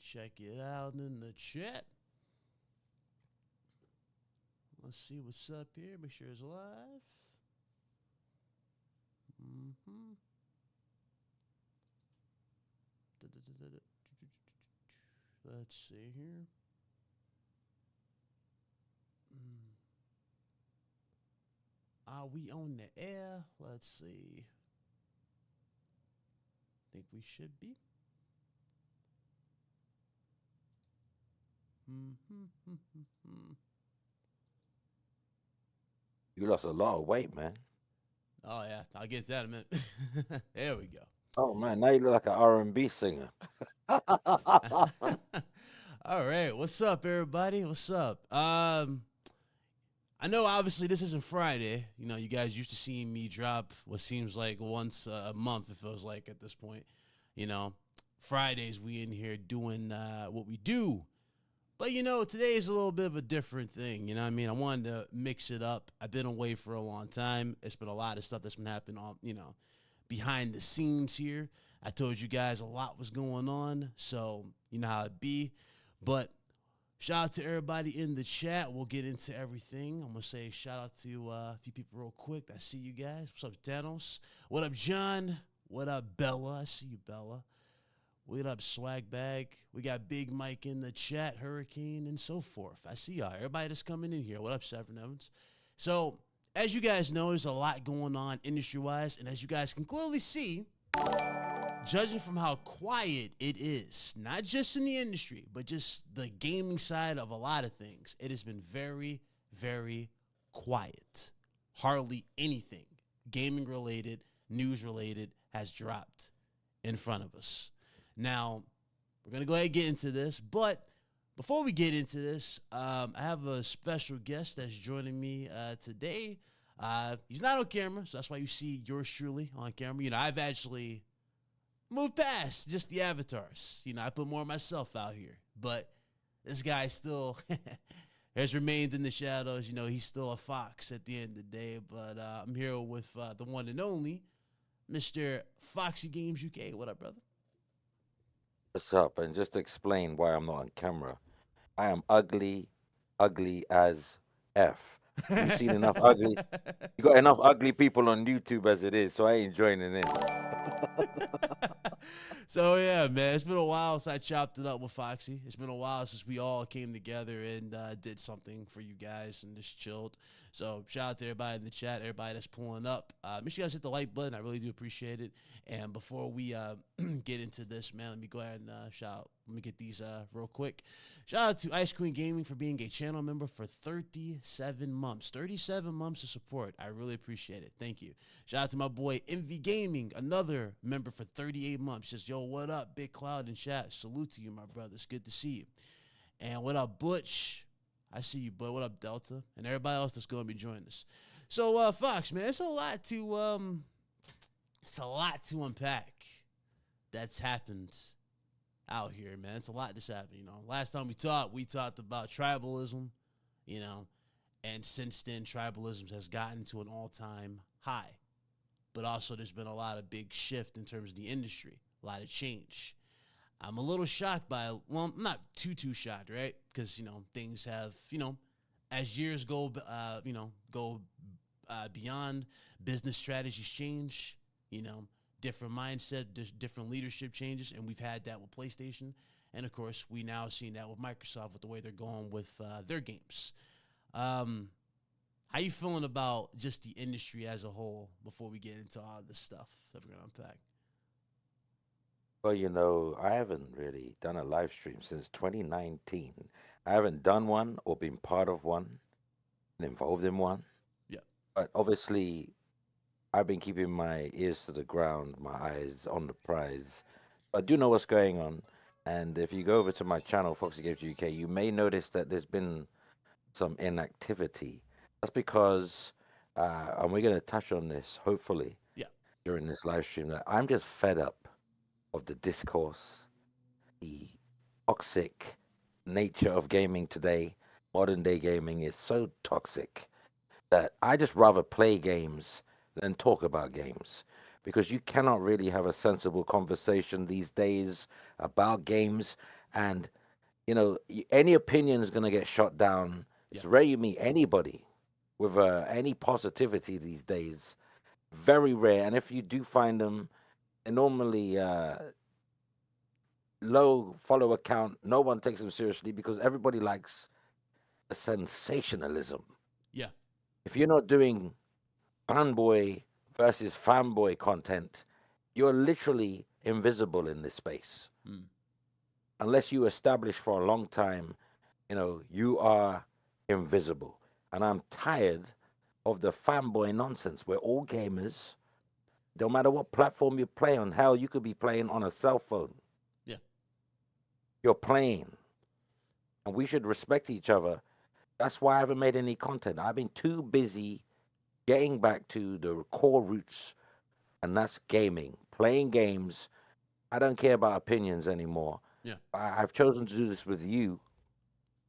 check it out in the chat. Let's see what's up here. Make sure it's live. Mm-hmm. Let's see here. Are we on the air? Let's see. Think we should be. You lost a lot of weight, man. Oh yeah, I'll get to that in a minute. There we go. Oh man, now you look like an R&B singer. All right, what's up, everybody? What's up? I know obviously this isn't Friday. You know, you guys used to seeing me drop what seems like once a month. It feels like at this point. You know, Fridays we in here doing what we do. But, you know, today is a little bit of a different thing. You know what I mean? I wanted to mix it up. I've been away for a long time. It's been a lot of stuff that's been happening on, you know, behind the scenes here. I told you guys a lot was going on. So, you know how it be. But shout out to everybody in the chat. We'll get into everything. I'm going to say shout out to a few people real quick. I see you guys. What's up, Thanos? What up, John? What up, Bella? I see you, Bella. What up, Swag Bag? We got Big Mike in the chat, Hurricane, and so forth. I see y'all. Everybody that's coming in here. What up, Severin Evans? So, as you guys know, there's a lot going on industry-wise, and as you guys can clearly see, judging from how quiet it is, not just in the industry, but just the gaming side of a lot of things, it has been very, very quiet. Hardly anything gaming-related, news-related has dropped in front of us. Now, we're going to go ahead and get into this, but before we get into this, I have a special guest that's joining me today. He's not on camera, so that's why you see yours truly on camera. You know, I've actually moved past just the avatars. You know, I put more of myself out here, but this guy still has remained in the shadows. You know, he's still a fox at the end of the day, but I'm here with the one and only Mr. FoxyGamesUK. What up, brother? What's up? And just to explain why I'm not on camera, I am ugly, ugly as F. You've seen enough ugly. You got enough ugly people on YouTube as it is, so I ain't joining in. So yeah, man, it's been a while since I chopped it up with Foxy. It's been a while since we all came together and did something for you guys and just chilled. So shout out to everybody in the chat, everybody that's pulling up. Make sure you guys hit the like button. I really do appreciate it. And before we get into this, man, let me go ahead and shout. Let me get these real quick. Shout out to Ice Queen Gaming for being a channel member for 37 months. 37 months of support. I really appreciate it. Thank you. Shout out to my boy Envy Gaming, another member for 38 months. Just, yo, what up, Big Cloud in chat? Salute to you, my brother. It's good to see you. And what up, Butch? I see you, bud. What up, Delta? And everybody else that's going to be joining us. So, Fox, man, it's a lot to unpack that's happened out here, man. It's a lot that's happened. You know, last time we talked about tribalism, you know, and since then, tribalism has gotten to an all-time high. But also, there's been a lot of big shift in terms of the industry, a lot of change. I'm a little shocked by, well, I'm not too shocked, right? Because, you know, things have, you know, as years go beyond, business strategies change, you know, different mindset, different leadership changes, and we've had that with PlayStation. And, of course, we now seen that with Microsoft with the way they're going with their games. How you feeling about just the industry as a whole before we get into all this stuff that we're going to unpack? Well, you know, I haven't really done a live stream since 2019. I haven't done one or been part of one and involved in one. Yeah. But obviously, I've been keeping my ears to the ground, my eyes on the prize. I do know what's going on. And if you go over to my channel, FoxyGamesUK, you may notice that there's been some inactivity. That's because, and we're going to touch on this, hopefully, during this live stream, that I'm just fed up of the discourse, the toxic nature of gaming today. Modern day gaming is so toxic that I just rather play games than talk about games, because you cannot really have a sensible conversation these days about games And any opinion is going to get shot down. Yeah. It's rare you meet anybody with any positivity these days. Very rare. And if you do find them, they're normally low follower count. No one takes them seriously because everybody likes the sensationalism. Yeah. If you're not doing fanboy versus fanboy content, you're literally invisible in this space. Mm. Unless you establish for a long time, you are invisible. And I'm tired of the fanboy nonsense. We're all gamers. No matter what platform you play on, hell, you could be playing on a cell phone. Yeah. You're playing. And we should respect each other. That's why I haven't made any content. I've been too busy getting back to the core roots, and that's gaming, playing games. I don't care about opinions anymore. Yeah. I've chosen to do this with you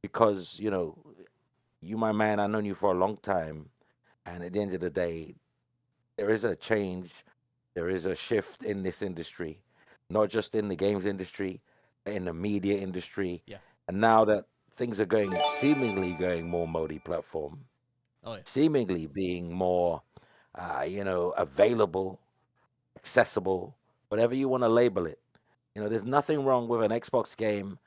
because, you, my man, I've known you for a long time. And at the end of the day, there is a change. There is a shift in this industry, not just in the games industry, but in the media industry. Yeah. And now that things are seemingly going more multi-platform, Oh, yeah. seemingly being more, available, accessible, whatever you want to label it. There's nothing wrong with an Xbox game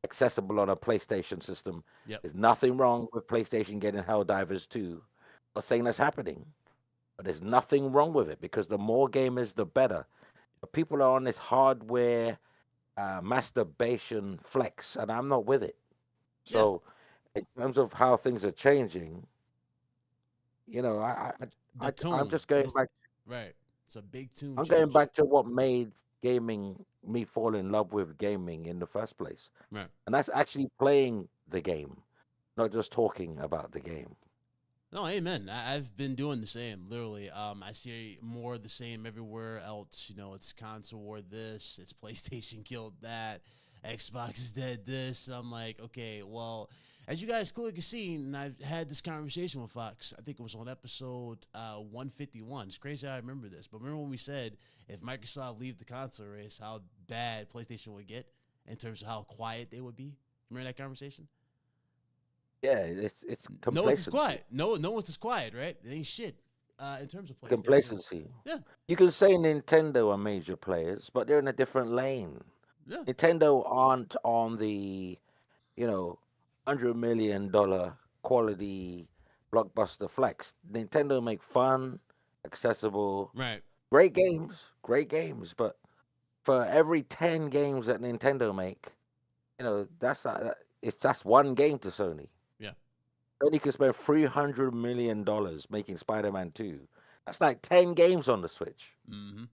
accessible on a PlayStation system. Yep. There's nothing wrong with PlayStation getting Helldivers 2. I'm not saying that's happening, but there's nothing wrong with it because the more gamers, the better. But people are on this hardware masturbation flex, and I'm not with it. So, in terms of how things are changing, The I'm tune. just going back. Right. It's a big tune I'm change. going back to what made gaming me fall in love with gaming in the first place, Right. and that's actually playing the game, not just talking about the game. No, amen. I've been doing the same, literally. I see more of the same everywhere else. It's console war this, it's PlayStation killed that, Xbox is dead this. And I'm like, okay, well, as you guys clearly can see, and I've had this conversation with Fox, I think it was on episode 151. It's crazy how I remember this. But remember when we said if Microsoft leave the console race, how bad PlayStation would get in terms of how quiet they would be? Remember that conversation? Yeah, it's No one's as complacency. quiet. No one's as quiet, right? It ain't shit. In terms of PlayStation. Complacency. Yeah. You can say Nintendo are major players, but they're in a different lane. Yeah. Nintendo aren't on the, $100 million quality blockbuster flex. Nintendo make fun, accessible, Right. great games. But for every 10 games that Nintendo make, that's one game to Sony. Yeah. Sony can spend $300 million making Spider-Man 2. That's like 10 games on the Switch. Mm-hmm.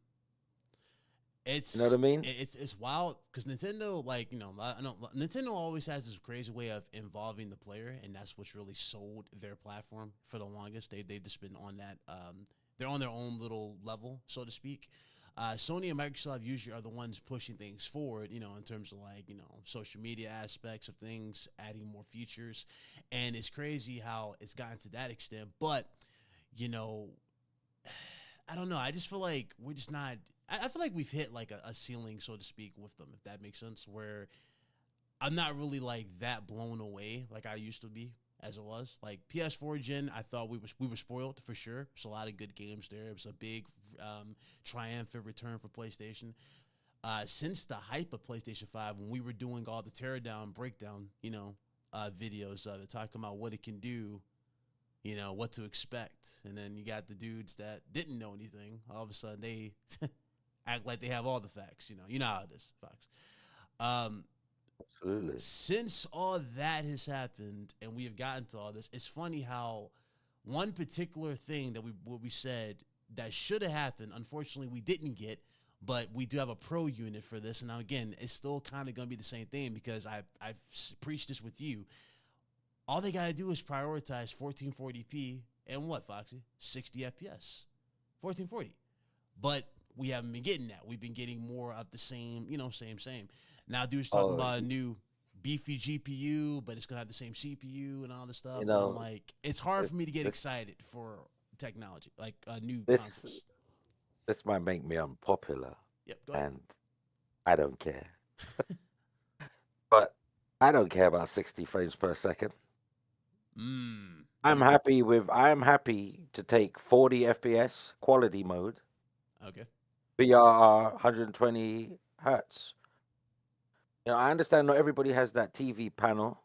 You know what I mean? It's wild because Nintendo, like, I know Nintendo always has this crazy way of involving the player, and that's what's really sold their platform for the longest. They've just been on that. They're on their own little level, so to speak. Sony and Microsoft usually are the ones pushing things forward, in terms of like, social media aspects of things, adding more features. And it's crazy how it's gotten to that extent. But, I don't know. I just feel like we're just not. I feel like we've hit like a ceiling, so to speak, with them, if that makes sense, where I'm not really like that blown away like I used to be as it was. Like PS4 gen, I thought we were spoiled for sure. There's a lot of good games there. It was a big triumphant return for PlayStation. Since the hype of PlayStation 5, when we were doing all the teardown, breakdown, videos of it, talking about what it can do, what to expect. And then you got the dudes that didn't know anything. All of a sudden, they act like they have all the facts. You know how it is, Fox. Absolutely. Since all that has happened and we have gotten to all this, it's funny how one particular thing that we said that should have happened, unfortunately, we didn't get. But we do have a pro unit for this. And now, again, it's still kind of going to be the same thing because I've preached this with you. All they got to do is prioritize 1440p and what, Foxy? 60 FPS. 1440. But we haven't been getting that. We've been getting more of the same, same. Now, dude's talking about a new beefy GPU, but it's going to have the same CPU and all this stuff. And I'm like, it's hard for me to get excited for technology, like new consoles. This might make me unpopular. Yep, go ahead. And I don't care. I don't care about 60 frames per second. Mm. I am happy to take 40 FPS quality mode, Okay. VRR 120 hertz. I understand not everybody has that TV panel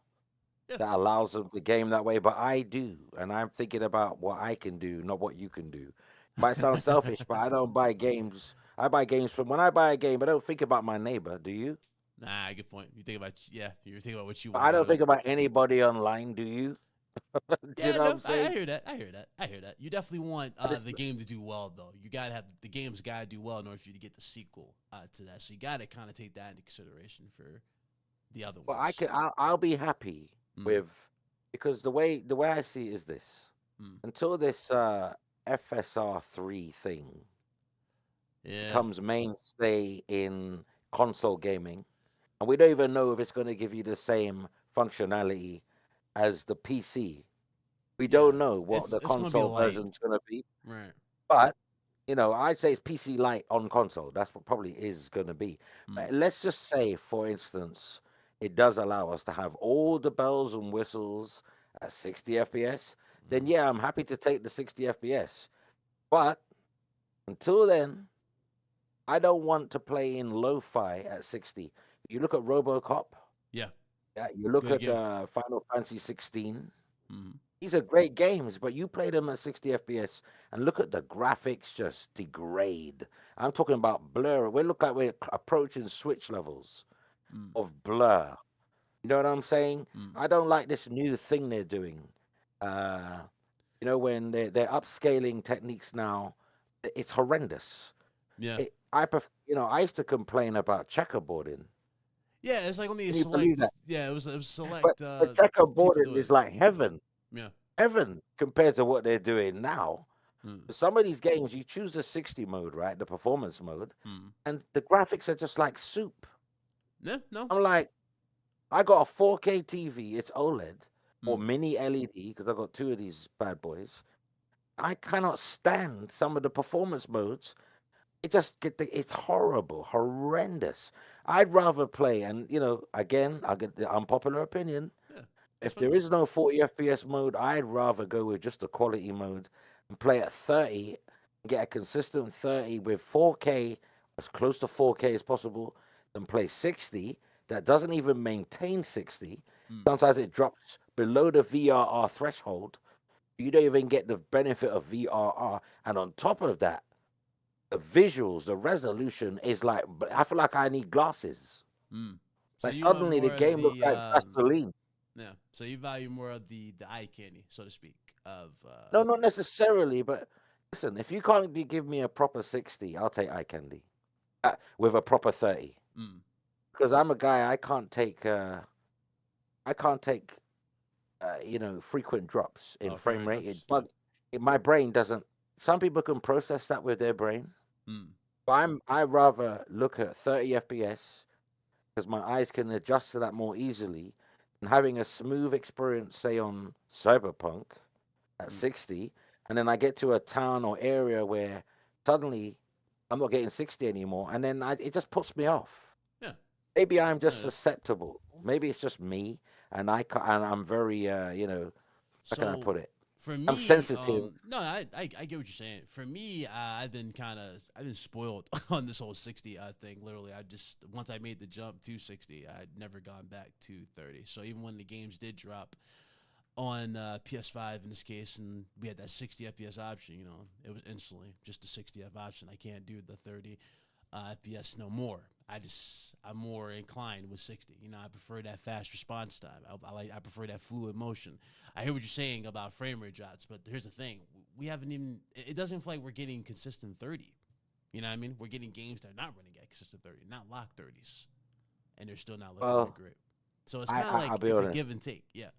Yeah. that allows them to game that way, but I do, and I'm thinking about what I can do, not what you can do. Might sound selfish, but I don't buy games. I buy games from when I buy a game. I don't think about my neighbor. Do you? Nah, good point. You think about you're thinking about what you want. I You don't don't. think about anybody online. Do you? Do you Yeah, know what no, I'm I saying? hear that. I hear that. I hear that. You definitely want I just, the game to do well, though. You gotta have the game's gotta do well in order for you to get the sequel to that. So you gotta kind of take that into consideration for the other well, ones. I'll be happy Mm, with because the way I see it is this: mm. until this FSR 3 thing Yeah, becomes mainstay in console gaming, and we don't even know if it's going to give you the same functionality as the PC. We yeah. don't know what the It's gonna be console light, version is going to be, right? but I'd say it's PC Lite on console. That's what probably is going to be. Mm, But let's just say, for instance, it does allow us to have all the bells and whistles at 60 FPS. Then mm. yeah, I'm happy to take the 60 FPS. But until then, I don't want to play in lo-fi at 60. You look at RoboCop. Yeah, Yeah, you look good at game. Final Fantasy 16. Mm. These are great games, but you play them at 60 FPS and look at the graphics just degrade. I'm talking about blur. We look like we're approaching Switch levels Mm, of blur. You know what I'm saying? mm. I don't like this new thing they're doing. Uh, when they're upscaling techniques now, it's horrendous. Yeah, I used to complain about checkerboarding. yeah. It's like only a Can you believe select. that? Yeah, it was But select people checkerboarding do is it. like heaven, Yeah. heaven compared to what they're doing now. Mm, Some of these games, you choose the 60 mode, right? The performance mode, mm. and the graphics are just like soup. Yeah, no. I'm like, I got a 4K TV, it's OLED or Mm. mini LED because I got two of these bad boys. I cannot stand some of the performance modes. It's horrible, horrendous. I'd rather play, and again, I get the unpopular opinion. Yeah, that's If fine. there is no 40 FPS mode, I'd rather go with just the quality mode and play at 30 and get a consistent 30 with 4K, as close to 4K as possible, than play 60 that doesn't even maintain 60. Mm. Sometimes it drops below the VRR threshold. You don't even get the benefit of VRR. And on top of that, the visuals, the resolution is like, I feel like I need glasses. Mm. So Like you want suddenly the more of game looks the like Vaseline. yeah. So you value more of the eye candy, so to speak, of No, not necessarily, but listen, if you can't give me a proper 60, I'll take eye candy with a proper 30. mm. Because I'm a guy, I can't take, frequent drops in Frame frame rate rate. drops. Yeah. My brain doesn't. Some people can process that with their brain, Mm. but I rather look at 30 FPS because my eyes can adjust to that more easily than having a smooth experience, say on Cyberpunk at Mm. 60, and then I get to a town or area where suddenly I'm not getting 60 anymore, and then it just puts me off. Yeah. Maybe I'm No, just susceptible. Maybe it's just me, and and I'm very, how can I so put it? for I'm me, sensitive. no, I get what you're saying. For me, I've been spoiled on this whole 60 thing. Literally, I just once I made the jump to 60, I'd never gone back to 30. So even when the games did drop on PS5 in this case, and we had that 60 FPS option, it was instantly just the 60 F option. I can't do the 30 FPS no more. I'm more inclined with 60. I prefer that fast response time. I prefer that fluid motion. I hear what you're saying about frame rate drops, but here's the thing: we haven't even. It doesn't feel like we're getting consistent 30. You know what I mean? We're getting games that are not running at consistent 30, not locked 30s, and they're still not looking that Well, great. So it's kind of I'll like be it's a honest. give and take. Yeah.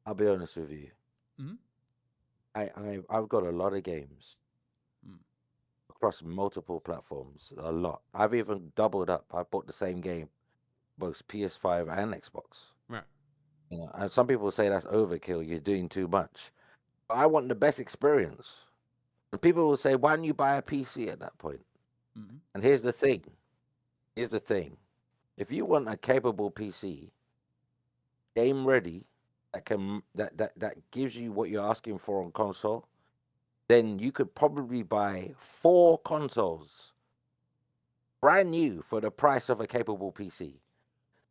I'll be honest with you. Mm-hmm. I've got a lot of games Mm. across multiple platforms. A lot. I've even doubled up. I bought the same game, both PS5 and Xbox. Right. And some people say that's overkill. You're doing too much. But I want the best experience. And people will say, why don't you buy a PC at that point? Mm-hmm. And here's the thing. Here's the thing. If you want a capable PC, game ready that gives you what you're asking for on console, then you could probably buy 4 consoles brand new for the price of a capable PC.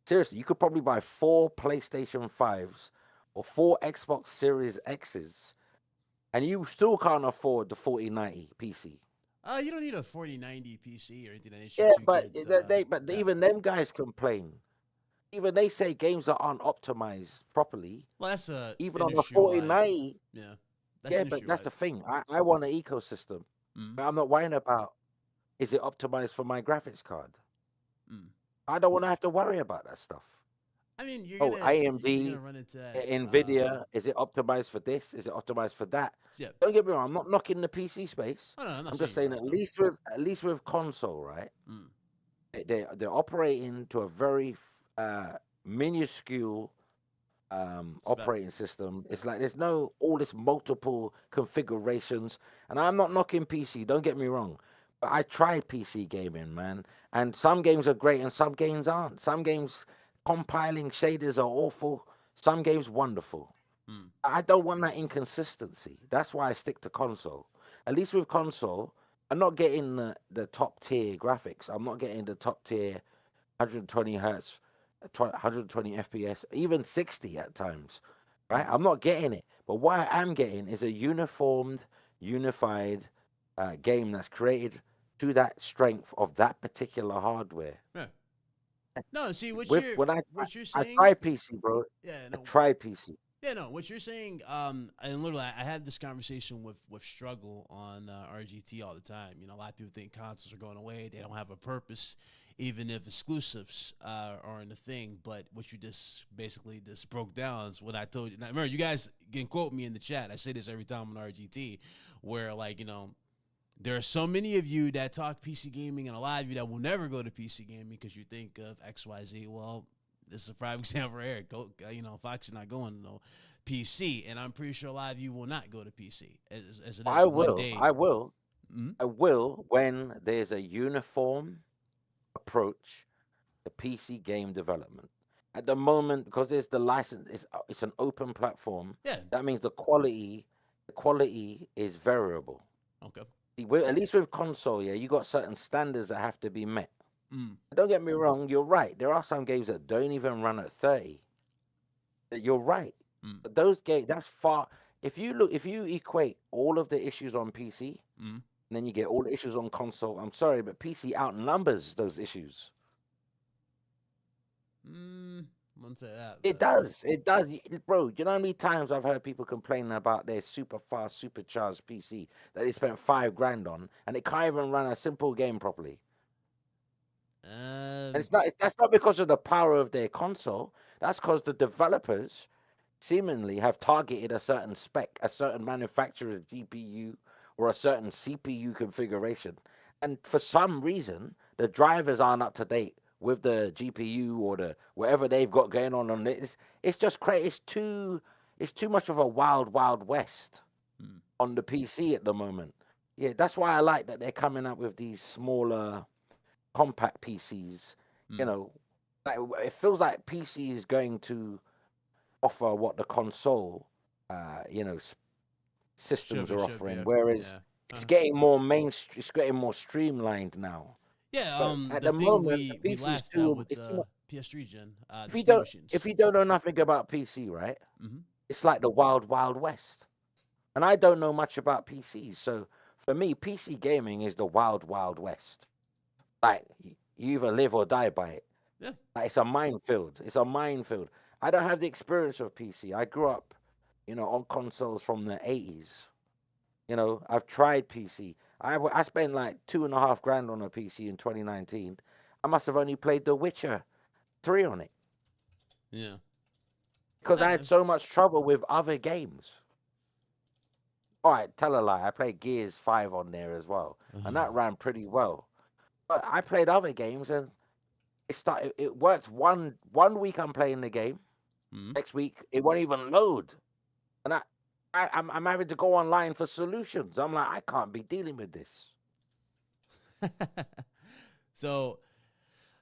Seriously, you could probably buy 4 PlayStation 5s or 4 Xbox Series X's, and you still can't afford the 4090 PC. You don't need a 4090 PC or anything that issue Yeah, to but get that. even them guys complain. Even they say games that aren't optimized properly. Well, that's a Even on the industry wide. 4090, Yeah, that's yeah, but industry that's wide. the thing. I want an ecosystem. Mm, But I'm not worrying about is it optimized for my graphics card. mm. I don't want to have to worry about that stuff. I mean, Oh, you're gonna AMD, run into that. Nvidia, is it optimized for this? Is it optimized for that? Yeah. Don't get me wrong. I'm not knocking the PC space. Oh no, I'm not I'm saying just you're saying right. No. at least with console, right? Mm. They're operating to a very minuscule Spec. operating system. Yeah. It's like there's no all this multiple configurations. And I'm not knocking PC, don't get me wrong. But I tried PC gaming, man. And some games are great and some games aren't. Some games compiling shaders are awful. Some games wonderful. Mm. I don't want that inconsistency. That's why I stick to console. At least with console, I'm not getting the top tier graphics. I'm not getting the top tier 120 hertz, 120 FPS, even 60 at times, right? Mm. I'm not getting it. But what I am getting is a unified game that's created to that strength of that particular hardware. Yeah. No, see With when what you're I saying. try PC, bro. Yeah. I No. try PC. Yeah, no, what you're saying, and literally, I had this conversation with Struggle on RGT all the time. You know, a lot of people think consoles are going away; they don't have a purpose, even if exclusives aren't a thing. But what you just basically just broke down is what I told you. Now, remember, you guys can quote me in the chat. I say this every time on RGT, where like there are so many of you that talk PC gaming, and a lot of you that will never go to PC gaming because you think of XYZ. Well, this is a prime example right here. Fox is not going to no PC, and I'm pretty sure a lot of you will not go to PC as it I is one will. day. I will. Mm-hmm. I will when there's a uniform approach to PC game development. At the moment, because there's the license, it's an open platform. Yeah. That means the quality is variable. Okay. At least with console, yeah, you got certain standards that have to be met. Mm. Don't get me wrong, you're right. There are some games that don't even run at 30. You're right. Mm. But those games, that's far. If you equate all of the issues on PC, Mm. and then you get all the issues on console, I'm sorry, but PC outnumbers those issues. Wouldn't say that. It does. It does. Bro, do you know how many times I've heard people complaining about their super fast, supercharged PC that they spent $5,000 on and it can't even run a simple game properly? And that's not because of the power of their console. That's because the developers seemingly have targeted a certain spec, a certain manufacturer's GPU or a certain CPU configuration. And for some reason, the drivers aren't up to date with the GPU or the whatever they've got going on it. It's just crazy. It's too much of a wild west on the PC at the moment. Yeah, that's why I like that they're coming up with these smaller, compact PCs. You know, like, it feels like PC is going to offer what the console, systems are offering, Yeah. whereas Yeah. it's getting more mainstream. It's getting more streamlined now. Yeah. But at The the thing moment, the we PC is laughed at too. with It's too the much. PS3 gen, If the you Steam don't, machines. if you don't know nothing about PC, right? Mm-hmm. It's like the wild west. And I don't know much about PCs, so for me, PC gaming is the wild west. Like you either live or die by it. Yeah. Like, it's a minefield. It's a minefield. I don't have the experience of PC. I grew up, on consoles from the 80s. I've tried PC. I spent like $2,500 on a PC in 2019. I must have only played The Witcher 3 on it Yeah. because I had Uh, so much trouble with other games. All right, tell a lie. I played Gears 5 on there as well, and that ran pretty well. But I played other games and it worked one week I'm playing the game. Next week it won't even load. And I'm having to go online for solutions. I'm like, I can't be dealing with this. So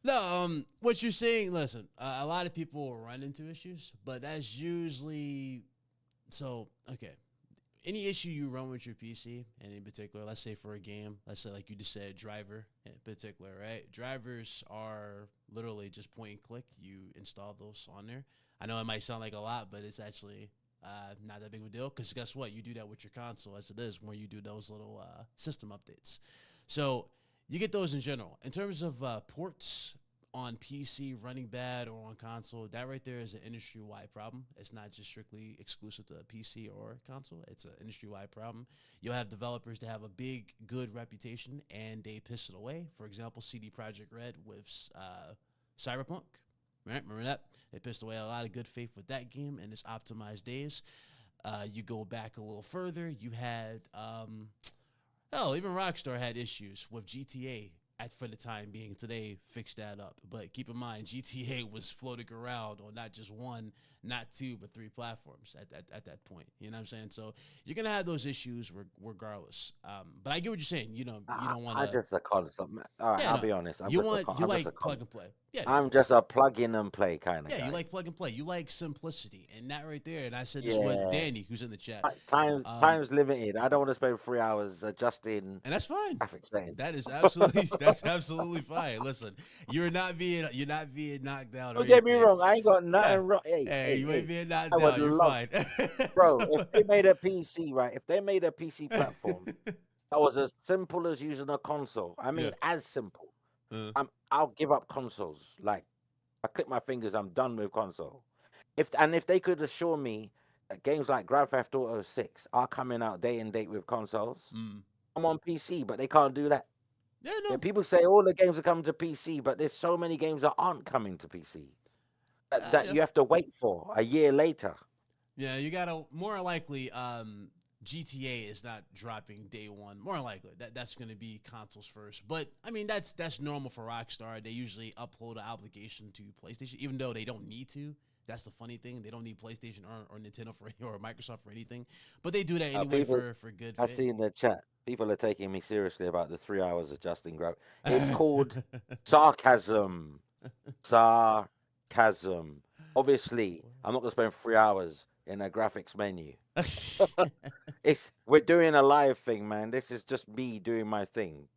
No, what you're saying, listen, a lot of people will run into issues, but that's usually so. Okay, any issue you run with your PC, and in particular, let's say for a game, let's say like you just said, driver in particular, right? Drivers are literally just point and click. You install those on there. I know it might sound like a lot, but it's actually not that big of a deal because guess what? You do that with your console as it is when you do those little system updates. So you get those in general. In terms of ports on PC running bad or on console, that right there is an industry-wide problem. It's not just strictly exclusive to PC or console. It's an industry-wide problem. You'll have developers that have a big, good reputation, and they piss it away. For example, CD Projekt Red with Cyberpunk. Right? Remember that? They pissed away a lot of good faith with that game in its optimized days. You go back a little further. You had, even Rockstar had issues with GTA for the time being. Today fixed that up. But keep in mind, GTA was floating around on not just one, not two, but three platforms at that point. You know what I'm saying? So you're going to have those issues regardless. But I get what you're saying. You don't want to. I'm just a console. All right, Yeah, I'll no. be honest. You like plug and play. Yeah. I'm just a plug in and play kind of guy. Yeah, you like plug and play. You like simplicity, and that right there. And I said this with Danny, who's in the chat. Time's limited. I don't want to spend 3 hours adjusting. And that's fine. Graphic settings. That is absolutely fine. Listen, you're not being knocked down. Don't get me wrong. I ain't got nothing wrong. Hey, you ain't being knocked down. You're fine, bro. If they made a PC, right? If they made a PC platform that was as simple as using a console, I mean, as simple. I'll give up consoles. Like, I click my fingers, I'm done with console. If they could assure me that games like Grand Theft Auto 6 are coming out day and date with consoles, I'm on PC, but they can't do that. Yeah, no. People say all the games are coming to PC, but there's so many games that aren't coming to PC that you have to wait for a year later. Yeah, you gotta more likely. GTA is not dropping day one. More likely, that's going to be consoles first. But I mean, that's normal for Rockstar. They usually upload an obligation to PlayStation, even though they don't need to. That's the funny thing. They don't need PlayStation or Nintendo or Microsoft for anything. But they do that anyway for good. I see in the chat, people are taking me seriously about the 3 hours adjusting graph. It's called sarcasm. Sarcasm. Obviously, I'm not going to spend 3 hours in a graphics menu. We're doing a live thing, man. This is just me doing my thing.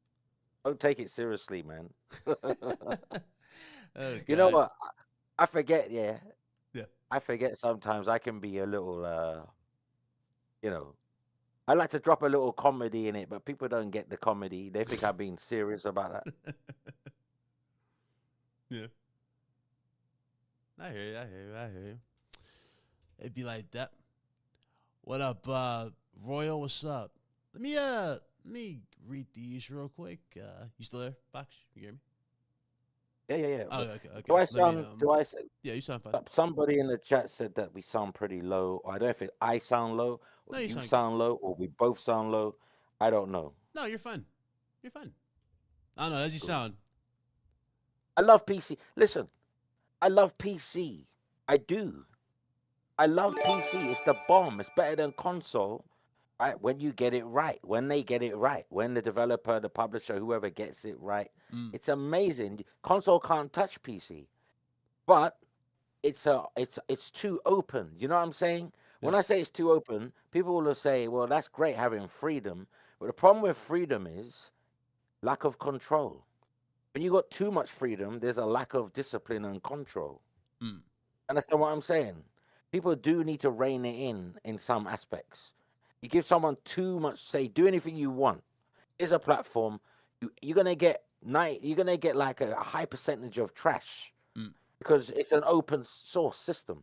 Don't take it seriously, man. You know what? I forget, yeah. I forget sometimes I can be a little I like to drop a little comedy in it, but people don't get the comedy. They think I'm being serious about that. Yeah. I hear you. It'd be like that. What up, Royal? What's up? Let me read these real quick. You still there, Fox? You hear me? Yeah. Oh, okay. Do I sound? Yeah, you sound fine. Somebody in the chat said that we sound pretty low. I don't know if I sound low, or you sound low, or we both sound low. I don't know. No, you're fine. You're fine. I don't know. As you sound. I love PC. Listen, I love PC. I do. I love PC. It's the bomb. It's better than console, right? When you get it right, when they get it right, when the developer, the publisher, whoever gets it right, it's amazing. Console can't touch PC, but it's too open. You know what I'm saying? Yeah. When I say it's too open, people will say, "Well, that's great having freedom," but the problem with freedom is lack of control. When you got too much freedom, there's a lack of discipline and control. Understand what I'm saying? People do need to rein it in some aspects. You give someone too much, say, do anything you want. Here's a platform. You're gonna get like a high percentage of trash because it's an open source system.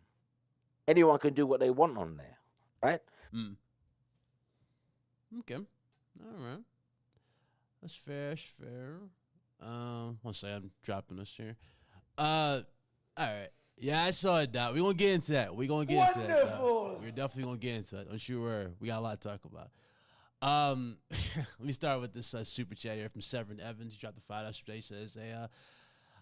Anyone can do what they want on there, right? Okay, all right. That's fair. One second, I'm dropping this here. All right. Yeah, I saw it, Doc. We're going to get into that. We're definitely going to get into that. Don't you worry. We got a lot to talk about. Let me start with this super chat here from Severin Evans. He dropped the $5 super chat. He says,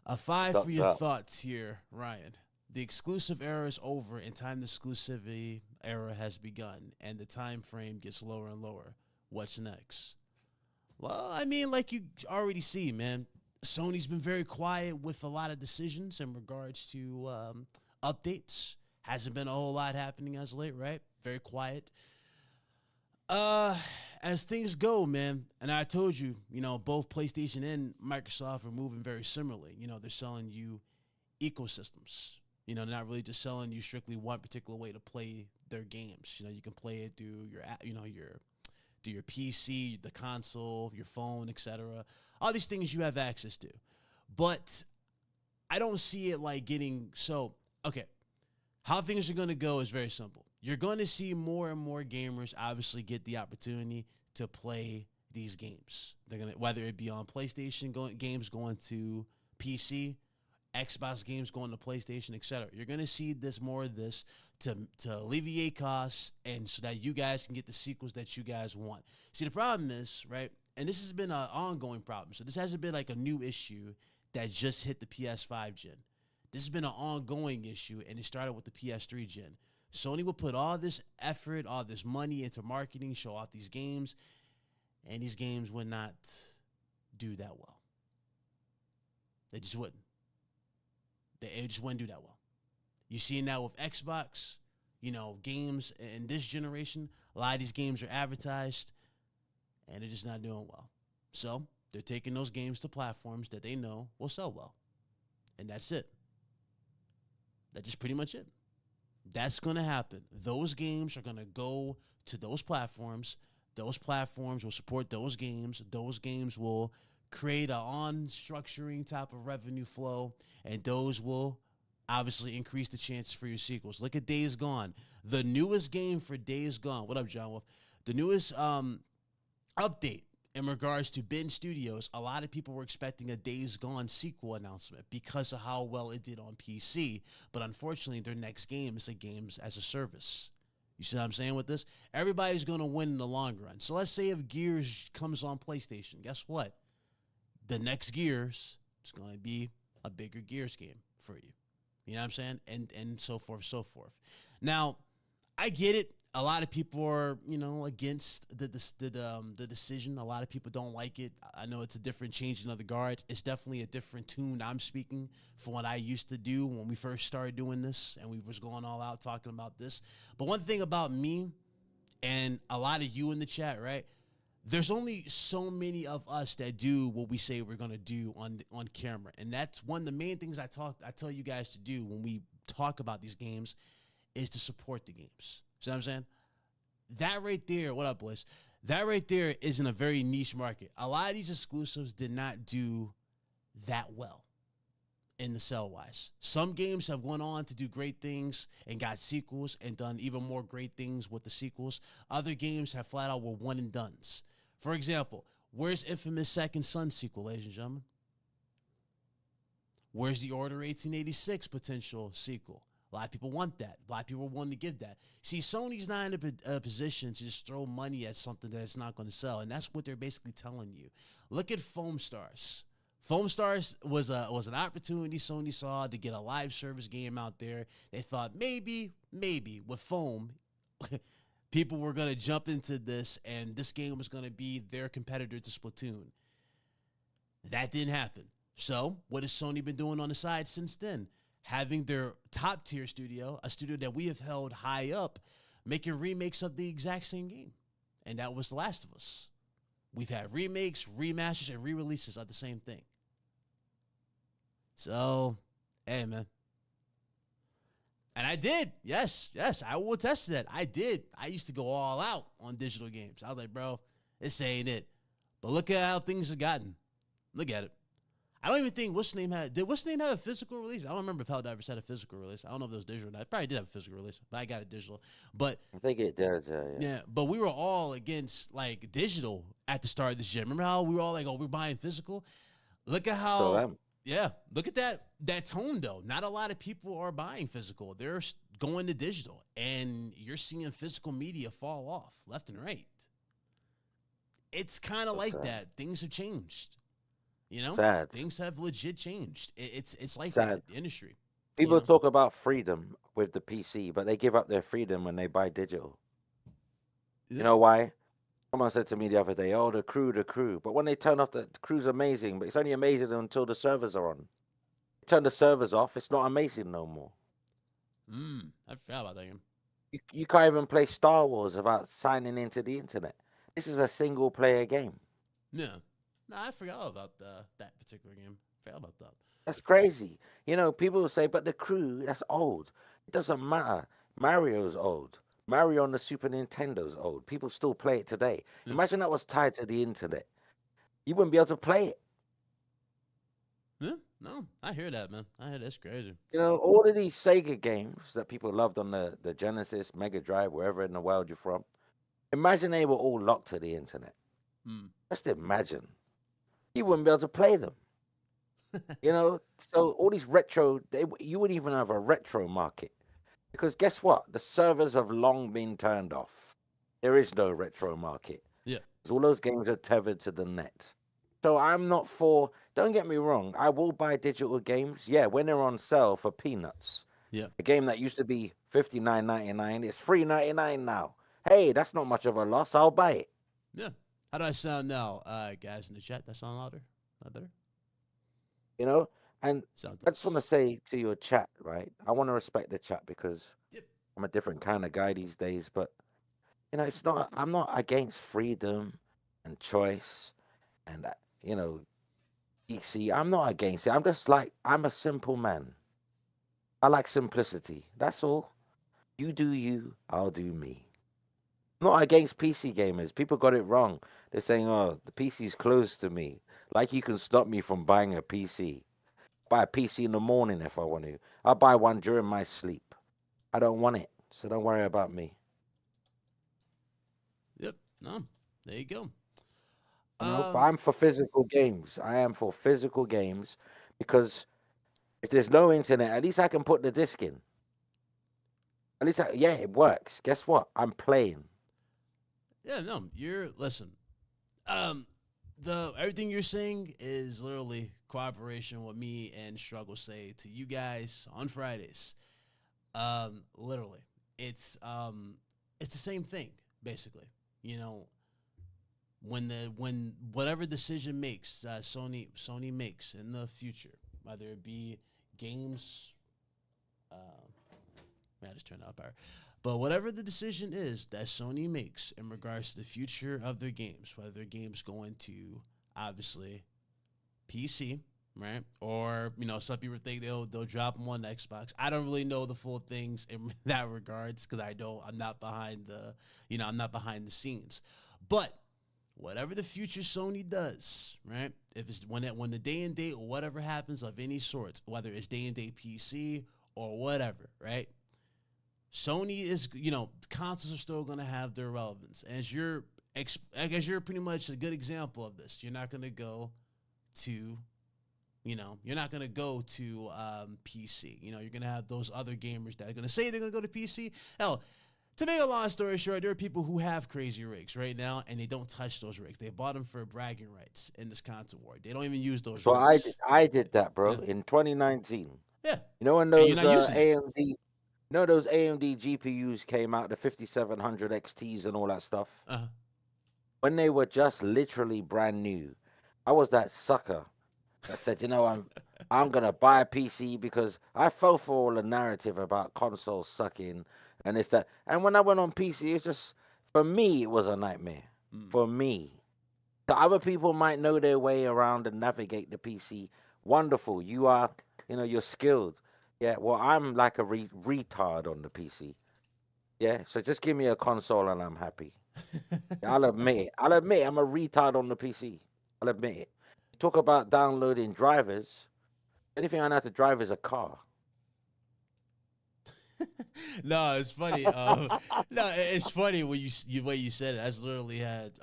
a 5 for your thoughts here, Ryan. The exclusive era is over and time exclusivity era has begun, and the time frame gets lower and lower. What's next? Well, I mean, like you already see, man. Sony's been very quiet with a lot of decisions in regards to updates. Hasn't been a whole lot happening as of late, right? Very quiet. As things go, man, and I told you, both PlayStation and Microsoft are moving very similarly. They're selling you ecosystems. They're not really just selling you strictly one particular way to play their games. You can play it through your PC, the console, your phone, etc. All these things you have access to. But I don't see it like getting so okay. How things are going to go is very simple. You're going to see more and more gamers obviously get the opportunity to play these games. They're going to, whether it be on PlayStation games going to PC, Xbox games going to PlayStation, etc. You're going to see more of this to alleviate costs and so that you guys can get the sequels that you guys want. See, the problem is, right, and this has been an ongoing problem. So this hasn't been like a new issue that just hit the PS5 gen. This has been an ongoing issue, and it started with the PS3 gen. Sony will put all this effort, all this money into marketing, show off these games, and these games would not do that well. They just wouldn't. It just wouldn't do that well. You see now with Xbox, games in this generation, a lot of these games are advertised, and they're just not doing well. So they're taking those games to platforms that they know will sell well. And that's it. That's just pretty much it. That's going to happen. Those games are going to go to those platforms. Those platforms will support those games. Those games will create an on-structuring type of revenue flow, and those will obviously increase the chances for your sequels. Look at Days Gone. The newest game for Days Gone. What up, John Wolf? The newest update in regards to Ben Studios, a lot of people were expecting a Days Gone sequel announcement because of how well it did on PC. But unfortunately, their next game is a games as a service. You see what I'm saying with this? Everybody's going to win in the long run. So let's say if Gears comes on PlayStation, guess what? The next Gears is going to be a bigger Gears game for you. You know what I'm saying? And so forth, so forth. Now, I get it. A lot of people are, against the decision. A lot of people don't like it. I know it's a different changing of the guards. It's definitely a different tune I'm speaking from what I used to do when we first started doing this and we was going all out talking about this. But one thing about me and a lot of you in the chat, right? There's only so many of us that do what we say we're going to do on camera. And that's one of the main things I tell you guys to do when we talk about these games is to support the games. See what I'm saying? That right there, what up, boys? That right there is in a very niche market. A lot of these exclusives did not do that well in the sell-wise. Some games have gone on to do great things and got sequels and done even more great things with the sequels. Other games have flat out were one-and-dones. For example, where's Infamous Second Son sequel, ladies and gentlemen? Where's the Order 1886 potential sequel? A lot of people want that. A lot of people want to give that. See, Sony's not in a position to just throw money at something that's not going to sell, and that's what they're basically telling you. Look at Foam Stars. Foam Stars was an opportunity Sony saw to get a live service game out there. They thought maybe with Foam, people were going to jump into this, and this game was going to be their competitor to Splatoon. That didn't happen. So what has Sony been doing on the side since then? Having their top tier studio, a studio that we have held high up, making remakes of the exact same game. And that was The Last of Us. We've had remakes, remasters, and re-releases of the same thing. So, hey, man. And I did. Yes, I will attest to that. I did. I used to go all out on digital games. I was like, bro, this ain't it. But look at how things have gotten. Look at it. I don't even think did What's Name have a physical release? I don't remember if Helldivers had a physical release. I don't know if it was digital or not. It probably did have a physical release, but I got it digital. But I think it does, yeah, but we were all against like digital at the start of this year. Remember how we were all like, oh, we're buying physical? Look at how look at that tone though. Not a lot of people are buying physical. They're going to digital, and you're seeing physical media fall off left and right. It's kind of like that. Things have changed. Sad. Things have legit changed. It's like Sad. that, the industry. People talk about freedom with the PC, but they give up their freedom when they buy digital. Yeah. You know why? Someone said to me the other day, "Oh, the crew, the crew." But when they turn off, the crew's amazing, but it's only amazing until the servers are on. Turn the servers off, it's not amazing no more. I forgot about that game. You can't even play Star Wars without signing into the internet. This is a single player game. Yeah. No, I forgot about that particular game. Forgot about that. That's crazy. You know, people will say, but the crew, that's old. It doesn't matter. Mario's old. Mario on the Super Nintendo's old. People still play it today. Yeah. Imagine that was tied to the internet. You wouldn't be able to play it. Yeah, no, I hear that, man. I hear that's crazy. You know, all of these Sega games that people loved on the Genesis, Mega Drive, wherever in the world you're from, imagine they were all locked to the internet. Just imagine. You wouldn't be able to play them. You know, so all these retro, you wouldn't even have a retro market. Because guess what? The servers have long been turned off. There is no retro market. Yeah. All those games are tethered to the net. So I'm not for, don't get me wrong, I will buy digital games. Yeah, when they're on sale for peanuts. Yeah. A game that used to be $59.99 is $3.99 now. Hey, that's not much of a loss. I'll buy it. Yeah. How do I sound now, guys in the chat? That sound louder? Not better? You know? And Sound I just want to say to your chat, right? I want to respect the chat because Yep. I'm a different kind of guy these days. But, you know, I'm not against freedom and choice and, you know, DC. I'm not against it. I'm just like, I'm a simple man. I like simplicity. That's all. You do you, I'll do me. I'm not against PC gamers. People got it wrong. They're saying, oh, the PC's closed to me. Like you can stop me from buying a PC. Buy a PC in the morning if I want to. I'll buy one during my sleep. I don't want it. So don't worry about me. Yep. No. There you go. You know, but I'm for physical games. I am for physical games because if there's no internet, at least I can put the disc in. At least, yeah, it works. Guess what? I'm playing. Yeah, no, listen. Everything you're saying is literally cooperation with me and Struggle say to you guys on Fridays. Literally, it's the same thing basically. You know, when whatever decision makes Sony makes in the future, whether it be games, I just turned out power. But whatever the decision is that Sony makes in regards to the future of their games, whether their games going to obviously PC, right? Or, you know, some people think they'll drop them on Xbox. I don't really know the full things in that regards because I'm not behind the scenes. But whatever the future Sony does, right? If it's when the day and date or whatever happens of any sorts, whether it's day and date PC or whatever, right? Sony is, you know, consoles are still going to have their relevance. As I guess you're pretty much a good example of this. You're not going to go to, PC. You know, you're going to have those other gamers that are going to say they're going to go to PC. Hell, to make a long story short, there are people who have crazy rigs right now, and they don't touch those rigs. They bought them for bragging rights in this console war. They don't even use those So rigs. I did that, bro, in 2019. Yeah. You know when those AMD... No, those AMD GPUs came out, the 5700 XTs and all that stuff. When they were just literally brand new, I was that sucker that said, you know, I'm gonna buy a PC because I fell for all the narrative about consoles sucking and this that. And when I went on PC, it's just for me it was a nightmare. For me, the other people might know their way around and navigate the PC. Wonderful, you're skilled. Yeah, well, I'm like a retard on the PC. Yeah, so just give me a console and I'm happy. I'll admit it. I'm a retard on the PC. I'll admit it. Talk about downloading drivers. Anything I know how to drive is a car. No, it's funny. It's funny when you way you said it. I just literally had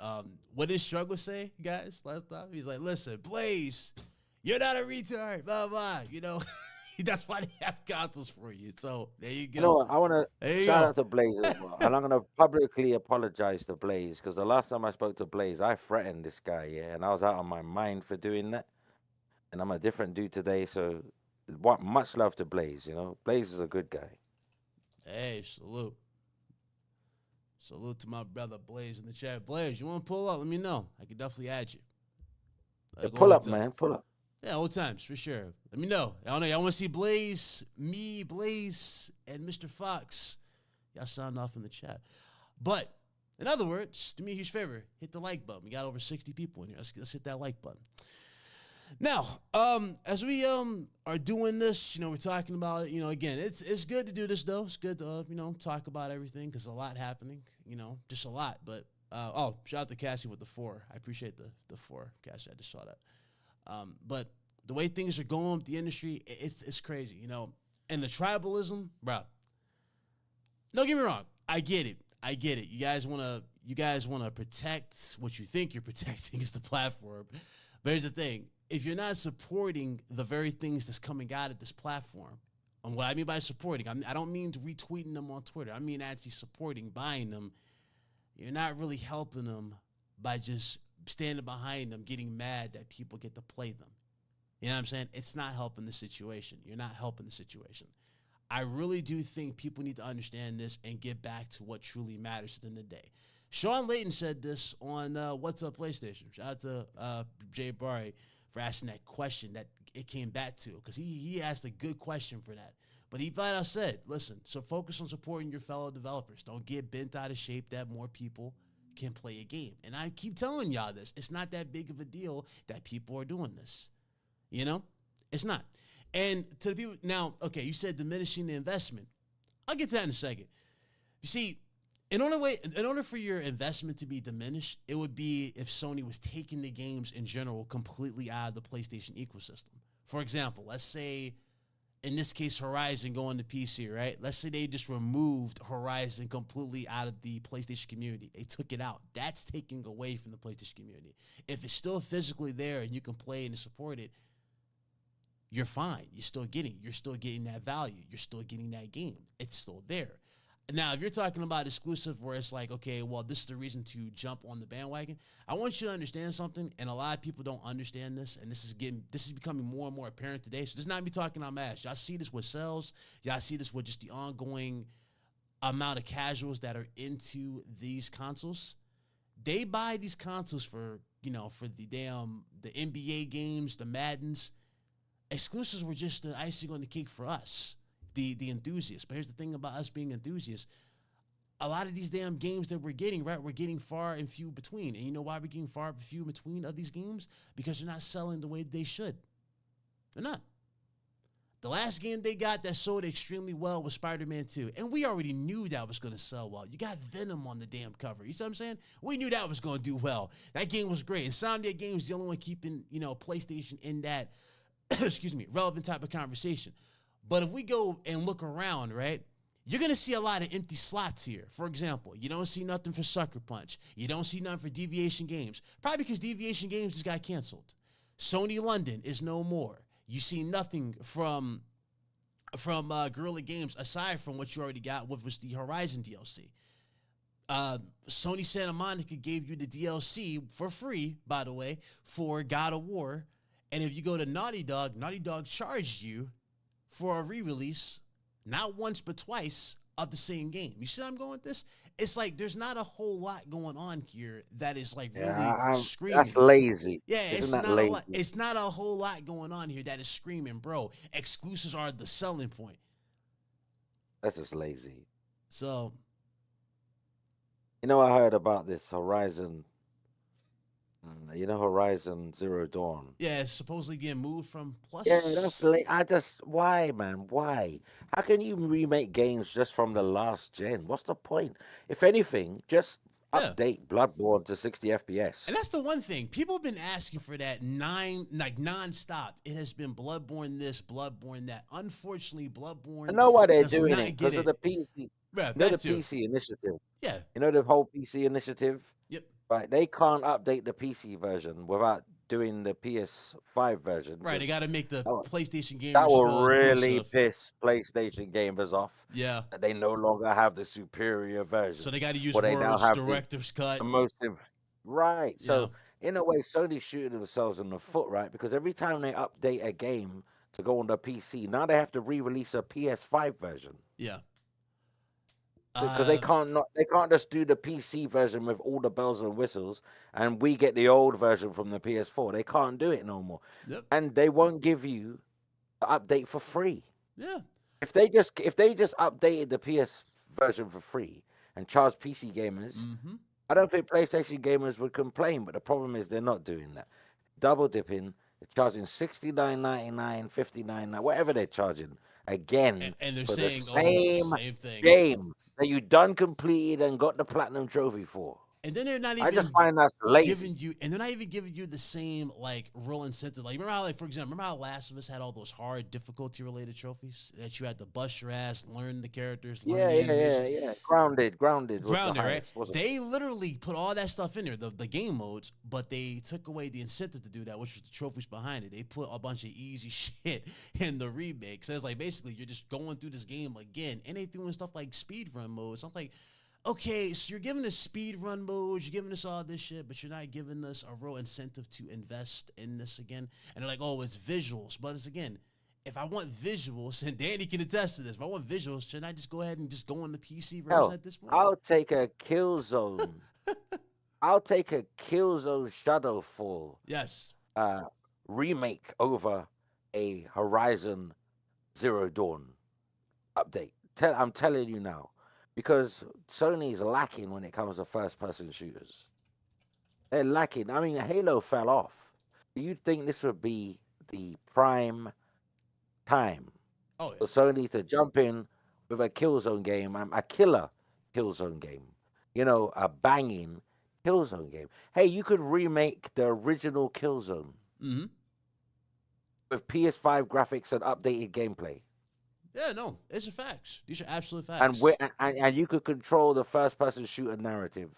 what did Struggle say, guys, last time? He's like, listen, Blaze, you're not a retard, blah blah. You know. That's why they have consoles for you. So there you go. You know what? I want to shout out to Blaze as well. And I'm going to publicly apologize to Blaze because the last time I spoke to Blaze, I threatened this guy, yeah, and I was out of my mind for doing that. And I'm a different dude today, so much love to Blaze, you know. Blaze is a good guy. Hey, salute. Salute to my brother Blaze in the chat. Blaze, you want to pull up? Let me know. I can definitely add you. Yeah, pull up, man. Pull up. Yeah, old times for sure. Let me know. I don't know. Y'all want to see Blaze, me, Blaze, and Mr. Fox? Y'all sound off in the chat. But in other words, do me a huge favor. Hit the like button. We got over 60 people in here. Let's hit that like button. Now, as we are doing this, we're talking about it. Again, it's good to do this though. It's good to talk about everything because a lot happening. Just a lot. But shout out to Cassie with the 4. I appreciate the 4, Cassie. I just saw that. But the way things are going with the industry, it's crazy. And the tribalism, bro. Don't get me wrong. I get it. You guys wanna protect what you think you're protecting is the platform. But here's the thing. If you're not supporting the very things that's coming out of this platform, and what I mean by supporting, I don't mean retweeting them on Twitter. I mean actually supporting, buying them. You're not really helping them by just standing behind them, getting mad that people get to play them. You know what I'm saying? It's not helping the situation. You're not helping the situation. I really do think people need to understand this and get back to what truly matters at the end of the day. Sean Layton said this on What's Up PlayStation. Shout out to Jay Barry for asking that question that it came back to, because he asked a good question for that. But he flat out said, listen, so focus on supporting your fellow developers. Don't get bent out of shape that more people can play a game. And I keep telling y'all this. It's not that big of a deal that people are doing this. It's not. And to the people, now, okay, you said diminishing the investment. I'll get to that in a second. You see, in order for your investment to be diminished, it would be if Sony was taking the games in general completely out of the PlayStation ecosystem. For example, let's say, in this case, Horizon going to PC, right? Let's say they just removed Horizon completely out of the PlayStation community. They took it out. That's taking away from the PlayStation community. If it's still physically there and you can play and support it, you're fine. You're still getting that value. You're still getting that game. It's still there. Now, if you're talking about exclusive where it's like, okay, well, this is the reason to jump on the bandwagon, I want you to understand something, and a lot of people don't understand this, and this is becoming more and more apparent today. So this is not me talking on mass. Y'all see this with sales. Y'all see this with just the ongoing amount of casuals that are into these consoles. They buy these consoles for the NBA games, the Maddens. Exclusives were just the icing on the cake for us, the enthusiasts. But here's the thing about us being enthusiasts. A lot of these damn games that we're getting, right, we're getting far and few between. And you know why we're getting far and few between of these games? Because they're not selling the way they should. They're not. The last game they got that sold extremely well was Spider-Man 2. And we already knew that was going to sell well. You got Venom on the damn cover. You see what I'm saying? We knew that was going to do well. That game was great. Insomniac Games is the only one keeping, PlayStation in that relevant type of conversation. But if we go and look around, right, you're going to see a lot of empty slots here. For example, you don't see nothing for Sucker Punch. You don't see nothing for Deviation Games. Probably because Deviation Games just got canceled. Sony London is no more. You see nothing from Guerrilla Games aside from what you already got, what was the Horizon DLC. Sony Santa Monica gave you the DLC for free, by the way, for God of War. And if you go to Naughty Dog charged you for a re-release, not once but twice, of the same game. You see how I'm going with this? It's like there's not a whole lot going on here that is like really screaming. That's lazy. Yeah, it's not lazy. It's not a whole lot going on here that is screaming, bro. Exclusives are the selling point. That's just lazy. So, I heard about this Horizon. Horizon Zero Dawn. Yeah, it's supposedly getting moved from Plus. Yeah, that's why, man? Why? How can you remake games just from the last gen? What's the point? If anything, just update Bloodborne to 60 FPS. And that's the one thing. People have been asking for that nonstop. It has been Bloodborne this, Bloodborne that. Unfortunately, Bloodborne. I know why they're doing it because of the PC. Yeah, the PC initiative. Yeah. The whole PC initiative? Yep. Right, they can't update the PC version without doing the PS5 version. Right, they got to make the PlayStation gamers. That will really piss PlayStation gamers off. Yeah, that they no longer have the superior version. So they got to use World's Director's Cut. The most right. So in a way, Sony's shooting themselves in the foot, right? Because every time they update a game to go on the PC, now they have to re-release a PS5 version. Yeah. Because they can't just do the PC version with all the bells and whistles, and we get the old version from the PS4. They can't do it no more, Yep. and they won't give you the update for free. Yeah. If they just updated the PS version for free and charged PC gamers, I don't think PlayStation gamers would complain. But the problem is they're not doing that. Double dipping, they're charging $69.99, $59, whatever they're charging again and they're for saying the same thing. game that you done completed and got the platinum trophy for. And then they're not even I just find that lazy. they're not even giving you the same like real incentive. Like remember how, like for example, remember how Last of Us had all those hard difficulty related trophies that you had to bust your ass, learn the characters, learn the animations. Yeah. Grounded, Right? They literally put all that stuff in there, the game modes, but they took away the incentive to do that, which was the trophies behind it. They put a bunch of easy shit in the remake. So it's like basically you're just going through this game again, and they threw in stuff like speedrun modes. I'm like, okay, so you're giving us speed run modes, you're giving us all this shit, but you're not giving us a real incentive to invest in this again. And they're like, oh, it's visuals. But it's again, if I want visuals, and Danny can attest to this, if I want visuals, shouldn't I just go ahead and just go on the PC version at this point? I'll take a Killzone. I'll take a Killzone Shadowfall. Yes. Remake over a Horizon Zero Dawn update. I'm telling you now. Because Sony's lacking when it comes to first-person shooters. They're lacking. I mean, Halo fell off. You'd think this would be the prime time for Sony to jump in with a Killzone game, a killer Killzone game. You know, a banging Killzone game. Hey, you could remake the original Killzone with PS5 graphics and updated gameplay. Yeah, no, it's a facts. These are absolute facts. And you could control the first-person shooter narrative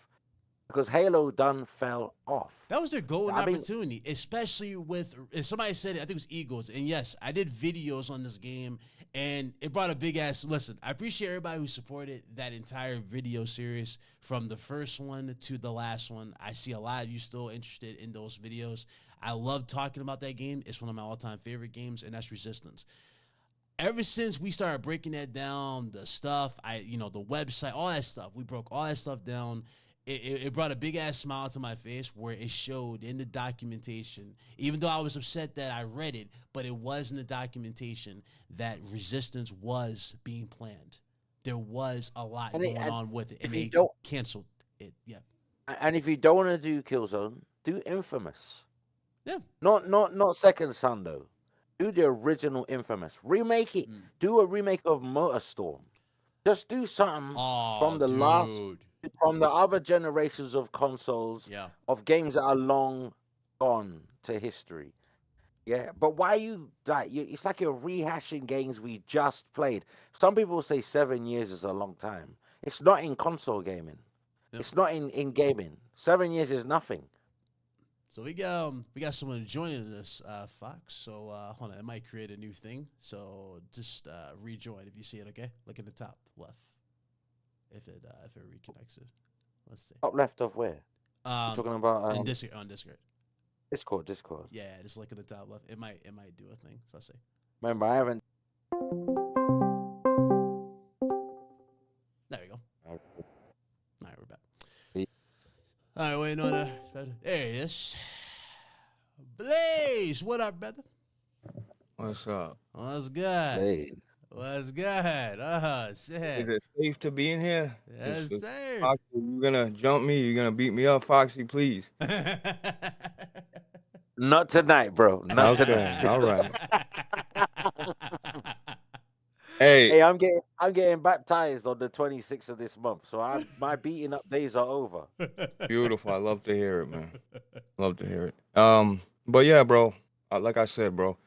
because Halo done fell off. That was their golden opportunity, especially with, and somebody said it, I think it was Eagles. And yes, I did videos on this game, and it brought a big-ass, listen, I appreciate everybody who supported that entire video series from the first one to the last one. I see a lot of you still interested in those videos. I love talking about that game. It's one of my all-time favorite games, and that's Resistance. Ever since we started breaking that down, the stuff, the website, all that stuff, we broke all that stuff down. It brought a big ass smile to my face where it showed in the documentation, even though I was upset that I read it, but it was in the documentation that Resistance was being planned. There was a lot going on with it, and they canceled it. Yeah. And if you don't want to do Killzone, do Infamous. Yeah. Not Second Son though. Do the original Infamous. Remake it. Do a remake of MotorStorm. Just do something from the other generations of consoles, of games that are long gone to history. Yeah, but why it's like you're rehashing games we just played. Some people say 7 years is a long time. It's not in console gaming. Yep. It's not in gaming. 7 years is nothing. So we got someone joining us, Fox. So hold on, I might create a new thing. So just rejoin if you see it. Okay, look at the top left. If it reconnects it, let's see. Top left of where? You're talking about on Discord. Discord. Yeah, just look at the top left. It might do a thing. So let's see. Remember, I haven't. There we go. All right, we're back. All right, wait, no. There he is. Blaze, what up, brother? What's up? What's good? Hey. What's good? Shit. Is it safe to be in here? Yes, sir. Foxy, you gonna jump me? You gonna beat me up, Foxy? Please. Not tonight, bro. Not tonight. All right. Hey, I'm getting baptized on the 26th of this month, so my beating up days are over. Beautiful. I love to hear it, man. Love to hear it. But yeah, bro. Like I said, bro,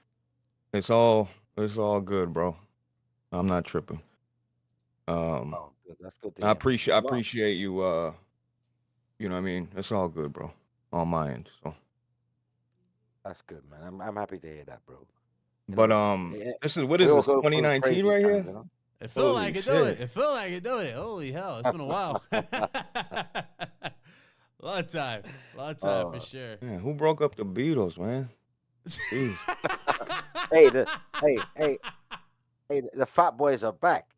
it's all good, bro. I'm not tripping. Good. That's good. I appreciate you. You know what I mean? It's all good, bro. On my end, so. That's good, man. I'm happy to hear that, bro. But this is 2019 right here? You know? It felt like it doing it. It felt like it doing it. Holy hell, it's been a while. Long time for sure. Man, who broke up the Beatles, man? Hey, the Fat Boys are back.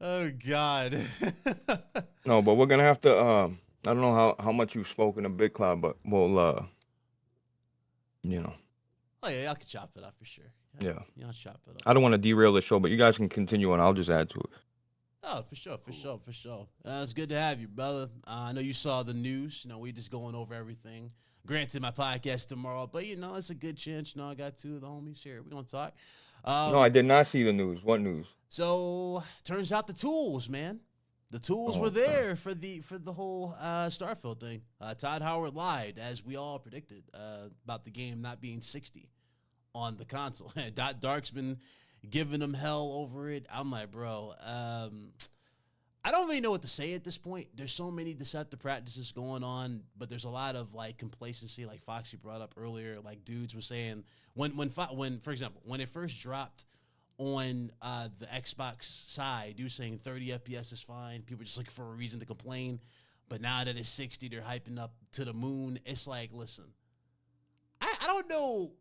Oh God. No, but we're gonna have to. I don't know how much you've spoken to Big Cloud, but we'll you know, Oh yeah, y'all can chop it up for sure. yeah. Y'all chop it up. I don't want to derail the show, but you guys can continue, and I'll just add to it. Oh, for sure. It's good to have you, brother. I know you saw the news. You know, we just going over everything. Granted, my podcast tomorrow, but you know, it's a good chance. You know, I got two of the homies here. We're gonna talk. No, I did not see the news. What news? So turns out the tools, man. The tools were Okay. there for the whole Starfield thing. Todd Howard lied, as we all predicted, about the game not being 60 on the console. Dark's been giving them hell over it. I'm like, bro, I don't really know what to say at this point. There's so many deceptive practices going on, but there's a lot of like complacency, like Foxy brought up earlier. Like dudes were saying when for example, when it first dropped on the Xbox side, you saying 30 FPS is fine. People are just looking for a reason to complain. But now that it's 60, they're hyping up to the moon. It's like, listen, I don't know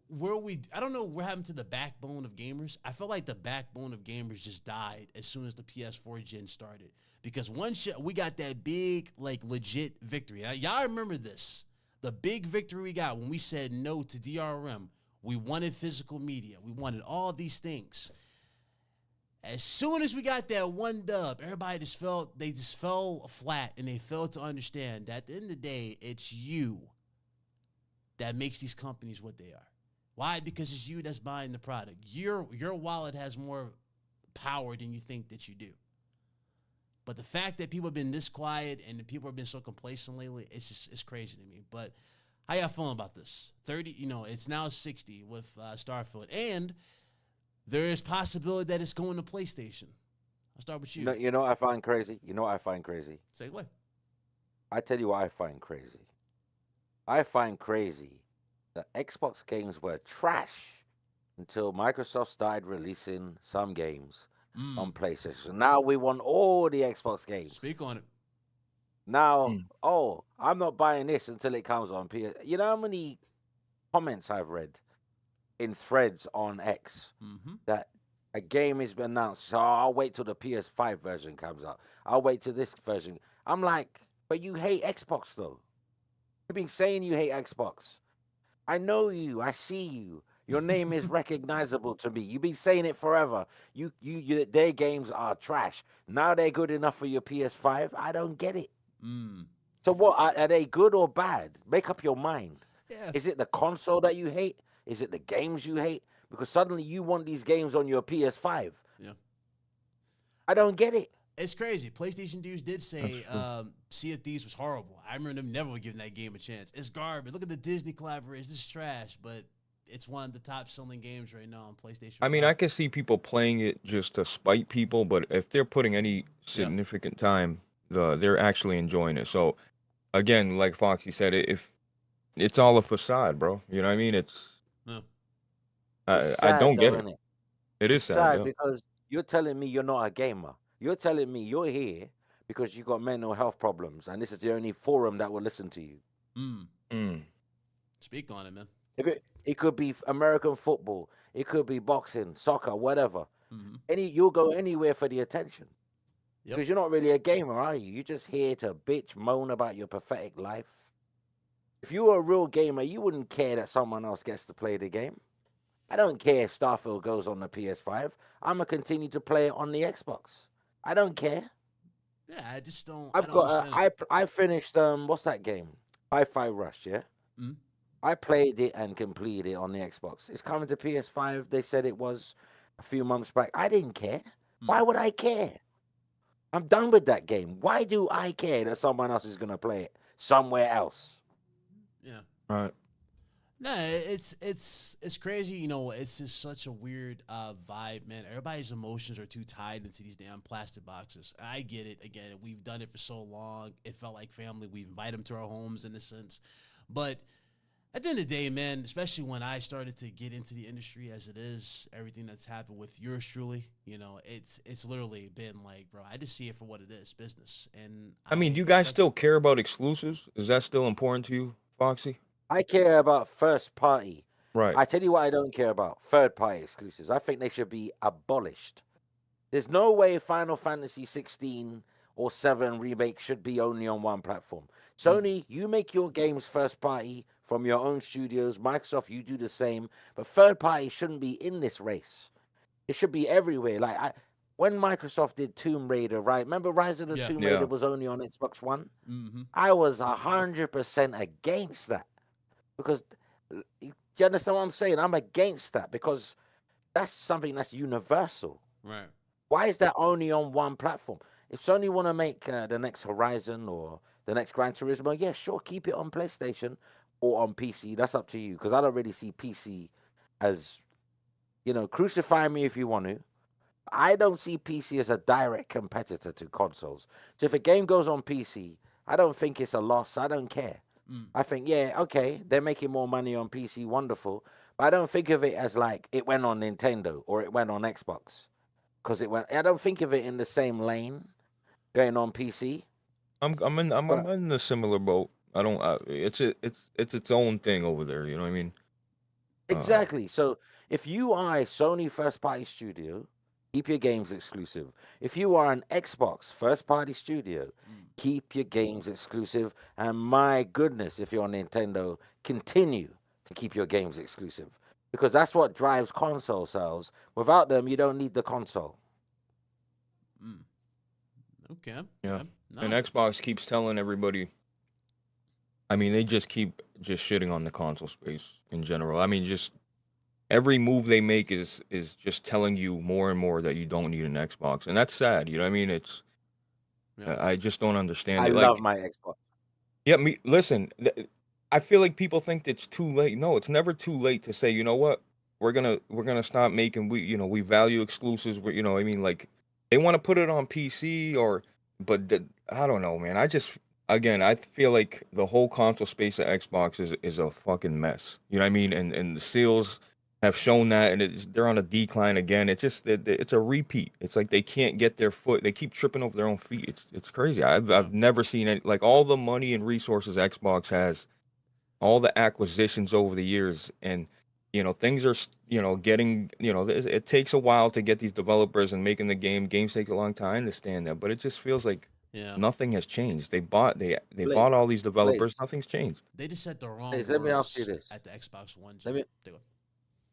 I don't know what happened to the backbone of gamers. I feel like the backbone of gamers just died as soon as the PS4 gen started. Because we got that big, like, legit victory. Now, y'all remember this. The big victory we got when we said no to DRM. We wanted physical media. We wanted all these things. As soon as we got that one dub, everybody just fell flat, and they failed to understand that at the end of the day, it's you that makes these companies what they are. Why? Because it's you that's buying the product. Your wallet has more power than you think that you do. But the fact that people have been this quiet and the people have been so complacent lately, it's crazy to me. But how y'all feeling about this? 30, you know, it's now 60 with Starfield, and there is possibility that it's going to PlayStation. I'll start with you. You know what I find crazy? You know what I find crazy? Say what? I tell you what I find crazy. I find crazy that Xbox games were trash until Microsoft started releasing some games on PlayStation. Now we want all the Xbox games. Speak on it. Now, I'm not buying this until it comes on PS. You know how many comments I've read in threads on X that a game has been announced? So I'll wait till the PS5 version comes out. I'll wait till this version. I'm like, but you hate Xbox though. You've been saying you hate Xbox. I know you. I see you. Your name is recognizable to me. You've been saying it forever. Their games are trash. Now they're good enough for your PS5. I don't get it. So what? Are they good or bad? Make up your mind. Yeah. Is it the console that you hate? Is it the games you hate? Because suddenly you want these games on your PS5. Yeah. I don't get it. It's crazy. PlayStation dudes did say Sea of Thieves was horrible. I remember them never giving that game a chance. It's garbage. Look at the Disney collaboration. This is trash, but it's one of the top selling games right now on PlayStation. I mean, 5. I can see people playing it just to spite people, but if they're putting any significant time, they're actually enjoying it. So, again, like Foxy said, if it's all a facade, bro. You know what I mean? It's I don't get it. It is sad because you're telling me you're not a gamer. You're telling me you're here because you got mental health problems, and this is the only forum that will listen to you. Speak on it, man. If it could be American football, it could be boxing, soccer, whatever. You'll go anywhere for the attention. Because you're not really a gamer, are you? You're just here to bitch, moan about your pathetic life. If you were a real gamer, you wouldn't care that someone else gets to play the game. I don't care if Starfield goes on the PS5. I'm gonna continue to play it on the Xbox. I don't care. Yeah, I just don't. I finished what's that game? Hi-Fi Rush. Yeah. I played it and completed it on the Xbox. It's coming to PS5. They said it was a few months back. I didn't care. Why would I care? I'm done with that game. Why do I care that someone else is gonna play it somewhere else? Yeah. All right. No, it's crazy. You know, it's just such a weird vibe, man. Everybody's emotions are too tied into these damn plastic boxes. I get it. Again, we've done it for so long. It felt like family. We invite them to our homes in a sense. But at the end of the day, man, especially when I started to get into the industry as it is, everything that's happened with yours truly, you know, it's literally been like, bro, I just see it for what it is, business. And I mean, do you guys still care about exclusives? Is that still important to you, Foxy? I care about first party. Right. I tell you what I don't care about. Third-party exclusives. I think they should be abolished. There's no way Final Fantasy 16 or 7 remake should be only on one platform. Sony, you make your games first party from your own studios. Microsoft, you do the same. But third party shouldn't be in this race. It should be everywhere. Like when Microsoft did Tomb Raider, right? Remember Rise of the Tomb Yeah. Raider was only on Xbox One? Mm-hmm. I was 100% against that. Because, do you understand what I'm saying? I'm against that because that's something that's universal. Right. Why is that only on one platform? If Sony want to make the next Horizon or the next Gran Turismo, yeah, sure, keep it on PlayStation or on PC. That's up to you because I don't really see PC as, crucify me if you want to. I don't see PC as a direct competitor to consoles. So if a game goes on PC, I don't think it's a loss. I don't care. I think, yeah, okay, they're making more money on PC, wonderful. But I don't think of it as like it went on Nintendo or it went on Xbox. Because I don't think of it in the same lane going on PC. I'm in a similar boat. I don't. It's its own thing over there. You know what I mean? Exactly. So if you are a Sony first party studio, keep your games exclusive. If you are an Xbox first party studio, keep your games exclusive. And my goodness, if you're on Nintendo, continue to keep your games exclusive. Because that's what drives console sales. Without them, you don't need the console. Okay. Yeah. No. And Xbox keeps telling everybody. I mean, they just keep shitting on the console space in general. I mean, just every move they make is just telling you more and more that you don't need an Xbox, and that's sad. You know what I mean? It's I just don't understand I it. love my Xbox. Yeah, listen, I feel like people think it's too late. No, it's never too late to say, you know what, we're gonna stop making we value exclusives. You know, I mean, like they want to put it on PC but I don't know, man. I feel like the whole console space of Xbox is a fucking mess. You know what I mean? And the sales have shown that, and they're on a decline again. It's a repeat. It's like they can't get their foot. They keep tripping over their own feet. It's crazy. I've never seen it like all the money and resources Xbox has, all the acquisitions over the years, and things are getting it takes a while to get these developers and making the game. Games take a long time. I understand that, but it just feels like nothing has changed. They bought all these developers. Nothing's changed. They just said the wrong Blaze, words let me ask you this. at the Xbox One.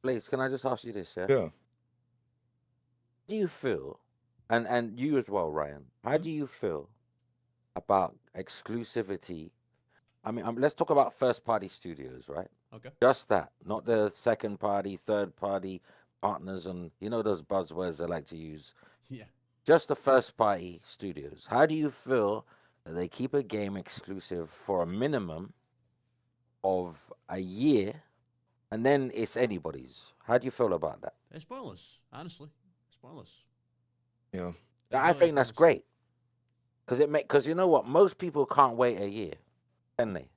Blaze, can I just ask you this? Yeah. Do you feel, and you as well, Ryan? How do you feel about exclusivity? I mean, let's talk about first-party studios, right? Okay. Just that, not the second-party, third-party partners, and those buzzwords I like to use. Yeah. Just the first-party studios. How do you feel that they keep a game exclusive for a minimum of a year, and then it's anybody's? How do you feel about that? It's pointless, honestly. It's pointless. Yeah. I think that's great. Because you know what? Most people can't wait a year, can they?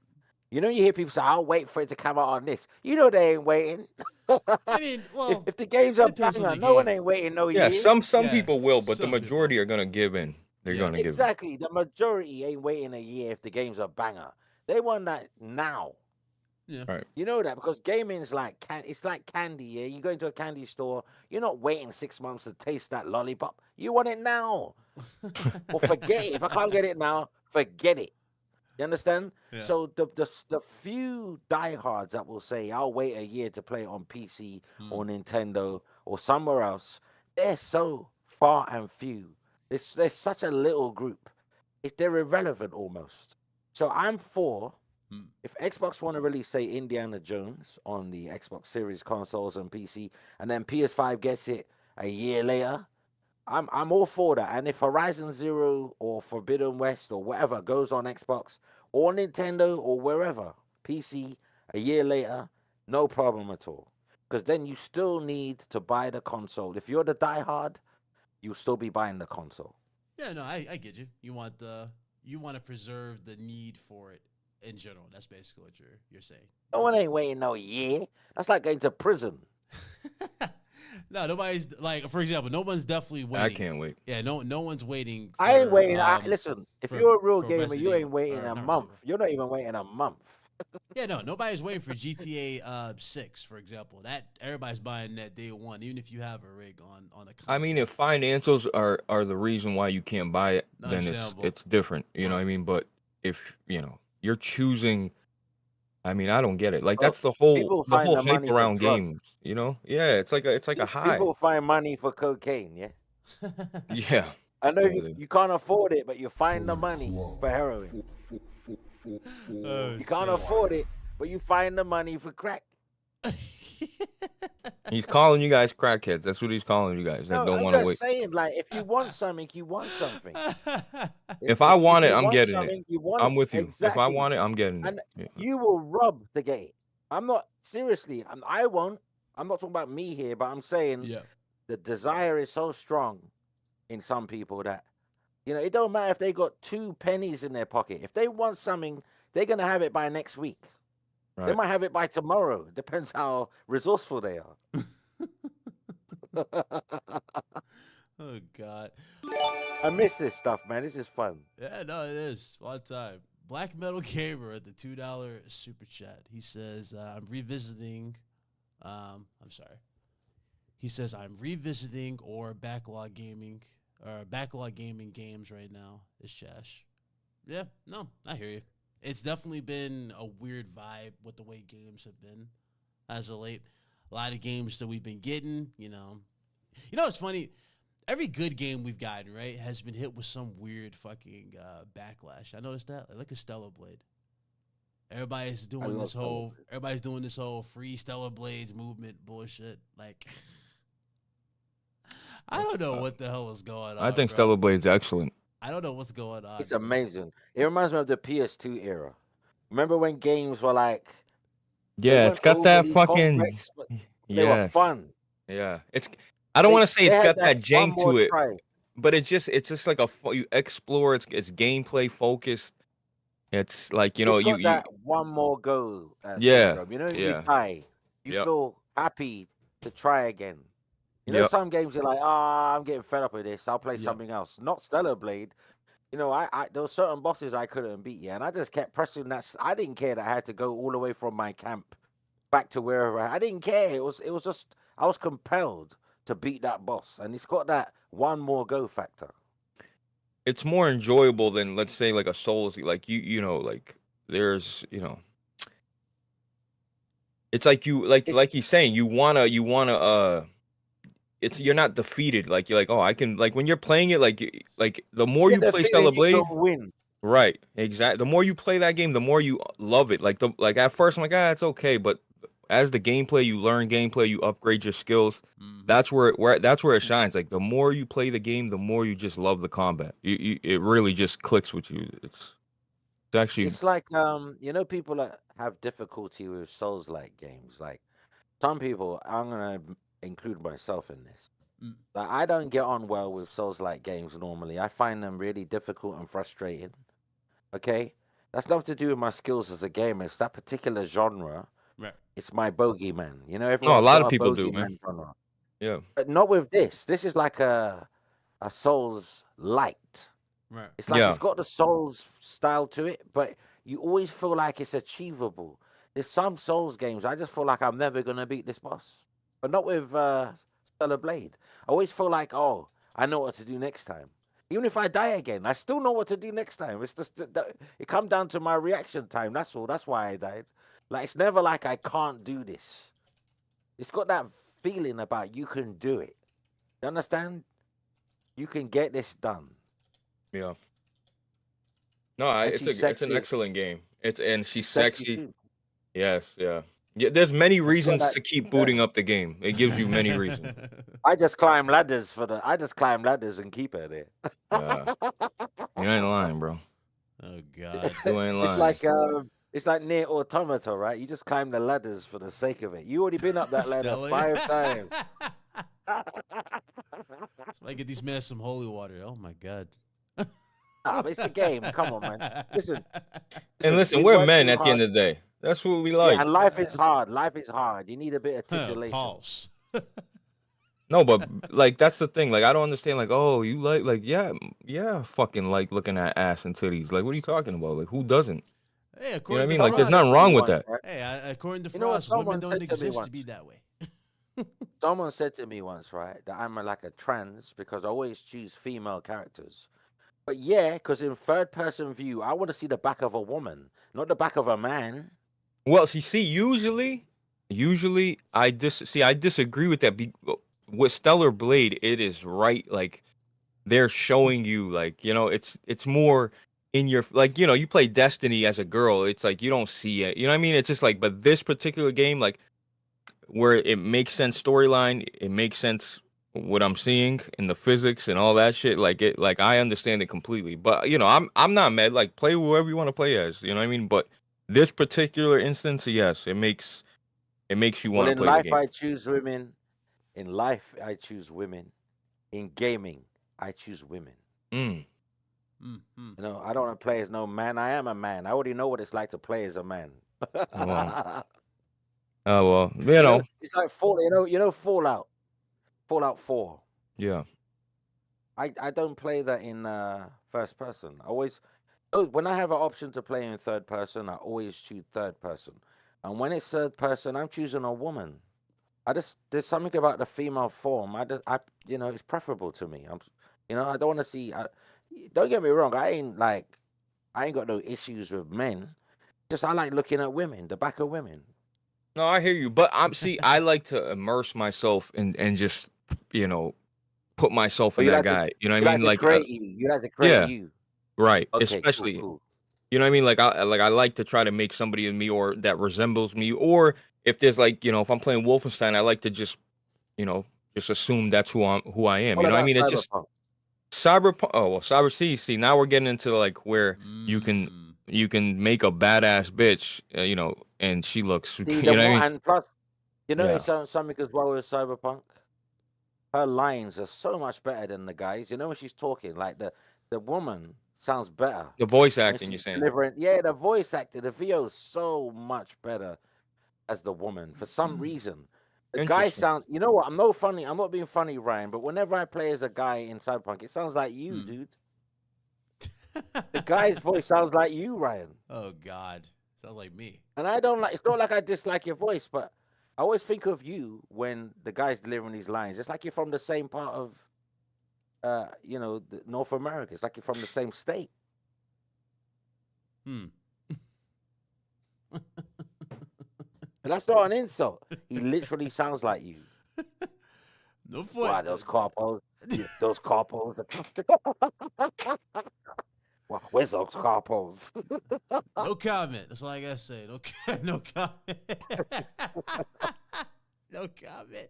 You hear people say, I'll wait for it to come out on this. They ain't waiting. I mean, well, if the game's up, no one ain't waiting no year. Yeah, some people will, but the majority are gonna give in. They're gonna give in. Exactly. The majority ain't waiting a year if the game's a banger. They want that now. Yeah. Right. You know that because gaming's like it's like candy. Yeah, you go into a candy store, you're not waiting 6 months to taste that lollipop. You want it now. Well, forget it. If I can't get it now, forget it. You understand? Yeah. So the few diehards that will say I'll wait a year to play it on PC or Nintendo or somewhere else, they're so far and few. There's such a little group. They're irrelevant almost. So I'm for. If Xbox want to release, say, Indiana Jones on the Xbox Series consoles and PC, and then PS5 gets it a year later, I'm all for that. And if Horizon Zero or Forbidden West or whatever goes on Xbox or Nintendo or wherever, PC, a year later, no problem at all. Because then you still need to buy the console. If you're the diehard, you'll still be buying the console. Yeah, no, I get you. You want to preserve the need for it. In general, that's basically what you're saying. No one ain't waiting no year. That's like going to prison. No, nobody's like, for example, no one's definitely waiting. I can't wait. Yeah, no one's waiting. I ain't waiting. Listen, if you're a real gamer, you ain't waiting a month. You're not even waiting a month. Yeah, no, nobody's waiting for GTA 6, for example. That everybody's buying that day one, even if you have a rig on a console. I mean, if financials are the reason why you can't buy it, then Understandable. it's different. You know what I Right. mean? But if you're choosing, I mean, I don't get it. Like Well, that's the whole people find the hype money for around drugs. games. You know? Yeah, it's like a high. People find money for cocaine. Yeah. Yeah. I know Yeah, you can't afford it, but you find the money for heroin. Oh, You can't shit. afford it, but you find the money for crack. He's calling you guys crackheads. That's what he's calling you guys that No, don't I'm want to just wait. saying, like, if you want something, you want something. If I want it, you I'm want getting it. something, you want I'm it. with you. If I Exactly. want it, I'm getting it. And Yeah. you will rob to get it. I'm not seriously. I won't. I'm not talking about me here, but I'm saying Yeah. the desire is so strong in some people that it don't matter if they got 2 pennies in their pocket. If they want something, they're gonna have it by next week. They Right. might have it by tomorrow. Depends how resourceful they are. Oh God. I miss this stuff, man. This is fun. Yeah, no, it is. One time. Black Metal Gamer at the $2 super chat. He says, I'm revisiting. I'm sorry. He says, I'm revisiting or backlog gaming games right now. It's trash. Yeah, no, I hear you. It's definitely been a weird vibe with the way games have been as of late. A lot of games that we've been getting, it's funny. Every good game we've gotten, right, has been hit with some weird fucking backlash. I noticed that. Like, look at Stellar Blade. Everybody's doing this whole free Stellar Blades movement bullshit. Like, I don't know what the hell is going on. I think bro. Stellar Blade's excellent. I don't know what's going on. It's bro. amazing. It reminds me of the PS2 era. Remember when games were like they Yeah, it's weren't got that overly fucking complex, but they were yes. fun. Yeah. I don't want to say They it's had got that that one jank more to it, try. but it's just like you explore. It's gameplay focused. It's like It's got you that one more go yeah syndrome. You yeah die, you yep feel happy to try again. yep Some games are like, I'm getting fed up with this. I'll play Yeah. something else. Not Stellar Blade. I there were certain bosses I couldn't beat, yeah, and I just kept pressing that. I didn't care that I had to go all the way from my camp back to wherever I didn't care. It was just I was compelled to beat that boss, and it's got that one more go factor. It's more enjoyable than let's say like a Souls like like there's it's like It's like he's saying you wanna it's you're not defeated like you're like oh I can like when you're playing it like the you more get you the play feeling Stellar you can Blade. win. Right, exactly. The more you play that game, the more you love it. Like at first, I'm like, it's okay, but as the gameplay, you learn gameplay, you upgrade your skills. Mhm. That's where it shines. Like the more you play the game, the more you just love the combat. It really just clicks with you. It's actually It's like people that have difficulty with Souls-like games. Like some people, I'm gonna include myself in this. Mm. Like I don't get on well with Souls-like games normally. I find them really difficult and frustrating. Okay, that's nothing to do with my skills as a gamer. It's that particular genre. Right. It's my bogeyman. a Everyone's lot got of a people do, man. bogeyman genre, Yeah, but not with this. This is like a Souls light. Right. It's like yeah. it's got the Souls style to it, but you always feel like it's achievable. There's some Souls games I just feel like I'm never gonna beat this boss, but not with Stellar Blade. I always feel like, oh, I know what to do next time. Even if I die again, I still know what to do next time. It's just it come down to my reaction time. That's all. That's why I died. Like it's never like I can't do this. It's got that feeling about you can do it. You understand? You can get this done. Yeah. No, And it's she's it's an sexy. excellent game. And she's Sexy sexy. too. Yes, yeah. Yeah, there's many It's got reasons that. to keep booting up the game. It gives you many reasons. I just climb ladders and keep her there. Yeah. You ain't lying, bro. Oh God. You ain't It's lying. like near automata, right? You just climb the ladders for the sake of it. You already been up that ladder Stella. 5 times. So I get these men some holy water. Oh my God. It's a game. Come on, man. Listen, And listen, we we're work men too at the end hard. of the day. That's what we Yeah, like. and life is hard. Life is hard. You need a bit of titillation. Pulse. No, but like that's the thing. Like I don't understand. Like, oh, you like yeah, fucking like looking at ass and titties. Like, what are you talking about? Like, who doesn't? Hey, You know what I according to mean? Like, there's Frost. nothing wrong with that. Hey, according to You know what Frost, women someone don't said to me exist to once? be that way. Someone said to me once, right, that I'm like a trans because I always choose female characters. But yeah, because in third person view, I want to see the back of a woman, not the back of a man. Well, usually I disagree with that. With Stellar Blade, it is right. Like they're showing you, like it's more in your like you play Destiny as a girl. It's like you don't see it. You know what I mean? It's just like, but this particular game, like where it makes sense storyline, it makes sense what I'm seeing in the physics and all that shit. Like I understand it completely. But I'm not mad. Like play whoever you want to play as. You know what I mean? But this particular instance, yes, it makes you Well, want to in play the life, game. I choose women. In life, I choose women. In gaming, I choose women. Mm. Mm-hmm. You know, I don't want to play as no man. I am a man. I already know what it's like to play as a man. Wow. Oh well, you know. It's like Fallout. Fallout 4. Yeah. I don't play that in first person. When I have an option to play in third person, I always choose third person. And when it's third person, I'm choosing a woman. There's something about the female form. It's preferable to me. I don't want to see. Don't get me wrong. I ain't got no issues with men. Just I like looking at women, the back of women. No, I hear you, but I like to immerse myself and just put myself Oh, in that guy. You know what I you like mean? to Like, create you. You like to create yeah, you. right. Okay, cool, Especially, cool. you know what I mean? I like to try to make somebody in me or that resembles me, or if there's like if I'm playing Wolfenstein, I like to you know just assume that's who I am. What You know what I about mean? It's just Cyberpunk? Cyberpunk. Oh well, Cyber C. See, now we're getting into like where you can Mm. you can make a badass bitch, and she looks, See, you know what I mean? and plus, Yeah. it's something as well with Cyberpunk. Her lines are so much better than the guys. You know when she's talking, like the woman sounds better The voice when acting, you're she's saying? delivering. Yeah, the voice acting, the VO is so much better as the woman for some reason. The guy Interesting. sounds. You know what? I'm no funny. I'm not being funny, Ryan. But whenever I play as a guy in Cyberpunk, it sounds like you, Hmm. dude. The guy's voice sounds like you, Ryan. Oh God, sounds like me. And I don't like. It's not like I dislike your voice, but I always think of you when the guy's delivering these lines. It's like you're from the same part of, North America. It's like you're from the same state. Hmm. And that's not an insult. He literally sounds like you. No point. Wow, those corpos. Those corpos. Wow, where's those corpos? No comment. That's all I gotta say. No comment. No comment.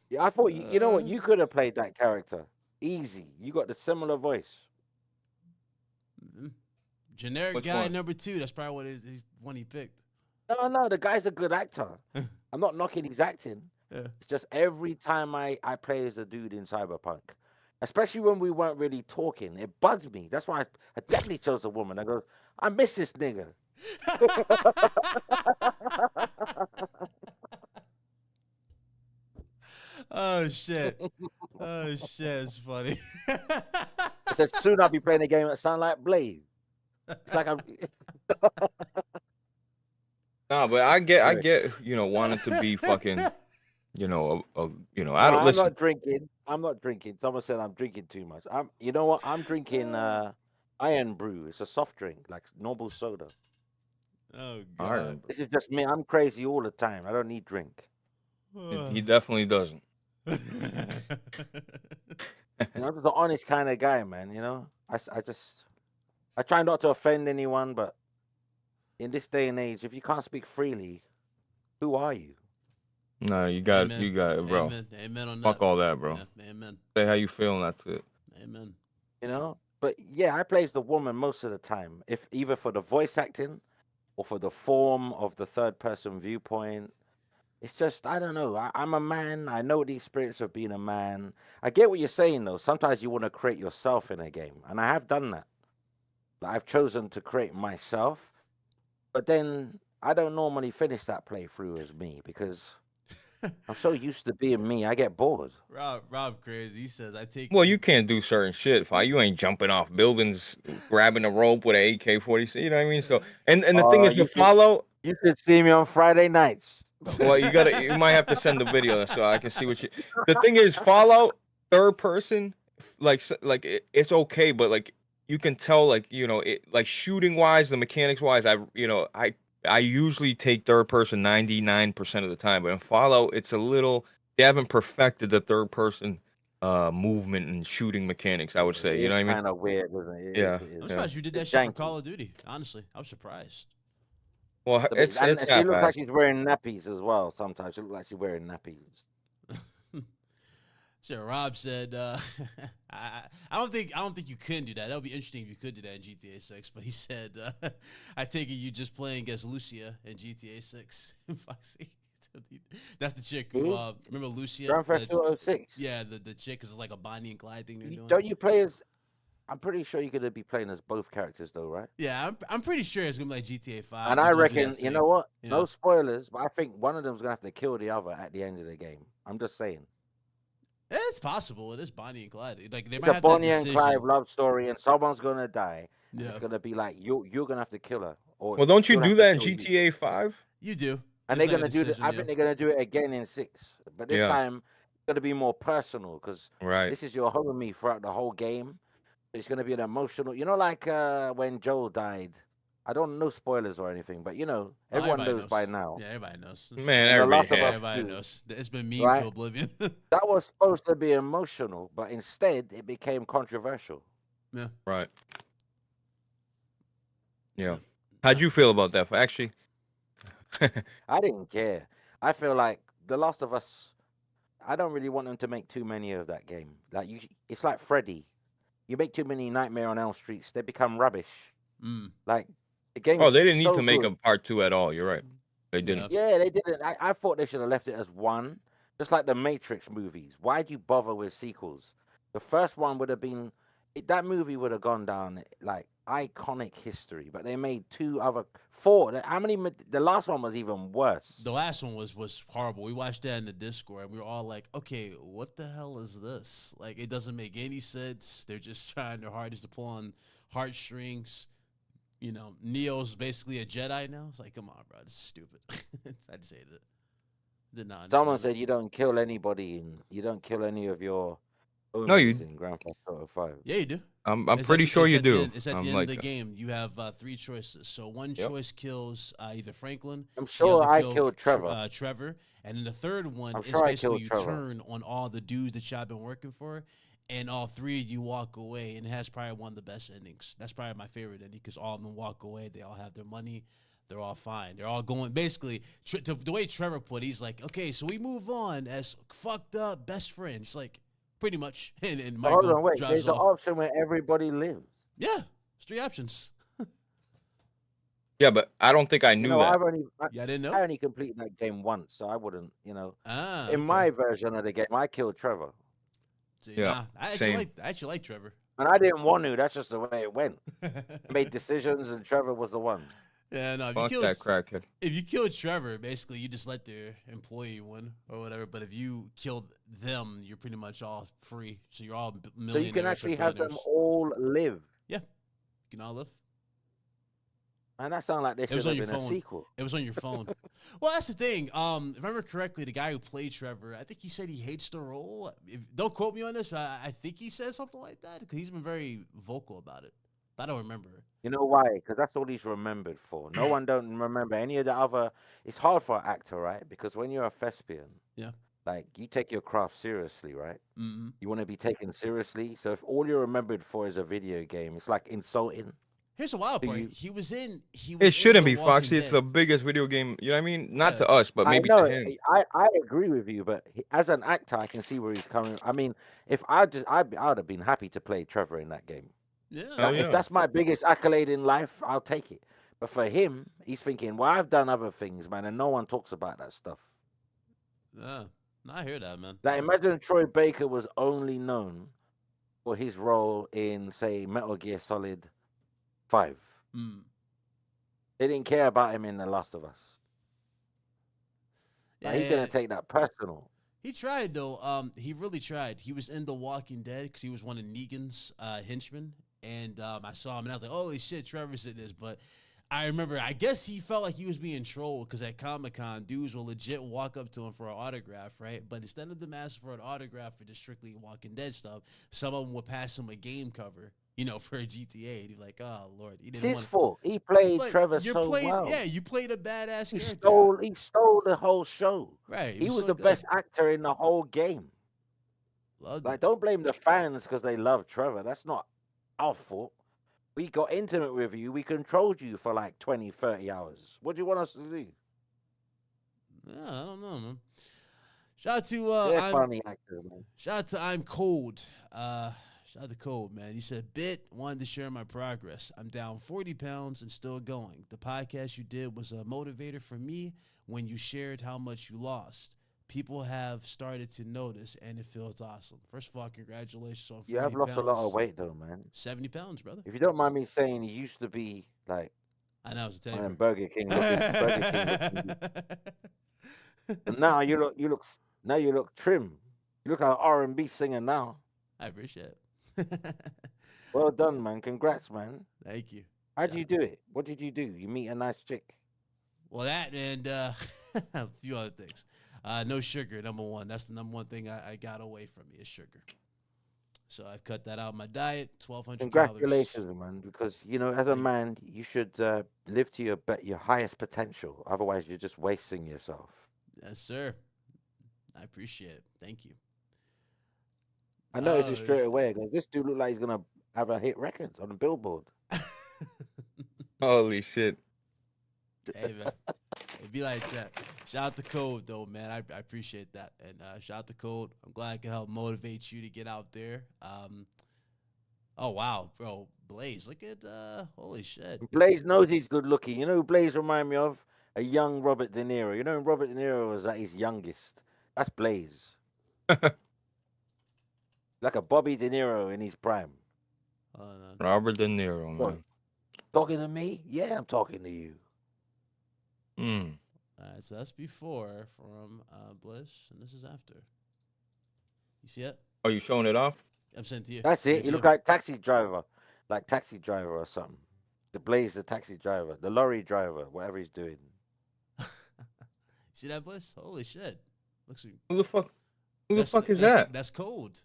Yeah, I thought you know what? You could have played that character. Easy. You got the similar voice. Generic Which guy one? number 2. That's probably what one he picked. No, the guy's a good actor. I'm not knocking his acting. Yeah. It's just every time I play as a dude in Cyberpunk, especially when we weren't really talking, it bugged me. That's why I definitely chose the woman. I go, I miss this nigga. Oh shit. Oh shit, it's funny. I said, soon I'll be playing a game that sound like Blaze. It's like I'm. No, but I get, wanting to be fucking, I No, don't I'm listen. not drinking. I'm not drinking. Someone said I'm drinking too much. You know what? I'm drinking Iron Brew. It's a soft drink, like normal soda. Oh Iron God. This is just me. I'm crazy all the time. I don't need drink. He definitely doesn't. I'm just an honest kind of guy, man. I try not to offend anyone, but in this day and age, if you can't speak freely, who are you? No, you got Amen. it, bro. Amen on that. Fuck all that, bro. Yeah, amen. Say how you feel, and that's it. Amen. But yeah, I play as the woman most of the time. If either for the voice acting or for the form of the third person viewpoint. It's just, I don't know. I'm a man. I know the experience of being a man. I get what you're saying, though. Sometimes you want to create yourself in a game. And I have done that. Like, I've chosen to create myself. But then I don't normally finish that playthrough as me because I'm so used to being me, I get bored. Rob crazy. He says, "I take Well, you." you can't do certain shit. You ain't jumping off buildings, grabbing a rope with an AK-47. You know what I mean? So, and the thing is, with Fallout, You could see me on Friday nights. well, you might have to send the video so I can see what you. The thing is, Fallout third person, it's okay, but like you can tell, like it, like shooting wise, the mechanics wise, I usually take third person 99% of the time, but in Fallout, it's a little they haven't perfected the third person movement and shooting mechanics. I would say, you know what I mean? Kind of weird, isn't it? Yeah. I'm surprised you did that It's shit for janky. Call of Duty. Honestly, I was surprised. Well, And she looks like half-assed. she's wearing nappies as well. Sometimes she looks like she's wearing nappies. Sure, Rob said, I don't think you can do that. That would be interesting if you could do that in GTA 6. But he said, I take it you just playing against Lucia in GTA 6. Foxy. That's the chick who, remember Lucia? Grand Theft Auto 6. Yeah, the chick is like a Bonnie and Clyde thing they're doing. Don't you play as? I'm pretty sure you're gonna be playing as both characters though, right? Yeah, I'm pretty sure it's gonna be like GTA 5. And I reckon, you know what? Yeah. No spoilers, but I think one of them's gonna have to kill the other at the end of the game. I'm just saying. Yeah, it's possible. It is Bonnie and Clyde. Like they It's might a have Bonnie that and decision. Clyde love story, and someone's gonna die. Yeah. It's gonna be like you're gonna have to kill her. Or Well, don't you she'll do have to that in kill you. GTA 5? You do. And Just they're like a gonna do decision, I yeah. think they're gonna do it again in 6. But this Yeah. time it's gonna be more personal because Right. this is your homie throughout the whole game. It's gonna be an emotional, like when Joel died. I don't know spoilers or anything, but everyone knows by now. Yeah, everybody knows. Man, And The Last everybody of Us Everybody 2, knows. It's been memed right? to oblivion. That was supposed to be emotional, but instead it became controversial. Yeah. Right. Yeah. How'd you feel about that? Actually, I didn't care. I feel like The Last of Us. I don't really want them to make too many of that game. Like it's like Freddy. You make too many Nightmare on Elm Streets, they become rubbish. Mm. Like the game. oh, they didn't need so to make good. a part 2 at all. You're right. They didn't. Yeah, they didn't. I thought they should have left it as one, just like the Matrix movies. Why'd you bother with sequels? The first one would have been that movie would have gone down like iconic history, but they made 4. How many? The last one was even worse. The last one was horrible. We watched that in the Discord, and we were all like, "Okay, what the hell is this? Like, it doesn't make any sense. They're just trying their hardest to pull on heartstrings." Neo's basically a Jedi now. It's like, come on, bro, this is stupid. I'd say that. Did not. Someone said you don't kill anybody, and you don't kill any of your own No, you- in Grand Theft Auto 5. Yeah, you do. I'm It's pretty at- sure it's you at the do. end- It's at the I'm end like, of the game. You have 3 choices. So one Yep. choice kills either Franklin. I'm the sure other I kill killed Trevor. Trevor, and then the third one I'm is sure I basically killed you Trevor. turn on all the dudes that y'all been working for, and all 3 of you walk away, and it has probably one of the best endings. That's probably my favorite ending because all of them walk away. They all have their money. They're all fine. They're all going basically the way Trevor put it, he's like, okay, so we move on as fucked up best friends, like pretty much. And But hold Michael on, wait. drives There's the off. option where everybody lives. Yeah, it's 3 options. yeah, but I don't think I knew that. Yeah, I didn't know. I only completed that game once, so I wouldn't, Ah, In my version of the game, I killed Trevor. See, Yeah, nah, I same. actually like Trevor. And I didn't want to. That's just the way it went. I made decisions, and Trevor was the one. Yeah, no. Fuck that crackhead. If you killed Trevor, basically you just let their employee win or whatever. But if you killed them, you're pretty much all free. So you're all millionaires. So you can actually have them all live. Yeah, you can all live. And that sounds like there should was on have your been a phone. sequel. It was on your phone. Well, that's the thing. If I remember correctly, the guy who played Trevor, I think he said he hates the role. Don't quote me on this. I think he said something like that because he's been very vocal about it. But I don't remember. You know why? Because that's all he's remembered for. No one don't remember any of the other. It's hard for an actor, right? Because when you're a thespian, Yeah. like you take your craft seriously, right? Mm-hmm. You want to be taken seriously. So if all you're remembered for is a video game, it's like insulting. Here's the wild Do part. you- He was in. It shouldn't The be, Walking Foxy. It's Dead. the biggest video game. You know what I mean? Not Yeah. to us, but maybe I know. to him. I agree with you, but as an actor, I can see where he's coming. I mean, if I would have been happy to play Trevor in that game. Yeah. Oh, Like, yeah. If that's my biggest accolade in life, I'll take it. But for him, he's thinking, well, I've done other things, man, and no one talks about that stuff. Yeah. No, I hear that, man. Like, imagine Troy Baker was only known for his role in, say, Metal Gear Solid 5. Mm. They didn't care about him in The Last of Us. Yeah, Like, he's yeah. gonna take that personal. He tried though. He really tried. He was in The Walking Dead because he was one of Negan's henchmen, and I saw him and I was like, "Holy shit, Trevor's in this!" But I remember, I guess he felt like he was being trolled because at Comic-Con, dudes will legit walk up to him for an autograph, right? But instead of them asking for an autograph for just strictly Walking Dead stuff, some of them would pass him a game cover, for a GTA. And he'd be like, "Oh Lord, he It's didn't his want." fault. He played But Trevor you're so played, well. yeah, you played a badass He character. stole the whole show. Right, it He was was so the good. best actor in the whole game. Loved Like, it. don't blame the fans because they love Trevor. That's not our fault. We got intimate with you. We controlled you for like 20, 30 hours. What do you want us to do? Yeah, I don't know, man. Shout out to They're funny actors, man. shout out to I'm Cold. Shout out to Cold, man. He said, "Bit wanted to share my progress. I'm down 40 pounds and still going. The podcast you did was a motivator for me when you shared how much you lost. People have started to notice, and it feels awesome. First of all, congratulations on 40 You have lost a lot of pounds. weight, though, man. 70 pounds, brother. If you don't mind me saying, you used to be like I know, it's a one of them taper. Burger King looking. And now now you look trim. You look like an R&B singer now. I appreciate it. Well done, man. Congrats, man. Thank you. How'd you do it? What did you do? You meet a nice chick? Well, that and a few other things. No sugar, number one. That's the number one thing I got away from me is sugar. So I've cut that out of my diet. 1,200 calories. Congratulations, man. Because as a man, you should live to your highest potential. Otherwise, you're just wasting yourself. Yes, sir. I appreciate it. Thank you. I noticed it straight away. I go, this dude look like he's gonna have a hit record on the Billboard. Holy shit. Hey, man. It'd be like that. Shout out to Code, though, man. I appreciate that. And shout out to Code. I'm glad I can help motivate you to get out there. Oh, wow, bro. Blaze, look at, holy shit. Blaze knows he's good looking. You know who Blaze remind me of? A young Robert De Niro. You know when Robert De Niro was at his youngest? That's Blaze. Like a Bobby De Niro in his prime. Robert De Niro, man. What? Talking to me? Yeah, I'm talking to you. All right, so that's before from Bliss, and this is after. You see it? Are you showing it off? I'm sending to you. That's it. You look like taxi driver or something. The Blaze, the taxi driver, the lorry driver, whatever he's doing. See that, Bliss? Holy shit! Looks like, Who the fuck is that? That's Cold.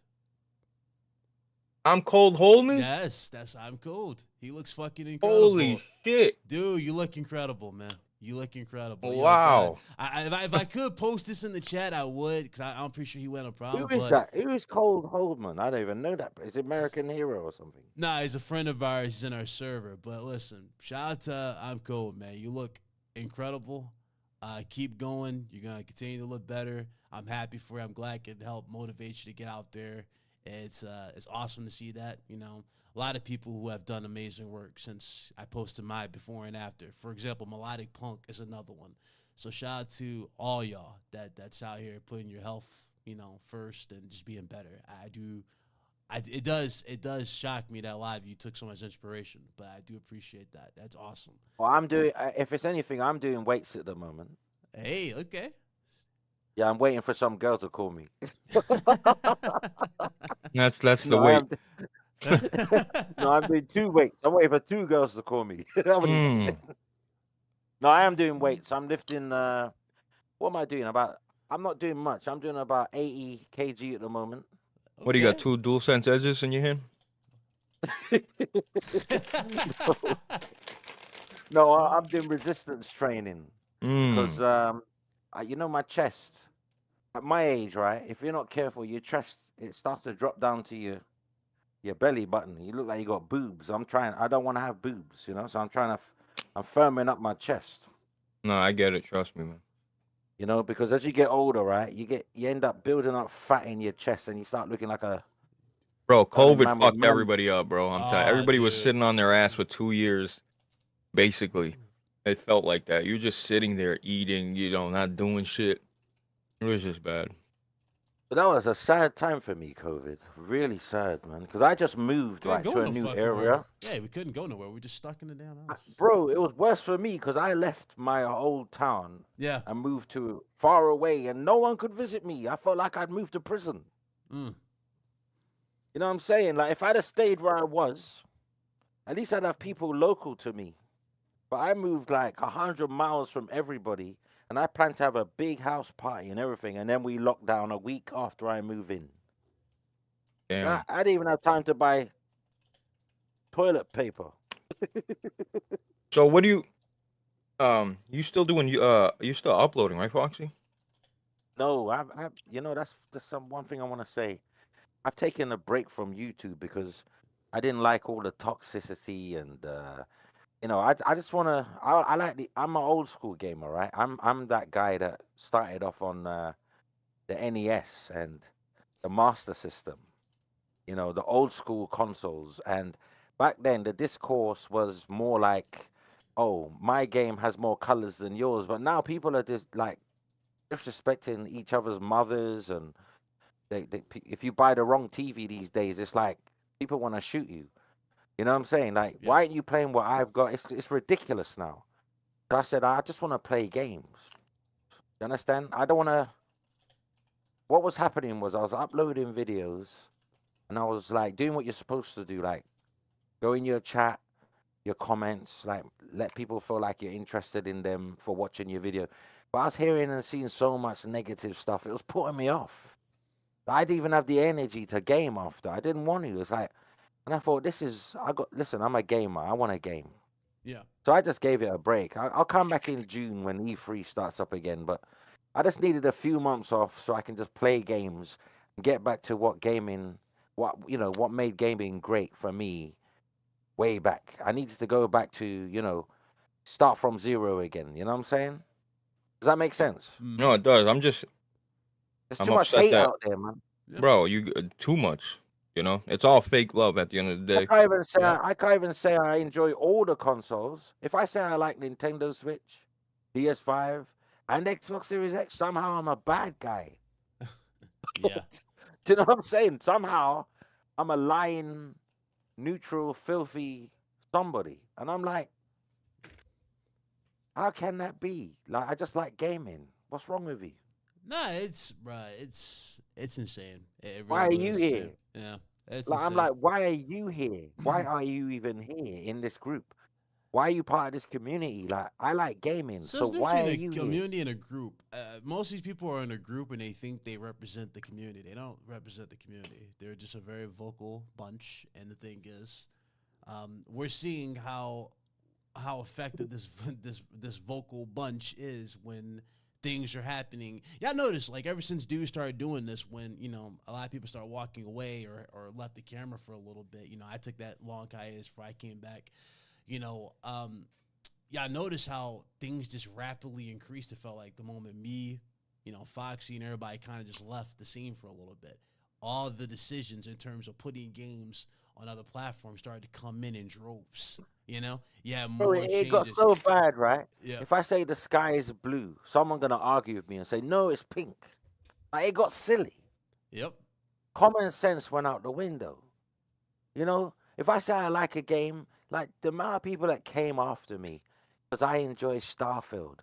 I'm Cold Holman? Yes, I'm Cold. He looks fucking incredible. Holy shit. Dude, you look incredible, man. You look incredible. Wow. If I could post this in the chat, I would, because I'm pretty sure he went on problem. Who is that? Who is Cold Holdman? I don't even know that. Is it American Hero or something? Nah, he's a friend of ours. He's in our server. But listen, shout out to I'm Cold, man. You look incredible. Keep going. You're going to continue to look better. I'm happy for you. I'm glad I could help motivate you to get out there. It's awesome to see that, a lot of people who have done amazing work since I posted my before and after. For example, Melodic Punk is another one. So shout out to all y'all that's out here putting your health, first and just being better. It does shock me that a lot of you took so much inspiration, but I do appreciate that. That's awesome. Well, I'm doing, if it's anything, I'm doing weights at the moment. Hey, okay. Yeah, I'm waiting for some girl to call me. That's the weight. No, I'm doing 2 weights. I'm waiting for 2 girls to call me. No, I am doing weights. I'm lifting. What am I doing? I'm not doing much. I'm doing about 80 kg at the moment. Okay. What do you got? 2 dual sense edges in your hand? No, I'm doing resistance training because my chest. At my age, right? If you're not careful, your chest it starts to drop down to your belly button. You look like you got boobs. I don't want to have boobs, so I'm firming up my chest. No, I get it. Trust me, man. Because as you get older, right, you end up building up fat in your chest and you start looking like a... Bro, COVID fucked everybody up, bro. I'm telling you. Everybody was dude. sitting on their ass for 2 years, basically. It felt like that. You're just sitting there eating, not doing shit. It was just bad. But that was a sad time for me, COVID. Really sad, man. Because I just moved Couldn't right go to a no new fucking where. area. Yeah, we couldn't go nowhere. We're just stuck in the damn house. Bro, it was worse for me because I left my old town Yeah. and moved to far away, and no one could visit me. I felt like I'd moved to prison. Mm. You know what I'm saying? Like if I'd have stayed where I was, at least I'd have people local to me. But I moved like 100 miles from everybody, and I planned to have a big house party and everything, and then we locked down a week after I move in. Damn. I didn't even have time to buy toilet paper. So what do you still doing? You still uploading, right, Foxy? No, you know, that's some one thing I want to say. I've taken a break from YouTube because I didn't like all the toxicity and you know, I just want to. I like I'm an old school gamer, right? I'm that guy that started off on the NES and the Master System. You know, the old school consoles. And back then, the discourse was more like, "Oh, my game has more colors than yours." But now people are just like disrespecting each other's mothers, and if you buy the wrong TV these days, it's like people want to shoot you. You know what I'm saying? Like, Yeah. why aren't you playing what I've got? It's ridiculous now. So I said, I just want to play games. You understand? I don't want to. What was happening was I was uploading videos and I was like doing what you're supposed to do, like go in your chat, your comments, like let people feel like you're interested in them for watching your video. But I was hearing and seeing so much negative stuff, it was putting me off. I didn't even have the energy to game after. I didn't want to. It's like, and I thought, listen, I'm a gamer. I want a game. Yeah. So I just gave it a break. I'll come back in June when E3 starts up again. But I just needed a few months off so I can just play games and get back to what what made gaming great for me way back. I needed to go back to, start from zero again. You know what I'm saying? Does that make sense? No, it does. There's I'm too much upset hate that, out there, man. bro. You too much. You know, it's all fake love at the end of the I day. can't even say Yeah. I can't even say I enjoy all the consoles. If I say I like Nintendo Switch, PS5, and Xbox Series X, somehow I'm a bad guy. Yeah. Do you know what I'm saying? Somehow I'm a lying, neutral, filthy somebody. And I'm like, how can that be? Like, I just like gaming. What's wrong with you? Nah, it's right. It's insane. It Why really are you is here? insane. Yeah. It's Like, I'm insane. like, why are you here? Why are you even here in this group? Why are you part of this community? Like, I like gaming, So so it's why different are in a you here? community and a group. Most of these people are in a group and they think they represent the community. They don't represent the community. They're just a very vocal bunch. And the thing is, we're seeing how effective this vocal bunch is when things are happening. Yeah, I noticed like ever since dudes started doing this, when a lot of people start walking away or left the camera for a little bit. I took that long hiatus before I came back. Yeah, I noticed how things just rapidly increased. It felt like the moment me, Foxy and everybody kind of just left the scene for a little bit. All the decisions in terms of putting games on other platforms started to come in droves. Yeah, Bro, more it got changes. so bad, right? Yeah, If I say the sky is blue, someone gonna argue with me and say, no, it's pink. Like, it got silly. yep, Common sense went out the window. If I say I like a game, like the amount of people that came after me because I enjoy Starfield.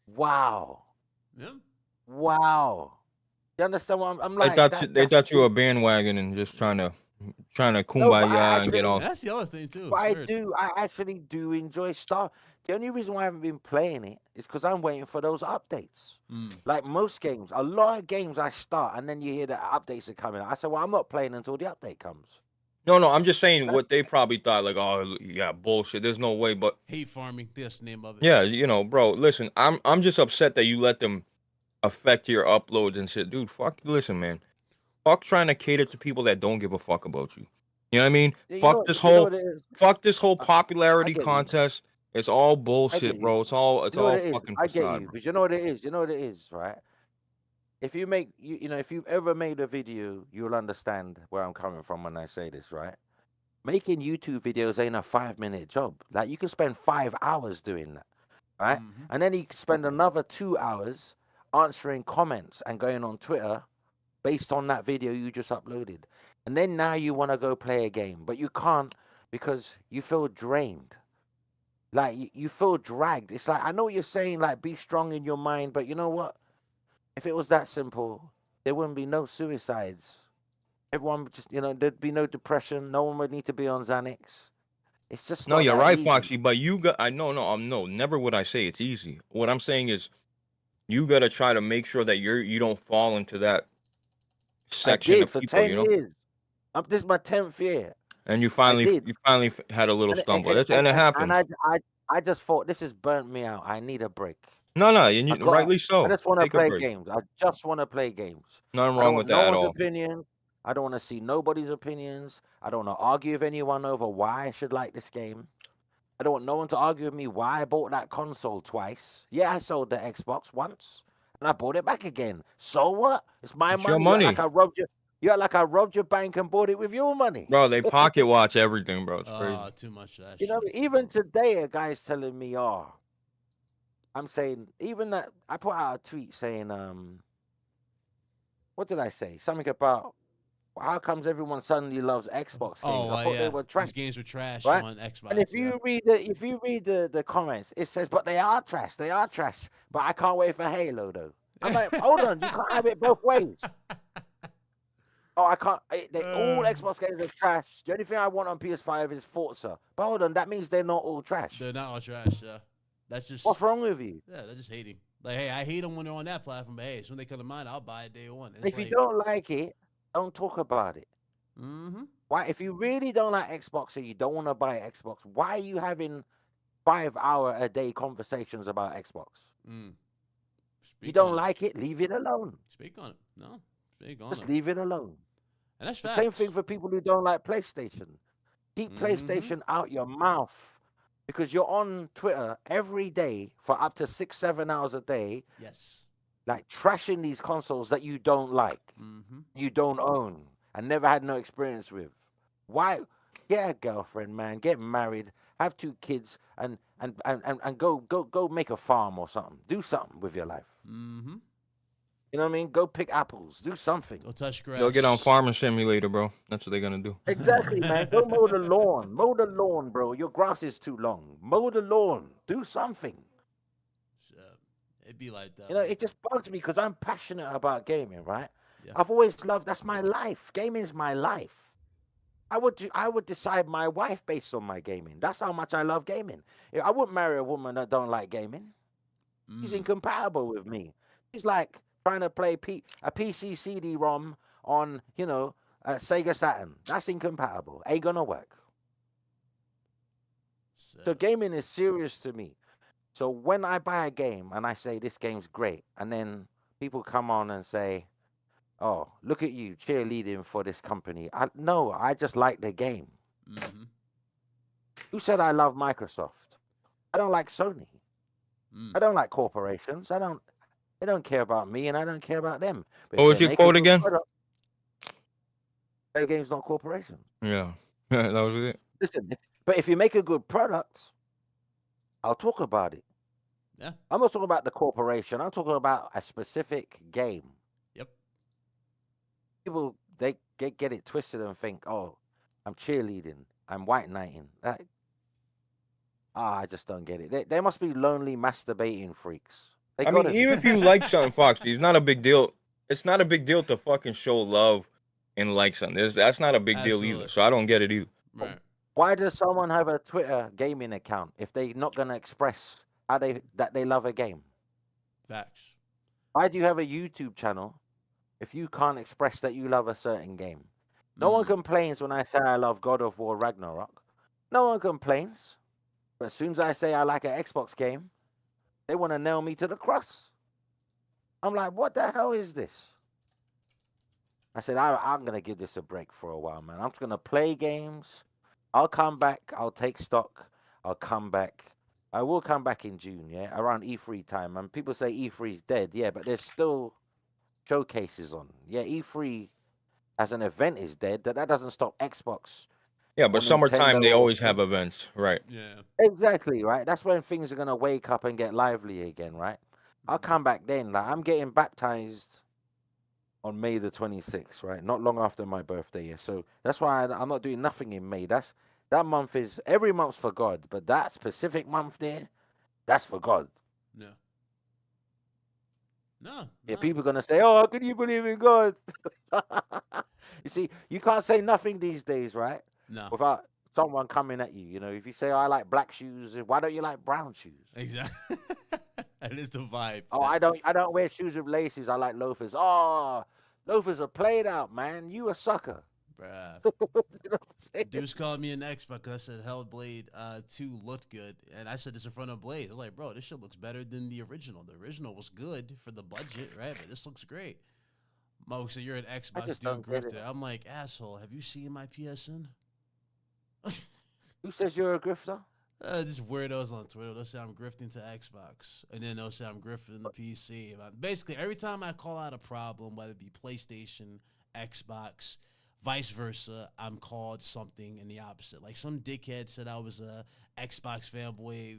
Wow. yeah. Wow. You understand what I'm They like? they thought you were a bandwagon and just trying to No, but kumbaya and get all. That's the other thing too. but It's weird. I actually do enjoy Star. The only reason why I haven't been playing it is because I'm waiting for those updates. Like most games, a lot of games I start and then you hear that updates are coming out. I say, well, I'm not playing until the update comes. No, I'm just saying what they probably thought. Like, oh yeah, bullshit. There's no way. But Hate farming. That's the name of it. yeah, bro. Listen, I'm just upset that you let them affect your uploads and shit, dude. Listen, man. Fuck trying to cater to people that don't give a fuck about you. You know what I mean? You Fuck know, this you know whole what it is? fuck this whole I popularity get you. contest. It's all I get bullshit, you. bro. It's all You know what it is? fucking I get facade, you, bro. but you know what it is? You know what it is, right? If you make if you've ever made a video, you'll understand where I'm coming from when I say this, right? Making YouTube videos ain't a 5-minute job. Like you can spend 5 hours doing that, right? Mm-hmm. And then you can spend another 2 hours answering comments and going on Twitter based on that video you just uploaded. And then now you want to go play a game, but you can't because you feel drained. Like you feel dragged. It's like, I know what you're saying, like be strong in your mind, but you know what? If it was that simple, there wouldn't be no suicides. Everyone would just, there'd be no depression. No one would need to be on Xanax. It's just No, not you're that right, easy. Foxy. But you got, no, never would I say it's easy. What I'm saying is, you gotta try to make sure that you don't fall into that I section did of for people, 10 years. This is my 10th year. And you I did. finally had a little And, stumble. and, And it and, happens. and I just thought, this has burnt me out. I need a break. No, and rightly I so. just want to Take a play break. games. I just want to play games. Nothing I don't wrong want with no that at one's all. opinion. I don't want to see nobody's opinions. I don't want to argue with anyone over why I should like this game. I don't want no one to argue with me why I bought that console twice. Yeah, I sold the Xbox once, and I bought it back again. So what? It's my It's money. your money. You act like I robbed you. You act like I robbed your bank and bought it with your money. Bro, they pocket watch everything, bro. It's crazy. Too much of that You know, shit. even today, a guy's telling me, I'm saying, even that, I put out a tweet saying, what did I say? Something about, how comes everyone suddenly loves Xbox games? I thought they were trash. These games were trash Right? on Xbox. And if you read the comments, it says, but they are trash. They are trash. But I can't wait for Halo, though. I'm like, hold on, you can't have it both ways. Oh, I can't. All Xbox games are trash. The only thing I want on PS5 is Forza. But hold on, that means they're not all trash. They're not all trash. Yeah, that's just. What's wrong with you? Yeah, they're just hating. Like, hey, I hate them when they're on that platform, but hey, as soon as they come to mine, I'll buy it day one. If you don't like it, don't talk about it. Mm-hmm. Why? If you really don't like Xbox and you don't want to buy Xbox, why are you having 5-hour-a-day conversations about Xbox? You don't like it, leave it alone. Speak on it. No, speak on it. Just leave it alone. And that's the facts. same thing for people who don't like PlayStation. Keep PlayStation out your mouth, because you're on Twitter every day for up to 6-7 hours a day. Yes. Like trashing these consoles that you don't like, you don't own, and never had no experience with. Why? Get a girlfriend, man. Get married. Have 2 kids, and go make a farm or something. Do something with your life. You know what I mean? Go pick apples. Do something. Go touch grass. Go get on Farming Simulator, bro. That's what they're gonna do. Exactly, man. Go mow the lawn. Mow the lawn, bro. Your grass is too long. Mow the lawn. Do something. It'd be like that. You know, it just bugs me because I'm passionate about gaming, right? Yeah. I've always loved. That's my life. Gaming is my life. I would decide my wife based on my gaming. That's how much I love gaming. I wouldn't marry a woman that don't like gaming. She's incompatible with me. She's like trying to play a PC CD-ROM on, Sega Saturn. That's incompatible. Ain't gonna work. So gaming is serious to me. So when I buy a game and I say this game's great, and then people come on and say, oh, look at you cheerleading for this company. No, I just like the game. Who said I love Microsoft? I don't like Sony. I don't like corporations. They don't care about me, and I don't care about them. But what was your quote again? Play games, not corporations. Yeah, that was it. Listen, but if you make a good product, I'll talk about it. Yeah. I'm not talking about the corporation. I'm talking about a specific game. Yep. People, they get it twisted and think, oh, I'm cheerleading. I'm white knighting. I just don't get it. They must be lonely masturbating freaks. I mean, even if you like something, Foxy, it's not a big deal. It's not a big deal to fucking show love and like something. That's not a big deal either. So I don't get it either. Right. Why does someone have a Twitter gaming account if they're not gonna express that they love a game? Facts. Why do you have a YouTube channel if you can't express that you love a certain game? No one complains when I say I love God of War Ragnarok. No one complains. But as soon as I say I like an Xbox game, they want to nail me to the cross. I'm like, what the hell is this? I said, I'm going to give this a break for a while, man. I'm just going to play games. I'll come back. I'll take stock. I'll come back. I will come back in June, yeah, around E3 time. And people say E3 is dead. Yeah, but there's still showcases on. Yeah, E3 as an event is dead. That doesn't stop Xbox. Yeah, but summertime, they always have events, right? Yeah. Exactly, right? That's when things are going to wake up and get lively again, right? I'll come back then. Like, I'm getting baptized on May the 26th, right? Not long after my birthday. Yeah. So that's why I'm not doing nothing in May. That month is every month's for God, but that specific month there, that's for God. Yeah. No, Yeah, no. people are gonna say, "Oh, how can you believe in God?" You see, you can't say nothing these days, right? No. Without someone coming at you. You know, if you say, "Oh, I like black shoes," why don't you like brown shoes? Exactly. That is the vibe. Oh, I don't wear shoes with laces. I like loafers. Oh, loafers are played out, man. You a sucker. Bruh. You know what I'm saying? Dudes called me an Xbox. I said Hellblade 2 looked good. And I said this in front of Blaze. I was like, bro, this shit looks better than the original. The original was good for the budget, right? But this looks great. Mo said, you're an I Xbox just dude don't get it. grifter. I'm like, asshole, have you seen my PSN? Who says you're a grifter? Just weirdos on Twitter. They'll say I'm grifting to Xbox. And then they'll say I'm grifting the PC. Basically, every time I call out a problem, whether it be PlayStation, Xbox, vice versa, I'm called something in the opposite. Like some dickhead said I was a Xbox fanboy.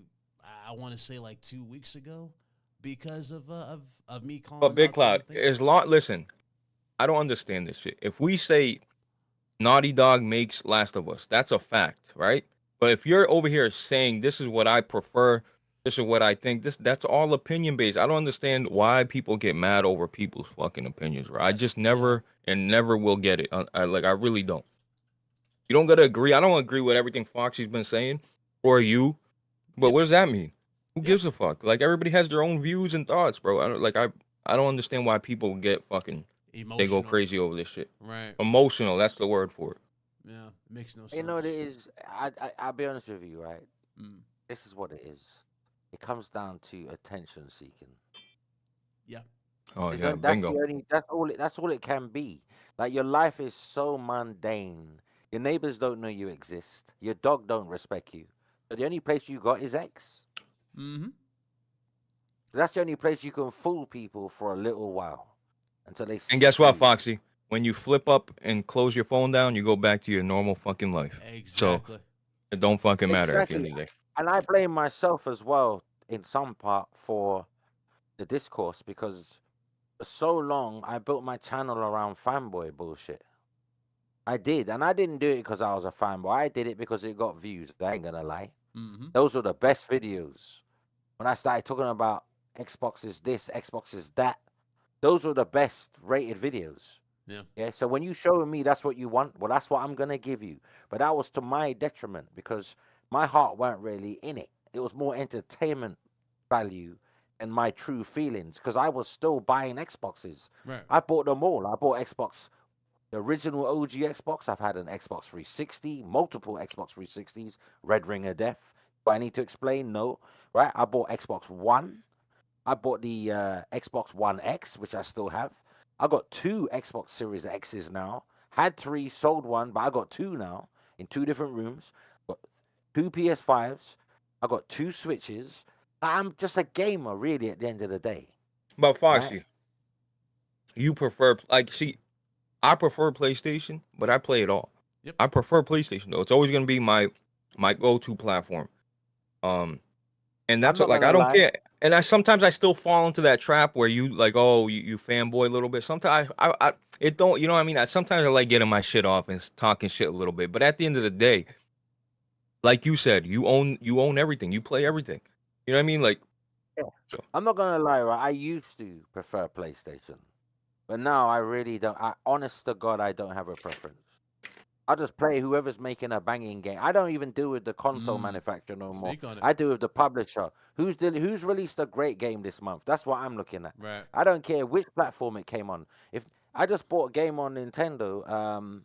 I want to say like 2 weeks ago because of me calling. But Big out Cloud, the thing. listen, I don't understand this shit. If we say Naughty Dog makes Last of Us, that's a fact, right? But if you're over here saying this is what I prefer, this is what I think, that's all opinion based. I don't understand why people get mad over people's fucking opinions, right? I just never and never will get it. I really don't. You don't gotta agree. I don't agree with everything Foxy's been saying or you, but Yep. what does that mean? Who Yep. gives a fuck? Like everybody has their own views and thoughts, bro. I don't understand why people get fucking Emotional. they go crazy over this shit. Right. Emotional, that's the word for it. Yeah. Makes no sense. You know what it is? I'll be honest with you, right? Mm. This is what it is. It comes down to attention seeking. Yeah. Oh It's yeah, on- that's bingo. the only that's all it can be. Like your life is so mundane. Your neighbors don't know you exist. Your dog don't respect you. So the only place you got is X. Mm-hmm. That's the only place you can fool people for a little while until they see And guess what, through you. Foxy? When you flip up and close your phone down, you go back to your normal fucking life. Exactly. So it don't fucking matter at the end Exactly. of the day. And I blame myself as well in some part for the discourse because for so long I built my channel around fanboy bullshit. I did, and I didn't do it because I was a fanboy. I did it because it got views. I ain't gonna lie. Mm-hmm. Those were the best videos. When I started talking about Xbox is this, Xbox is that, those were the best rated videos. Yeah. Yeah. So when you show me that's what you want, well, that's what I'm gonna give you. But that was to my detriment because my heart weren't really in it. It was more entertainment value than my true feelings because I was still buying Xboxes. Right. I bought them all. I bought Xbox, the original OG Xbox. I've had an Xbox 360, multiple Xbox 360s, Red Ring of Death. Do I need to explain? No. Right? I bought Xbox One. I bought the Xbox One X, which I still have. I got 2 Xbox Series X's now. Had 3, sold 1, but I got 2 now in 2 different rooms. Got 2 PS5s. I got 2 Switches. I'm just a gamer, really, at the end of the day. But Foxy, you prefer I prefer PlayStation, but I play it all. Yep. I prefer PlayStation though. It's always gonna be my go-to platform. And that's what, not like, I gonna don't lie. care. And I sometimes I still fall into that trap where you like, oh, you fanboy a little bit. Sometimes I it don't, you know what I mean? Sometimes I like getting my shit off and talking shit a little bit. But at the end of the day, like you said, you own everything. You play everything. You know what I mean? Like, Yeah. so I'm not gonna lie, right? I used to prefer PlayStation, but now I really don't. Honest to God, I don't have a preference. I just play whoever's making a banging game. I don't even deal with the console manufacturer no more. Speak on it. I do with the publisher. Who's released a great game this month? That's what I'm looking at. Right. I don't care which platform it came on. If I just bought a game on Nintendo, God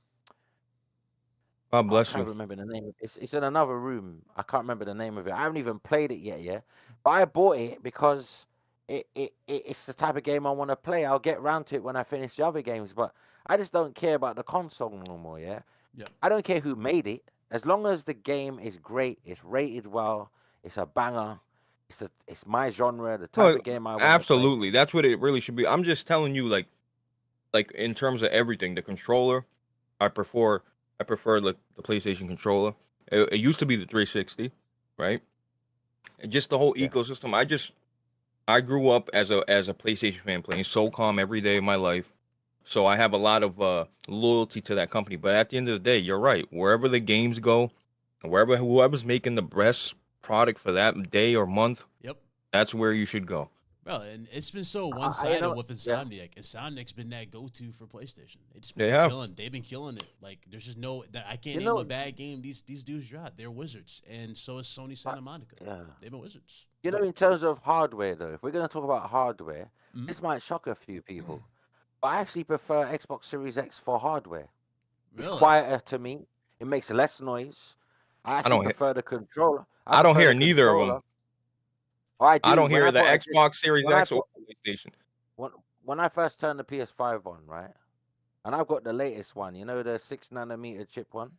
I bless can't you. remember the name. It's in another room. I can't remember the name of it. I haven't even played it yet, yeah. But I bought it because it's the type of game I want to play. I'll get round to it when I finish the other games, but I just don't care about the console no more, yeah. Yep. I don't care who made it, as long as the game is great, it's rated well, it's a banger, it's my genre, the type No, of game I want to play. absolutely. That's what it really should be. I'm just telling you, like in terms of everything, the controller, I prefer like the PlayStation controller. It used to be the 360, right? And just the whole Yeah. ecosystem. I grew up as a PlayStation fan playing SOCOM every day of my life. So I have a lot of loyalty to that company. But at the end of the day, you're right. Wherever the games go, whoever's making the best product for that day or month, Yep. that's where you should go. Bro, and it's been so You one-sided know, with yeah. Insomniac. Insomniac's been that go-to for PlayStation. It's They been have. killing. They've been killing it. Like, there's just no that I can't You name know, a bad game these dudes drop. They're wizards, and so is Sony Santa Monica. yeah. They've been wizards. You know, in terms of hardware, though, if we're going to talk about hardware, Mhm. this might shock a few people, but I actually prefer Xbox Series X for hardware. It's Really? quieter to me. It makes less noise. I actually don't he- prefer the controller. I don't prefer hear the neither of controller. them. Or I do. I don't When hear I the put a disc, Xbox Series when I X or put PlayStation. when I first turned the PS5 on, right, and I've got the latest one. You know, the 6 nanometer chip one.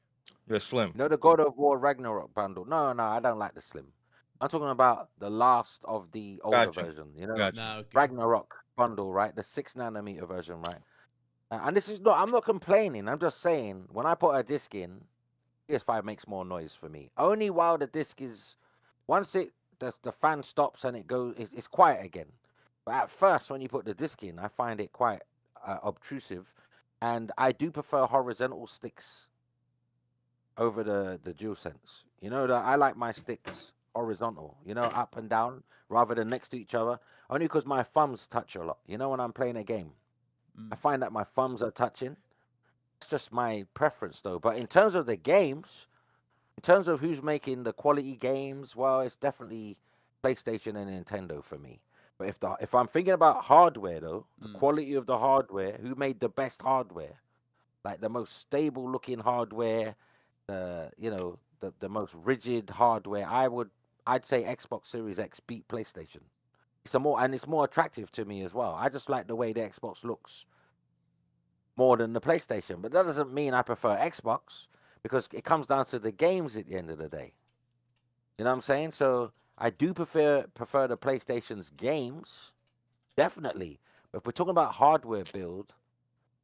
They're slim. You know, the God of War Ragnarok bundle. No, I don't like the slim. I'm talking about the last of the older Gotcha. version. You know, Gotcha. Nah, okay. Ragnarok bundle, right? The 6 nanometer version, right? And this is not. I'm not complaining. I'm just saying when I put a disc in, PS5 makes more noise for me. Only while the disc is, once the fan stops and it goes, it's quiet again. But at first, when you put the disc in, I find it quite obtrusive, and I do prefer horizontal sticks over the dual sense. You know that I like my sticks horizontal. You know, up and down rather than next to each other. Only because my thumbs touch a lot. You know, when I'm playing a game, I find that my thumbs are touching. It's just my preference, though. But in terms of the games, in terms of who's making the quality games, well, it's definitely PlayStation and Nintendo for me. But if I'm thinking about hardware, though, the quality of the hardware, who made the best hardware, like the most stable looking hardware, the most rigid hardware, I'd say Xbox Series X beat PlayStation. It's more attractive to me as well. I just like the way the Xbox looks more than the PlayStation. But that doesn't mean I prefer Xbox because it comes down to the games at the end of the day. You know what I'm saying? So I do prefer the PlayStation's games, definitely. But if we're talking about hardware build,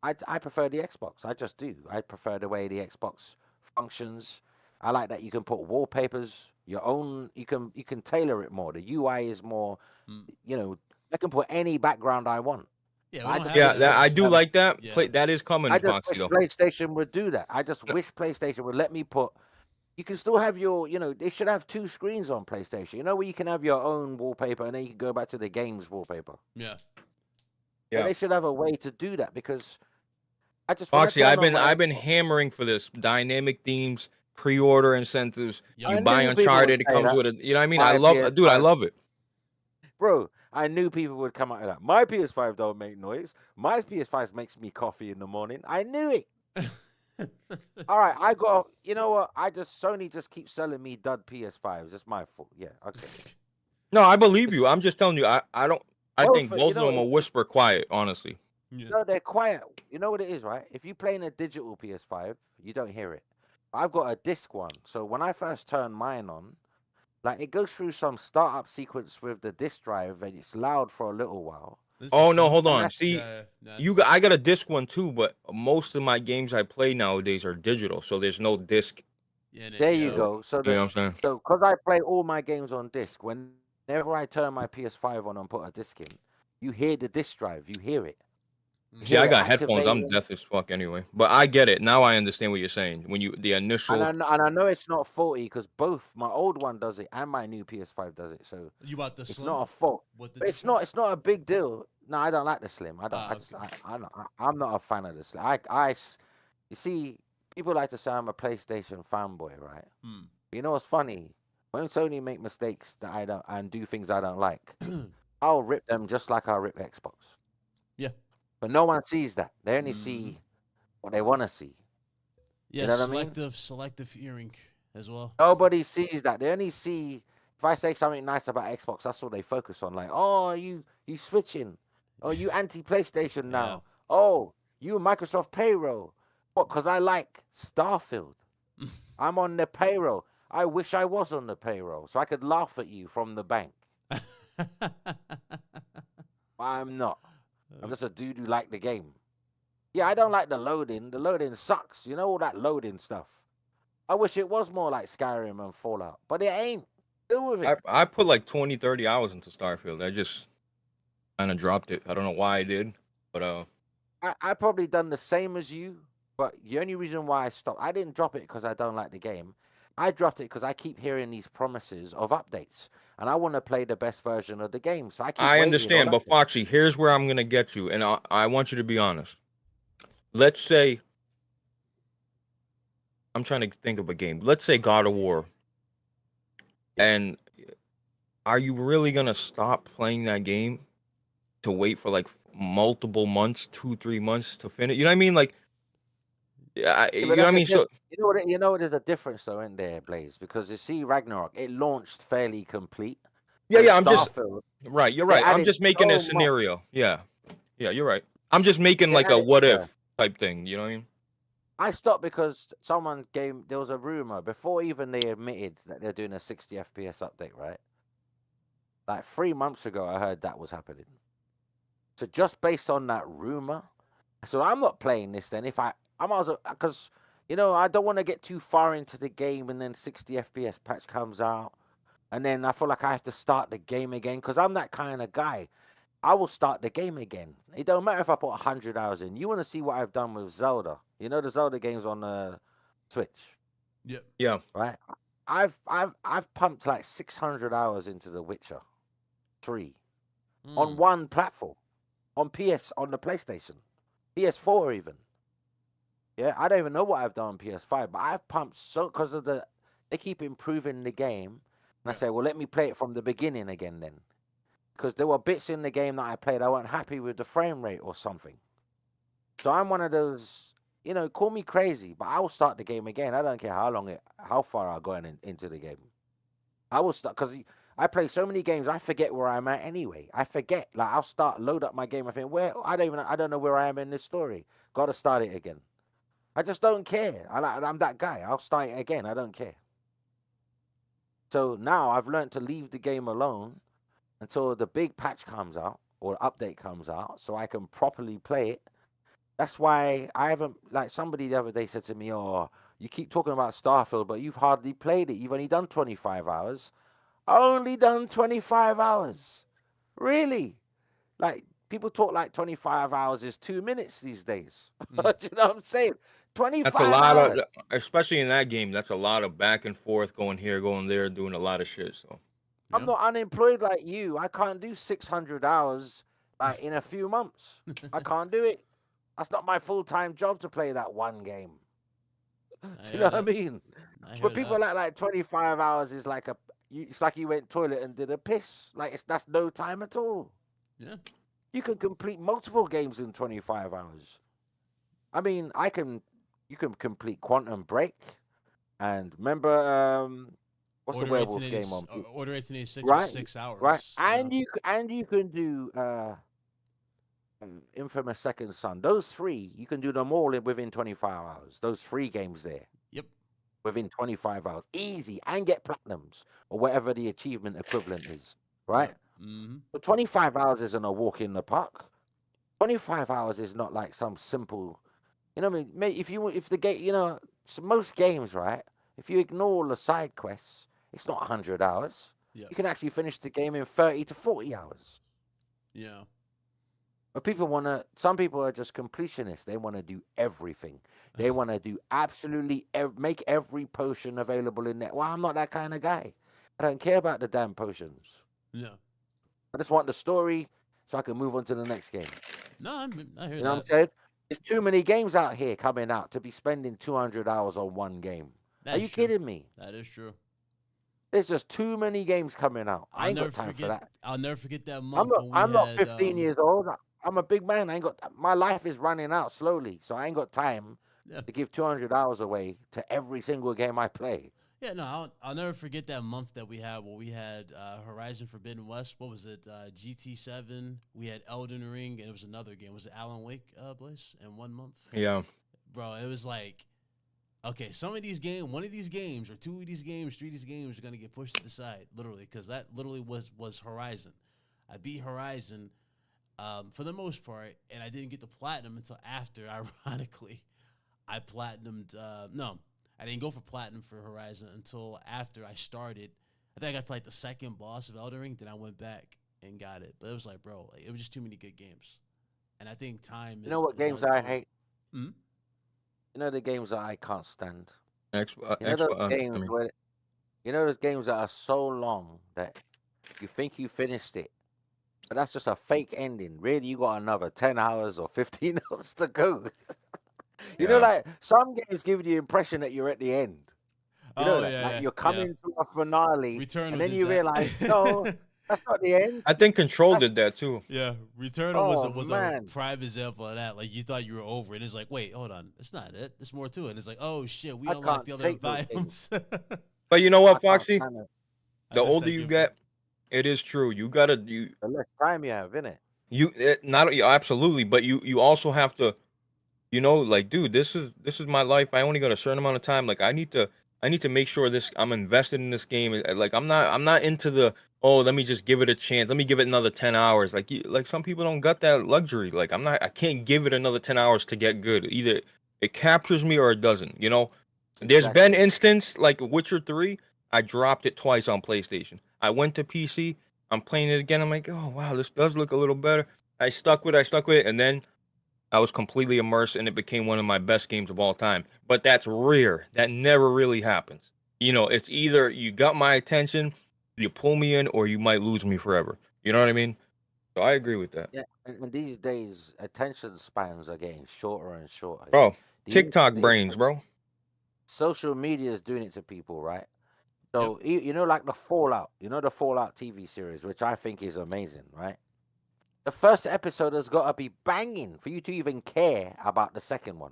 I prefer the Xbox. I just do. I prefer the way the Xbox functions. I like that you can put wallpapers, your own. You can tailor it more. The UI is more. You know, I can put any background I want. Yeah, I just Yeah, wish that, I do PlayStation- like that. Yeah. That is coming, I just Foxy, wish though. PlayStation would do that. I just wish PlayStation would let me put. You can still have your, they should have two screens on PlayStation. You know, where you can have your own wallpaper and then you can go back to the game's wallpaper. Yeah. Yeah, Yeah. they should have a way to do that because I just. Foxy, when I I've turn on been my I've been Xbox- hammering for this dynamic themes, pre-order incentives. Yeah, You I buy knew people Uncharted, would it say comes that. with a. You know what I mean? My I PS5. love it. Bro, I knew people would come out of that. My PS5 don't make noise. My PS5 makes me coffee in the morning. I knew it. All right, I got. You know what? Sony just keeps selling me dud PS5s. It's my fault. Yeah, okay. No, I believe you. I'm just telling you. I don't. I think You both of know, them are whisper quiet. Honestly. Yeah. no, they're quiet. You know what it is, right? If you play in a digital PS5, you don't hear it. I've got a disc one, so when I first turn mine on, like it goes through some startup sequence with the disc drive, and it's loud for a little while. This Oh the no, same- hold on. that's- See, Yeah, yeah, I got a disc one too, but most of my games I play nowadays are digital, so there's no disc. yeah, There you yeah. go. So You know what I'm saying? so because I play all my games on disc, whenever I turn my PS5 on and put a disc in, you hear the disc drive. You hear it. See, I hear it got headphones. I'm activating. deaf as fuck anyway. But I get it. Now I understand what you're saying. When the And initial. I know it's not faulty because both my old one does it and my new PS5 does it. So You bought the it's slim? not a fault. With the But it's disc drive? not a big deal. No, I don't like the slim. I don't. Ah, I'm not a fan of the slim. You see, people like to say I'm a PlayStation fanboy, right? Hmm. You know what's funny? When Sony make mistakes that I don't and do things I don't like, I'll rip them just like I rip Xbox. Yeah. But no one sees that. They only see what they want to see. Yeah, know what I mean? selective hearing as well. Nobody sees that. They only see if I say something nice about Xbox, that's all they focus on. Like, oh, you switching. Oh, you anti PlayStation now. Oh, you Microsoft payroll. What? Because I like Starfield. I'm on the payroll. I wish I was on the payroll so I could laugh at you from the bank. I'm not. I'm just a dude who like the game. Yeah, I don't like the loading. The loading sucks. You know, all that loading stuff. I wish it was more like Skyrim and Fallout, but it ain't. Deal with it. I put like 20, 30 hours into Starfield. I just kind of dropped it. I don't know why I did, but I probably done the same as you, but the only reason why I stopped, I didn't drop it because I don't like the game. I dropped it because I keep hearing these promises of updates, and I want to play the best version of the game. So I keep I waiting on understand, but updates. Foxy, here's where I'm gonna get you, and I want you to be honest. Let's say I'm trying to think of a game. Let's say God of War, Yeah. and are you really gonna stop playing that game to wait for like multiple months, 2, 3 months to finish? You know what I mean? Like, yeah, Yeah, you but know what I that's a mean? So you know what? There's a difference though, in there, Blaze, because you see Ragnarok, it launched fairly complete, yeah, and yeah. I'm just Starfield, right. You're they right. I'm added just making a so much. scenario. Yeah, yeah. You're right. I'm just making They like a added, what yeah. if type thing. You know what I mean? I stopped because someone gave. There was a rumor before even they admitted that they're doing a 60 FPS update, right? Like 3 months ago, I heard that was happening. So just based on that rumor, so I'm not playing this. Then if I might as well, because I don't want to get too far into the game and then 60 FPS patch comes out, and then I feel like I have to start the game again because I'm that kind of guy. I will start the game again. It don't matter if I put 100 hours in. You want to see what I've done with Zelda? You know the Zelda games on Switch, Yep. Yeah. right? I've pumped like 600 hours into The Witcher 3 on one platform, on the PlayStation, PS4 even. Yeah, I don't even know what I've done on PS5, but I've pumped so because of they keep improving the game, and I say, well, let me play it from the beginning again then, because there were bits in the game that I played I weren't happy with the frame rate or something. So I'm one of those, call me crazy, but I will start the game again. I don't care how far I go into the game. I will start because I play so many games. I forget where I'm at anyway. I forget. Like I'll load up my game. I think I don't know where I am in this story. Got to start it again. I just don't care. I'm that guy. I'll start it again. I don't care. So now I've learned to leave the game alone until the big patch comes out or update comes out, so I can properly play it. That's why I haven't, like somebody the other day said to me, "Oh, you keep talking about Starfield, but you've hardly played it. You've only done 25 hours." Only done 25 hours. Really? Like people talk like 25 hours is 2 minutes these days. Do you know what I'm saying? That's a 25 lot of, hours. especially in that game. That's a lot of back and forth, going here, going there, doing a lot of shit. So I'm Yeah. not unemployed like you. I can't do 600 hours like in a few months. I can't do it. That's not my full-time job to play that one game. I Do you know hear what I that. mean? I hear But people that. like 25 hours is like it's like you went toilet and did a piss. Like that's no time at all. Yeah. You can complete multiple games in 25 hours. I mean, you can complete Quantum Break and remember what's the Order werewolf game 1886. on Order 1886 was right? 6 hours. Yeah. And you can do Infamous Second Son. Those three, you can do them all within 25 hours. Those three games there Yep. within 25 hours. Easy and get platinums or whatever the achievement equivalent is, right? Yep. Mm-hmm. But 25 hours isn't a walk in the park. 25 hours is not like some simple, what I mean? If the game, so most games, right? If you ignore all the side quests, it's not 100 hours. Yep. You can actually finish the game in 30 to 40 hours. Yeah. But some people are just completionists. They want to do everything. They want to do absolutely, make every potion available in there. Well, I'm not that kind of guy. I don't care about the damn potions. Yeah. I just want the story so I can move on to the next game. No, I hear You know what I'm that. saying? There's too many games out here coming out to be spending 200 hours on one game. Are That's you true. kidding me? That is true. There's just too many games coming out. I ain't got time for that. I'll never forget that month when we I'm not had 15 years old. I'm a big man. I ain't got my life is running out slowly, so I ain't got time yeah. to give 200 hours away to every single game I play. Yeah, no, I'll never forget that month that we had where we had Horizon Forbidden West. What was it? GT7. We had Elden Ring, and it was another game. Was it Alan Wake, Blaze, in 1 month? yeah, Bro, it was like, okay, one of these games, or two of these games, three of these games are gonna get pushed to the side, literally, because that literally was Horizon. I beat Horizon for the most part, and I didn't get the platinum until after. Ironically, I platinumed. No, I didn't go for platinum for Horizon until after I started. I think I got to like the second boss of Elden Ring. Then I went back and got it. But it was like, bro, like, it was just too many good games. and I think time You know what is games all I gold. hate? Hmm? You know the games that I can't stand. X, You know those I games mean, where you know those games that are so long that you think you finished it, but that's just a fake ending. Really, you got another 10 hours or 15 hours to go. You know, yeah. like some games give you the impression that you're at the end. You know Oh that, yeah, like yeah, you're yeah. coming to a finale, and Returnal then did you that. realize, no, that's not the end. I think Control That's did that too. Yeah, Returnal oh was a man, prime example of that. Like you thought you were over, and it's like, wait, hold on, it's not it. There's more to it. It's like, oh shit, we I unlocked can't the other take those games. biomes. But you know I what, can't Foxy? stand it. The That's older that you good, bro. get, it is true. You gotta The less time you have, innit? not yeah, absolutely, but you also have to, like, dude, this is my life. I only got a certain amount of time. Like, I need to make sure this I'm invested in this game. Like, I'm not into the, oh, let me just give it a chance. Let me give it another 10 hours. Like, like some people don't got that luxury. Like, I can't give it another 10 hours to get good. Either it captures me or it doesn't. There's been Exactly. instance like Witcher 3, I dropped it twice on PlayStation. I went to PC, I'm playing it again. I'm like, oh wow, this does look a little better. I stuck with it, and then I was completely immersed, and it became one of my best games of all time. But that's rare. That never really happens. It's either you got my attention, you pull me in, or you might lose me forever. You know what I mean? So I agree with that. Yeah, and these days attention spans are getting shorter and shorter. Bro, The, TikTok it's brains, bro. social media is doing it to people, right? Yep. So you know, like the Fallout, the Fallout TV series, which I think is amazing, right? The first episode has got to be banging for you to even care about the second one.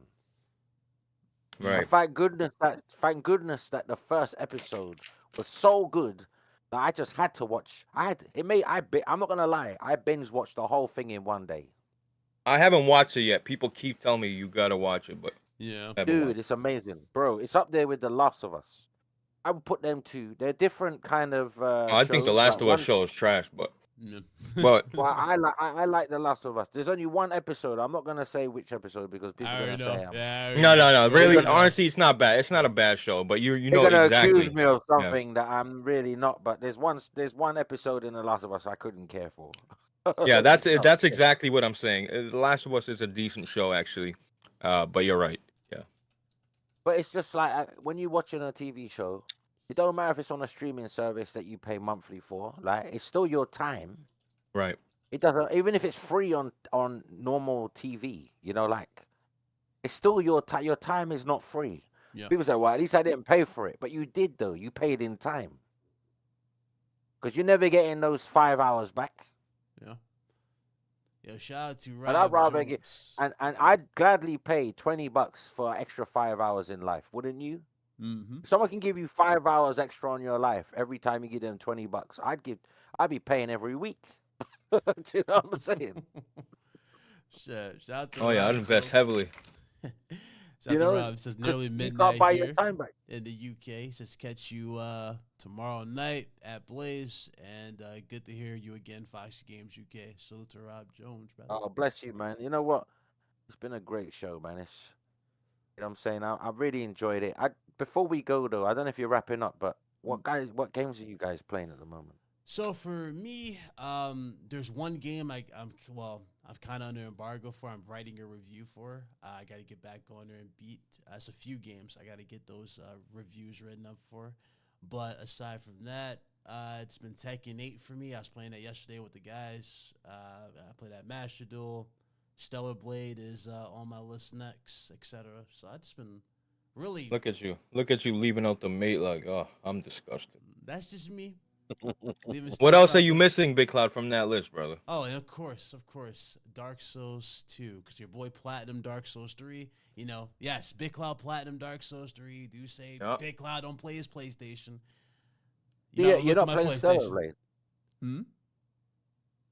And Right. thank goodness that the first episode was so good that I just had to watch. I'm not gonna lie, I binge watched the whole thing in one day. I haven't watched it yet. People keep telling me you gotta watch it, but Yeah. I haven't Dude, watched it's amazing, bro. It's up there with The Last of Us. I would put them two. They're different kind of it. I think the shows. Last Like of Us one, show is trash, but Yeah. but well, I like The Last of Us. There's only one episode. I'm not gonna say which episode because people I are already gonna know. say Yeah, I already no, know. no, no. We they're Really, already gonna know. honestly, it's not bad. It's not a bad show, but you they're know gonna accuse exactly. me of Yeah, something that I'm really not. But there's one episode in The Last of Us I couldn't care for. yeah. It's not That's good. exactly what I'm saying. The Last of Us is a decent show, actually. But you're right. Yeah, But it's just like when you're watching a TV show, it don't matter if it's on a streaming service that you pay monthly for. Like it's still your time. right. It doesn't even if it's free on normal TV. Like it's still your time. Your time is not free. Yeah. People say, "Well, at least I didn't pay for it," but you did though. You paid in time because you're never getting those 5 hours back. Yeah. Yo, shout out to And I'd Rob rather get Jones. and I'd gladly pay $20 for an extra 5 hours in life, wouldn't you? Mm-hmm. If someone can give you 5 hours extra on your life every time you give them $20, I'd be paying every week. Do you know what I'm saying? Shit. Shout out to Oh yeah, I'd Rob invest Jones. heavily. Shout out to Rob. It says Because nearly you can't midnight buy your here time back. in the UK. He says catch you tomorrow night at Blaze. And good to hear you again, Foxy Games UK. Salute to Rob Jones, brother. Oh, bless you, man. You know what? It's been a great show, man. You know what I'm saying? I really enjoyed it. Before we go though, I don't know if you're wrapping up, but what games are you guys playing at the moment? So for me, there's one game I'm kind of under embargo for. I'm writing a review for. I got to get back on there and beat. It's a few games I got to get those reviews written up for. But aside from that, it's been Tekken 8 for me. I was playing that yesterday with the guys. I played that Master Duel. Stellar Blade is on my list next, etc. So I just been really. Look at you. Look at you leaving out the mate. Like, oh, I'm disgusted. That's just me. Leaving What stuff else are out you there. missing, Big Cloud, from that list, brother? Oh, and of course, Dark Souls 2, because your boy Platinum Dark Souls 3, yes, Big Cloud Platinum Dark Souls 3, do say Yep. Big Cloud don't play his PlayStation. Yeah, Look you're at not my playing PlayStation. Stellar Blade. Hmm?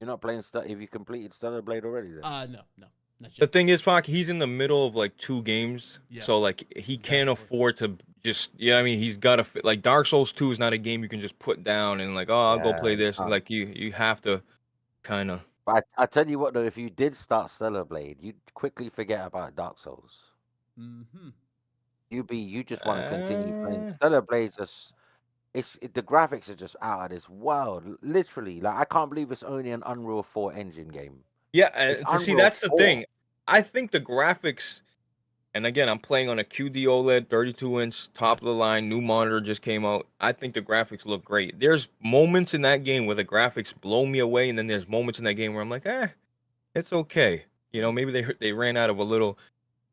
You're not playing Have you completed Stellar Blade already then? No, not The yet. thing is, Fox, he's in the middle of like 2 games, Yeah. so like he Back can't and forth. afford to just, I mean, he's got to like Dark Souls 2 is not a game you can just put down and like, oh, I'll go play Yeah, this. Like you have to kind of. But I tell you what though, if you did start Stellar Blade, you'd quickly forget about Dark Souls. Mm-hmm. You just want to continue playing Stellar Blades. The graphics are just out of this world. Literally, like I can't believe it's only an Unreal 4 engine game. Yeah, It's and to see, Unreal that's the 4. thing. I think the graphics, and again, I'm playing on a QD OLED, 32-inch, top of the line, new monitor just came out. I think the graphics look great. There's moments in that game where the graphics blow me away, and then there's moments in that game where I'm like, it's okay. You know, maybe they ran out of a little,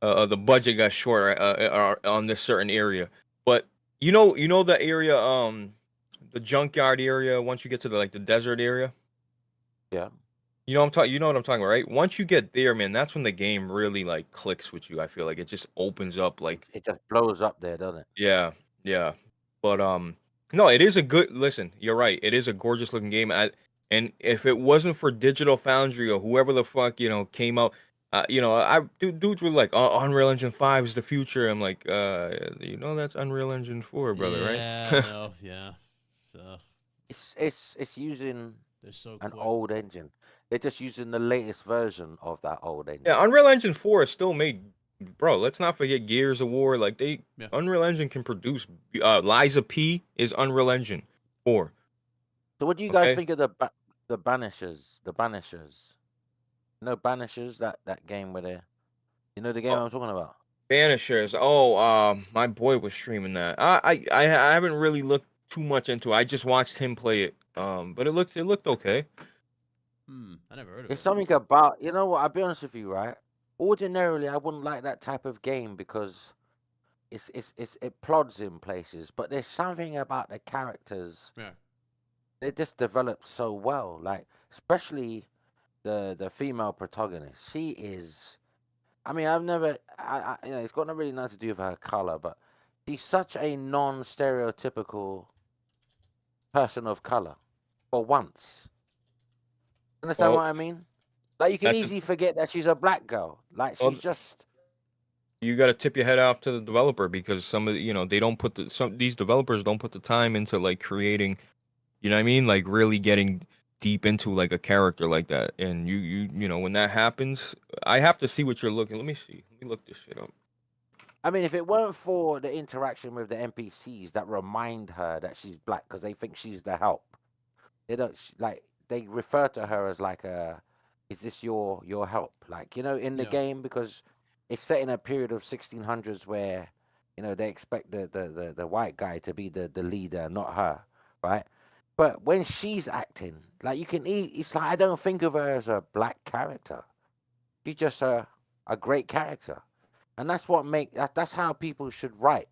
the budget got short on this certain area. But you know the area, the junkyard area. Once you get to the desert area. Yeah. You know you know what I'm talking about, right? Once you get there, man, that's when the game really like clicks with you. I feel like it just opens up like It just blows up there, doesn't it? yeah, yeah. But no, it is a good listen, you're right. It is a gorgeous looking game. And if it wasn't for Digital Foundry or whoever the fuck, came out, dudes were like, oh, Unreal Engine 5 is the future. I'm like, that's Unreal Engine 4, brother, Yeah, right? no, yeah. So It's using they're so an quick. old engine. They're just using the latest version of that old engine. Yeah, Unreal Engine 4 is still made, bro. Let's not forget Gears of War. Like Yeah. Unreal Engine can produce. Liza P is Unreal Engine 4. So what do you guys Okay. think of the Banishers? The Banishers. You know Banishers, that game where they, you know the game Oh. I'm talking about? Banishers. Oh, my boy was streaming that. I haven't really looked too much into it. I just watched him play it. But it looked okay. I never heard of It's it. something about, you know what, I'll be honest with you, right? Ordinarily I wouldn't like that type of game because it plods in places, but there's something about the characters. Yeah. They just develop so well. Like especially the female protagonist. She is, I mean, I've never, it's got not really nothing to do with her color, but she's such a non-stereotypical person of color for once. Understand Well, what I mean? Like you can that's easily forget that she's a black girl. Like well, she's just. you got to tip your head off to the developer because some of they don't put these developers don't put the time into like creating, you know what I mean, like really getting deep into like a character like that. And when that happens, I have to see what you're looking. Let me see. Let me look this shit up. I mean, if it weren't for the interaction with the NPCs that remind her that she's black because they think she's the help, they don't like they refer to her as like is this your help? Like in the Yeah. game because it's set in a period of 1600s where they expect the white guy to be the leader, not her, right? But when she's acting, like you can eat, it's like I don't think of her as a black character. She's just a great character. And that's what that's how people should write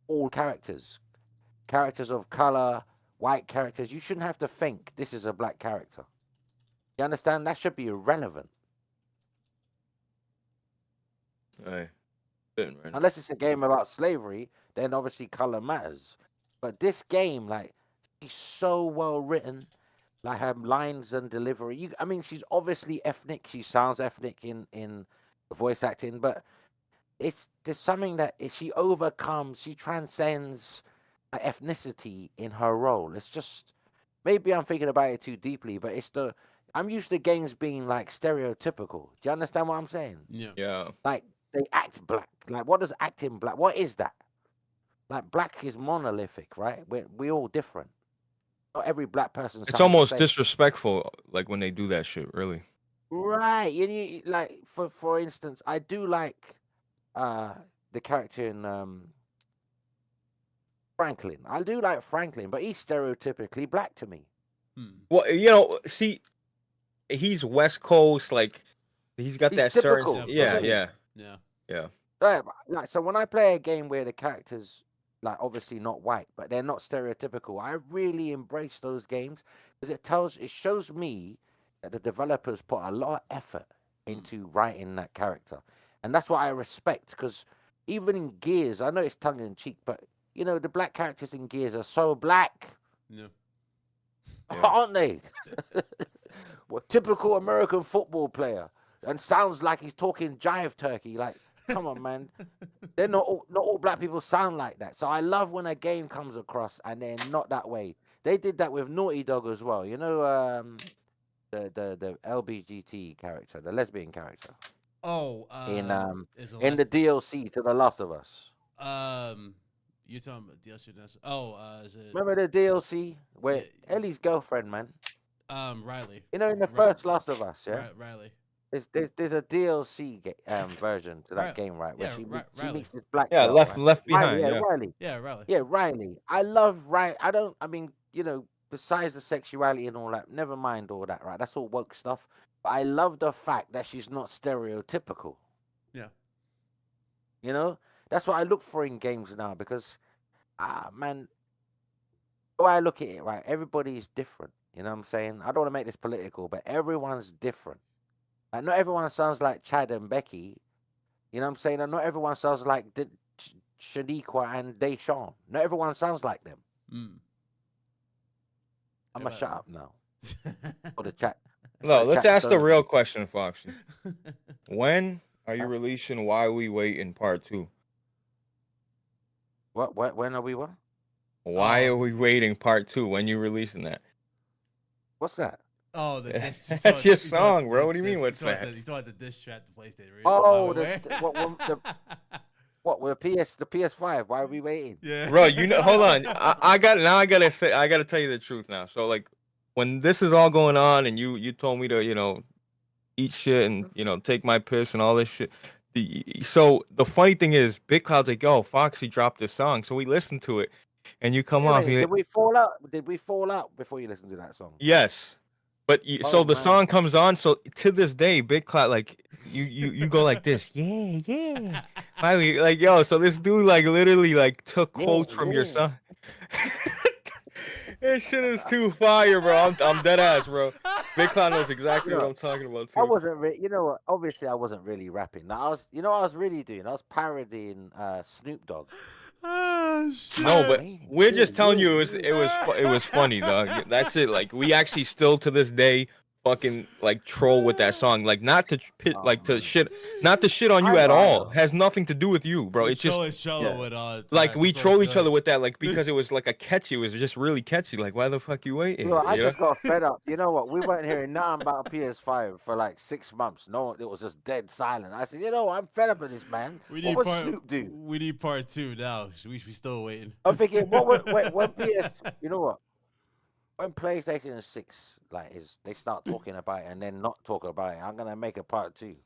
all characters. Characters of color, white characters. You shouldn't have to think this is a black character. You understand? That should be irrelevant. Right. Unless it's a game about slavery, then obviously color matters. But this game, like, she's so well written. Like her lines and delivery. I mean, she's obviously ethnic. She sounds ethnic in voice acting, but there's something that she overcomes. She transcends ethnicity in her role. It's just maybe I'm thinking about it too deeply, but I'm used to games being like stereotypical. Do you understand what I'm saying? Yeah. Like they act black. Like what does acting black? What is that? Like black is monolithic, right? We all different. Not every black person. It's almost disrespectful, like when they do that shit. Really. Right. You like for instance, I do like the character in Franklin. I do like Franklin, but he's stereotypically black to me. Well, see, he's West Coast, like he's got that typical, certain, yeah. Right. Like so, when I play a game where the characters like obviously not white, but they're not stereotypical, I really embrace those games because it shows me that the developers put a lot of effort into writing that character, and that's what I respect. Because even in Gears, I know it's tongue in cheek, but the black characters in Gears are so black. Yeah. Aren't they? What typical American football player, and sounds like he's talking jive turkey. Like, come on, man. They're not all black people sound like that. So I love when a game comes across and they're not that way. They did that with Naughty Dog as well. The LBGT character, the lesbian character. Oh, in the DLC to The Last of Us. You're talking about DLC? Oh, is it? Remember the DLC where Ellie's girlfriend, man? Riley. You know, in the first Last of Us, yeah, Riley. there's a DLC version to that Right. game, right? Where Yeah, she Riley. meets this black Yeah, girl, right? left Riley, behind. yeah, Yeah. Riley, Yeah, Riley. yeah, Riley. I love Riley. I mean, you know, besides the sexuality and all that, never mind all that, right? That's all woke stuff. But I love the fact that she's not stereotypical. Yeah. You know, that's what I look for in games now because, man, the way I look at it, right? Everybody's different. You know what I'm saying? I don't want to make this political, but everyone's different. Like, not everyone sounds like Chad and Becky. You know what I'm saying? And not everyone sounds like Shaniqua and Deshaun. Not everyone sounds like them. Mm. I'm going to shut up now. For the chat. No, let's ask the don't- real question, Foxy. When are you releasing Why We Wait in Part 2? What? When are we what? Why are we waiting Part 2? When you releasing that? What's that? Oh, the That's your song, bro. What do you mean? What's that? You talking about the diss track to PlayStation? Right? Oh, What? the PS5. Why are we waiting? Yeah, Bro, you know, hold on. I gotta tell you the truth now. So like, when this is all going on, and you told me to, you know, eat shit and, you know, take my piss and all this shit. So the funny thing is, Big Cloud's like, yo, Foxy dropped this song, so we listened to it, and you come off. Did we fall out? Did we fall out before you listened to that song? Yes. But so the man. song comes on. So to this day, Big Cloud, like you go like this, yeah. Finally, like, yo, so this dude like literally like took quotes from your song. This shit is too fire, bro. I'm dead ass, bro. Big Cloud knows exactly what I'm talking about too. I wasn't you know what? Obviously, I wasn't really rapping. Now, what I was really doing? I was parodying Snoop Dogg. Oh, shit. No, but we're just telling you it was funny, dog. That's it. Like, we actually still to this day fucking like troll with that song. Like, not to shit on you at all. Has nothing to do with you, bro. It's just like we troll each other with that, like, because it was like it was just really catchy. Like, why the fuck you waiting? Bro, I just got fed up. You know what? We weren't hearing nothing about PS5 for like 6 months. No, it was just dead silent. I said, you know, I'm fed up with this, man. What would Snoop do? We need part 2 now. We still waiting. I'm thinking, you know what? When PlayStation 6 they start talking about it and then not talk about it, I'm gonna make a part 2.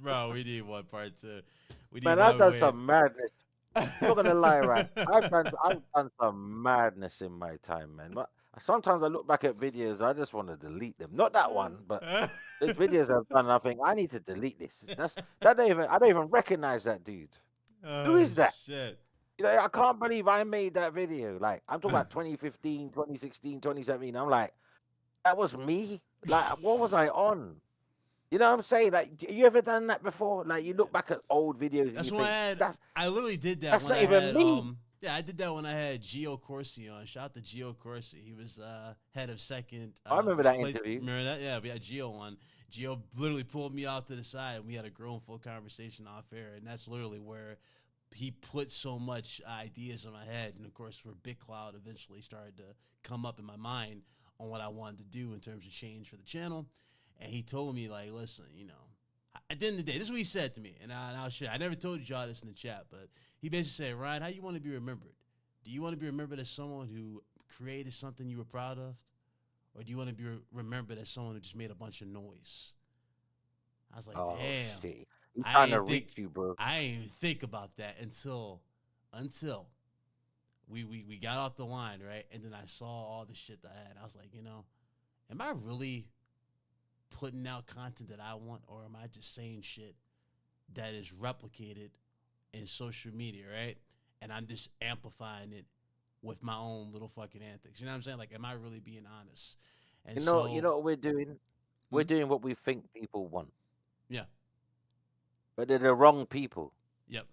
Bro, we need one part 2. I've done some madness. I'm not gonna lie, right? I've done some madness in my time, man. But sometimes I look back at videos, I just want to delete them. Not that one, but these videos I've done. I think I need to delete this. I don't even recognize that dude. Who is that? Shit. You know, I can't believe I made that video. Like, I'm talking about 2015, 2016, 2017. I'm like, that was me? Like, what was I on? You know what I'm saying? Like, you ever done that before? Like, you look back at old videos. That's and why I literally did that. That's when not even me. Yeah, I did that when I had Gio Corsi on. Shout out to Gio Corsi. He was head of second. I remember that interview. Remember that? Yeah, we had Gio on. Gio literally pulled me out to the side, and we had a grown full conversation off air, and that's literally where he put so much ideas in my head, and of course, where Big Cloud eventually started to come up in my mind on what I wanted to do in terms of change for the channel. And he told me, like, listen, you know, at the end of the day, this is what he said to me, and I'll share. I never told y'all this in the chat, but he basically said, Ryan, how you want to be remembered? Do you want to be remembered as someone who created something you were proud of? Or do you want to be remembered as someone who just made a bunch of noise? I was like, damn. Shit. He's trying to reach you, bro. I didn't even think about that until we got off the line, right? And then I saw all the shit that I had. I was like, you know, am I really putting out content that I want, or am I just saying shit that is replicated in social media, right? And I'm just amplifying it with my own little fucking antics. You know what I'm saying? Like, am I really being honest? And you know what we're doing? We're doing what we think people want. Yeah. But they're the wrong people. Yep.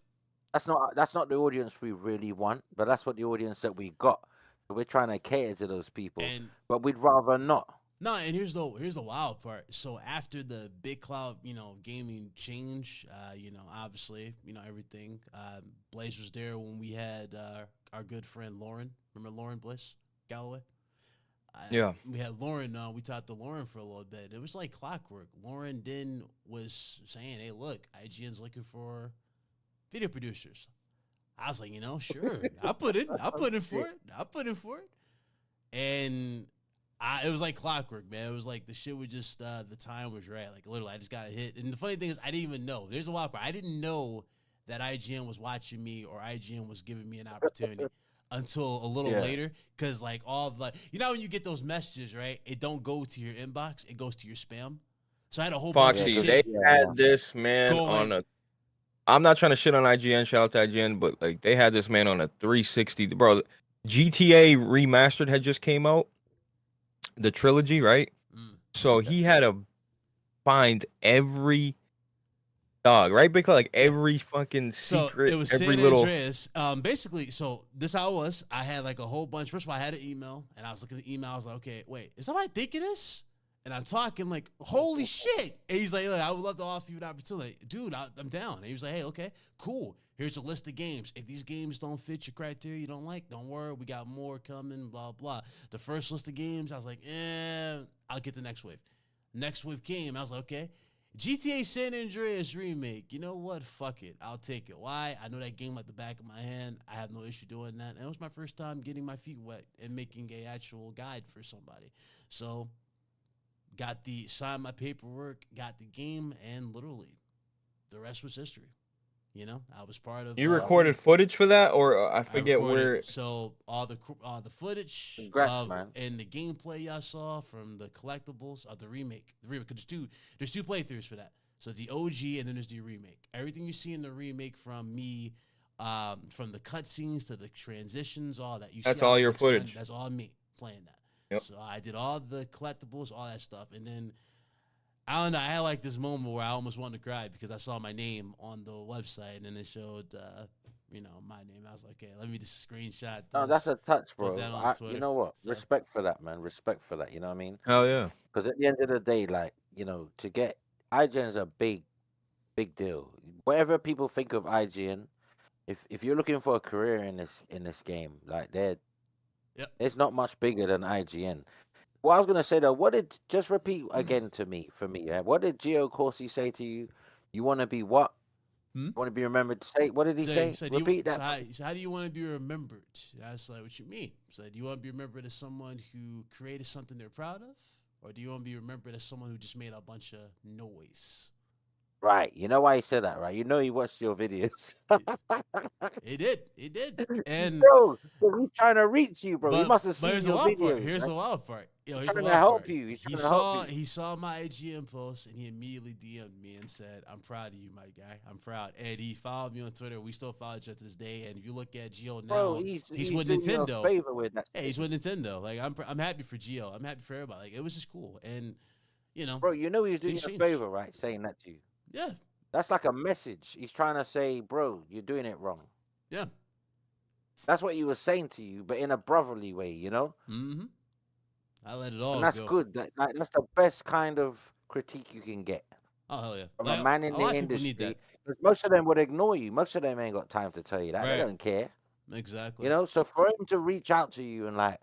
That's not the audience we really want, but that's what the audience that we got. So we're trying to cater to those people, but we'd rather not. No, and here's the wild part. So after the Big Cloud, you know, gaming change, you know, obviously, you know, everything. Blaze was there when we had our good friend Lauren. Remember Lauren Bliss Galloway? Yeah. We had Lauren on. We talked to Lauren for a little bit. It was like clockwork. Lauren then was saying, hey, look, IGN's looking for video producers. I was like, you know, sure. I'll put in for it. And It was like clockwork, man. It was like the shit was just the time was right. Like literally, I just got hit. And the funny thing is, I didn't even know. There's a wild part. I didn't know that IGN was watching me or IGN was giving me an opportunity until a little Yeah. later. Cause like all of like, you know when you get those messages, right? It don't go to your inbox. It goes to your spam. So I had a whole bunch of Foxy, shit they Yeah, had this man going. on a. I'm not trying to shit on IGN, shout out to IGN, but like they had this man on a 360. Bro, GTA Remastered had just came out, the trilogy, right? Mm. So he had to find every dog, right? Because like every fucking So secret, it was every San little. Andreas. Basically, so this how it was. I had like a whole bunch. First of all, I had an email, and I was looking at the email. I was like, okay, wait, is somebody thinking this? And I'm talking like, holy shit. And he's like, look, I would love to offer you an opportunity. Dude, I'm down. And he was like, hey, okay, cool. Here's a list of games. If these games don't fit your criteria you don't like, don't worry. We got more coming, blah, blah. The first list of games, I was like, I'll get the next wave. Next wave came. I was like, okay. GTA San Andreas remake. You know what? Fuck it. I'll take it. Why? I know that game like the back of my hand. I have no issue doing that. And it was my first time getting my feet wet and making a actual guide for somebody. So signed my paperwork, got the game, and literally the rest was history. You know, I was part of. You recorded footage for that, or I I forget recorded, where. so all the footage Congrats, of man. and the gameplay y'all saw from the collectibles of the remake. The remake, 'cause there's two playthroughs for that. So it's the OG and then there's the remake. Everything you see in the remake from me, from the cutscenes to the transitions, all that you. That's see how all it your looks done, footage. That's all me playing that. Yep. So I did all the collectibles, all that stuff, and then I don't know. I had like this moment where I almost wanted to cry because I saw my name on the website and it showed, my name. I was like, okay, let me just screenshot this. No, that's a touch, put bro. that on Twitter. You know what? So, Respect for that, man. Respect for that. You know what I mean? Hell yeah. Because at the end of the day, like, to get IGN is a big deal. Whatever people think of IGN, if you're looking for a career in this game, like Yep. it's not much bigger than IGN. Well, I was gonna say though, just repeat again for me, yeah? What did Gio Corsi say to you? You want to be what? Hmm? Want to be remembered? Say what did he say? Repeat that. So how do you want to be remembered? That's like what you mean. So do you want to be remembered as someone who created something they're proud of? Or do you want to be remembered as someone who just made a bunch of noise? Right. You know why he said that, right? You know he watched your videos. It did. And Bro, 'cause he's trying to reach you, bro. He But must have but seen here's the your wild part. videos. Here's Right? the wild part. Here's the trying to wild help part. you. He's He trying to help saw you. he saw my IGN post and he immediately DM'd me and said, "I'm proud of you, my guy. I'm proud." And he followed me on Twitter. We still follow each other to this day. And if you look at Gio now, Bro, he's with doing you a Nintendo. favor with that. Hey, he's with Nintendo. Like I'm happy for Gio. I'm happy for everybody. Like it was just cool. And Bro, you know he's doing you things a change. favor, right? Saying that to you. Yeah, That's like a message. He's trying to say, bro, you're doing it wrong. yeah. That's what he was saying to you, but in a brotherly way, you know? Mm-hmm. I let it all And that's go. good. That's the best kind of critique you can get Oh hell yeah. from Like, a man in a the lot of people need industry. that. Because most of them would ignore you. Most of them ain't got time to tell you that. They Right. don't care. Exactly. You know? So for him to reach out to you and like,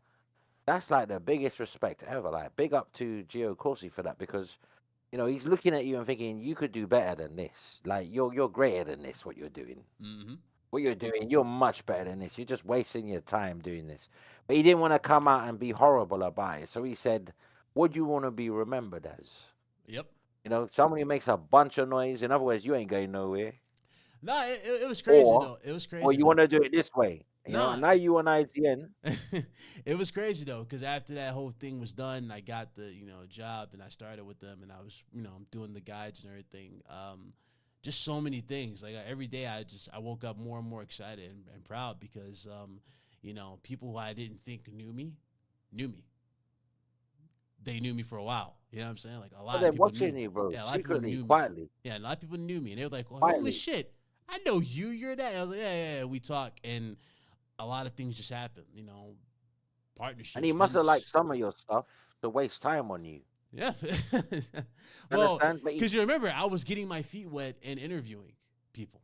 that's like the biggest respect ever. Like, big up to Gio Corsi for that because, he's looking at you and thinking you could do better than this. Like, you're greater than this, what you're doing. Mm-hmm. What you're doing, you're much better than this. You're just wasting your time doing this. But he didn't want to come out and be horrible about it. So he said, what do you want to be remembered as? Yep. Someone who makes a bunch of noise. In other words, you ain't going nowhere. No, it was crazy though. It was crazy. Or you want to do it this way. No, And now you on IGN. it was crazy though, because after that whole thing was done, I got the job and I started with them, and I was doing the guides and everything. Just so many things. Like every day, I woke up more and more excited and proud because people who I didn't think knew me. They knew me for a while. You know what I'm saying? Like a lot They're of people watching knew. you, bro. Yeah, a lot of people Secretly, knew me. quietly. Yeah, a lot of people knew me, and they were like, "Holy Quietly. shit, I know you. You're that." I was like, "Yeah." We talk, and a lot of things just happen. Partnerships. And he must have meets. liked some of your stuff to waste time on you. Yeah. Well, Understand? But because you remember, I was getting my feet wet and interviewing people.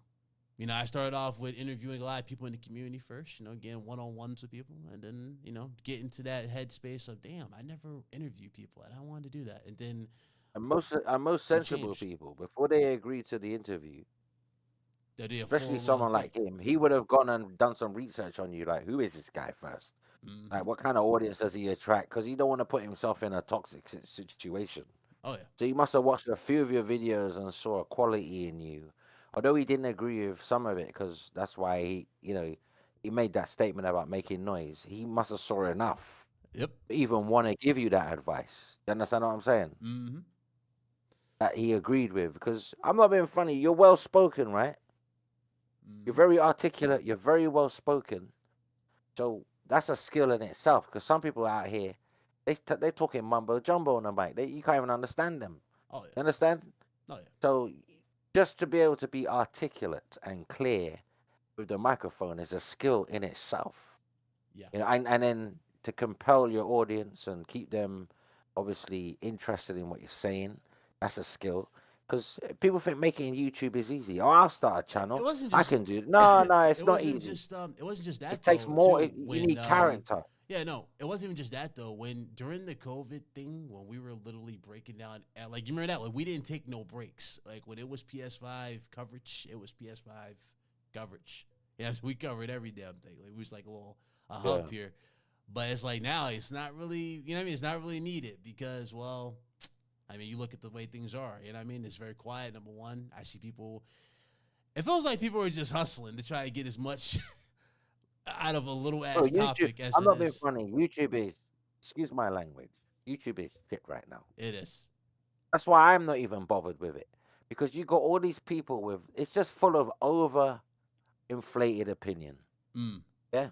I started off with interviewing a lot of people in the community first, getting one-on-ones with people, and then, get into that headspace of, damn, I never interview people, and I wanted to do that. And then And most sensible changed. people, before they agree to the interview, That they a Especially full someone like him. He would have gone and done some research on you, like, who is this guy first? Like, what kind of audience does he attract? Because he don't want to put himself in a toxic situation. Oh yeah. So he must have watched a few of your videos and saw a quality in you. Although he didn't agree with some of it, because that's why he made that statement about making noise. He must have saw enough Yep. to even want to give you that advice. You understand what I'm saying? Mm-hmm. That he agreed with. Because I'm not being funny. You're well spoken, right? You're very articulate. You're very well spoken. So that's a skill in itself. Because some people out here, they're talking mumbo jumbo on the mic. You can't even understand them. Oh yeah. You understand? Oh yeah. So just to be able to be articulate and clear with the microphone is a skill in itself. Yeah. You know, and then to compel your audience and keep them obviously interested in what you're saying, that's a skill. Because people think making YouTube is easy. Oh, I'll start a channel. It wasn't I just. can do it. No, it's It not wasn't easy. just. It wasn't just that It takes though. more. Too, You need character. Yeah, no, it wasn't even just that though. When during the COVID thing, when we were literally breaking down, like you remember that, like we didn't take no breaks. Like when it was PS5 coverage, it was PS5 coverage. Yeah, so we covered every damn thing. Like we was like a hub here, but it's like now it's not really, you know what I mean? It's not really needed because, well, I mean, you look at the way things are. You know what I mean? It's very quiet. Number one, I see people. It feels like people are just hustling to try to get as much out of a little ass topic as I'm not it being is. funny. YouTube is, excuse my language, YouTube is shit right now. It is. That's why I'm not even bothered with it. Because you got all these people with, it's just full of over inflated opinion. Yeah.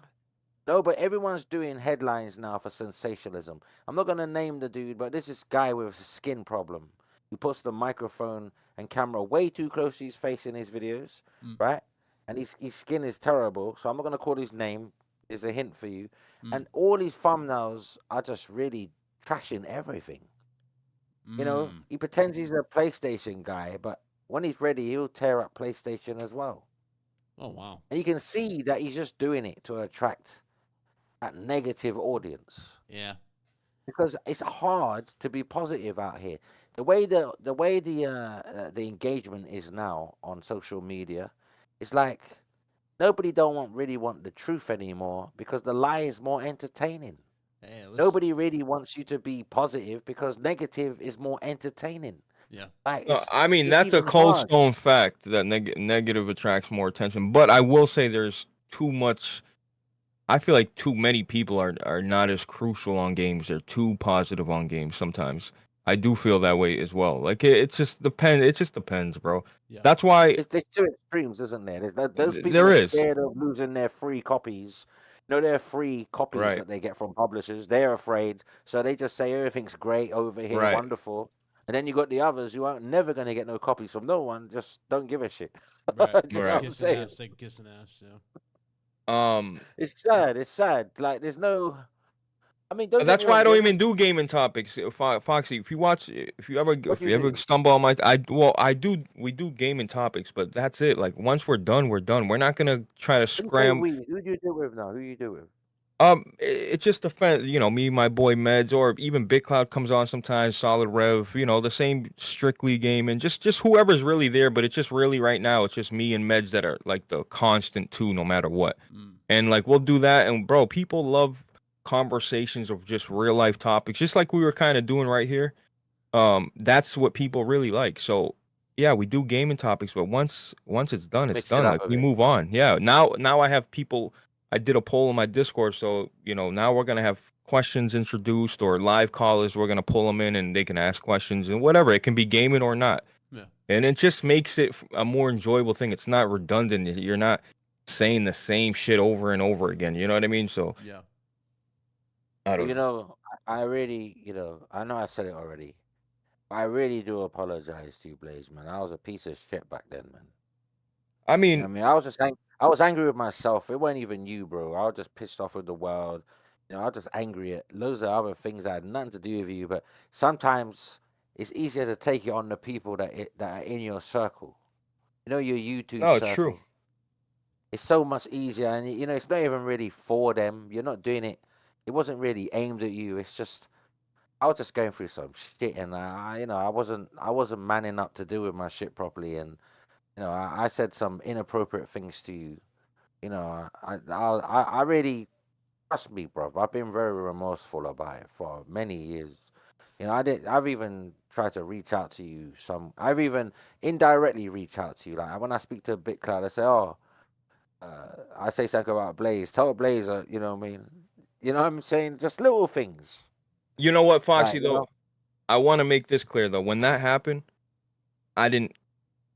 No, but everyone's doing headlines now for sensationalism. I'm not going to name the dude, but this is guy with a skin problem. He puts the microphone and camera way too close to his face in his videos, right? And his skin is terrible. So I'm not going to call his name. It's a hint for you. And all his thumbnails are just really trashing everything. You know, he pretends he's a PlayStation guy, but when he's ready, he'll tear up PlayStation as well. Oh, wow. And you can see that he's just doing it to attract that negative audience. Yeah. Because it's hard to be positive out here. The way the engagement is now on social media, it's like nobody really want the truth anymore because the lie is more entertaining. Hey, Nobody really wants you to be positive because negative is more entertaining. Yeah. Like I mean, it's that's a even cold hard. stone fact that negative attracts more attention. But I will say there's too much. I feel like too many people are not as crucial on games. They're too positive on games sometimes. I do feel that way as well. Like it just depends. It just depends, bro. Yeah. That's why There's two extremes, isn't there? Those people there are is. scared of losing their free copies. You know, they're free copies Right. that they get from publishers. They're afraid, so they just say everything's great over here, Right. wonderful. And then you got the others who aren't never gonna get no copies from no one. Just don't give a shit. Right. Do you know what I'm saying? Take a kiss and ass. Um, It's sad. It's sad. Like there's no. I mean, don't get that's me why wrong, I don't you're not- even do gaming topics. Foxy, if you ever What do you do? stumble on we do gaming topics, but that's it. Like once we're done, we're done. We're not gonna try to scram. Who do you do with now? Who you do with? It just depends. You know, me, my boy Meds, or even Big Cloud comes on sometimes. Solid Rev, you know, the same strictly gaming. Just whoever's really there. But it's just really right now, it's just me and Meds that are like the constant two, no matter what. And like we'll do that, and bro, people love conversations of just real life topics, just like we were kind of doing right here. That's what people really like. So yeah, we do gaming topics, but once it's done, it's done. Like we move on. Yeah. Now I have people. I did a poll on my Discord, so you know now we're gonna have questions introduced or live callers. We're gonna pull them in and they can ask questions and whatever. It can be gaming or not. Yeah. And it just makes it a more enjoyable thing. It's not redundant. You're not saying the same shit over and over again. You know what I mean? So yeah. I don't You know, I really, I know I said it already. I really do apologize to you, Blaze, man. I was a piece of shit back then, man. I mean, I was just I was angry with myself. It wasn't even you, bro. I was just pissed off with the world. I was just angry at loads of other things that had nothing to do with you. But sometimes it's easier to take it on the people that are in your circle. You know, your YouTube no, it's circle. true. It's so much easier, and it's not even really for them. You're not doing it. It wasn't really aimed at you. It's just I was just going through some shit, and I wasn't manning up to deal with my shit properly, and You know, I said some inappropriate things to you. You know, I really trust me, bro. I've been very remorseful about it for many years. You know, I've even tried to reach out to you. I've even indirectly reached out to you. Like when I speak to Big Cloud, I say, "Oh, I say something about Blaze. Tell Blaze, you know what I mean? You know what I'm saying? Just little things, You know what, like Foxy, though? I want to make this clear, though. When that happened, I didn't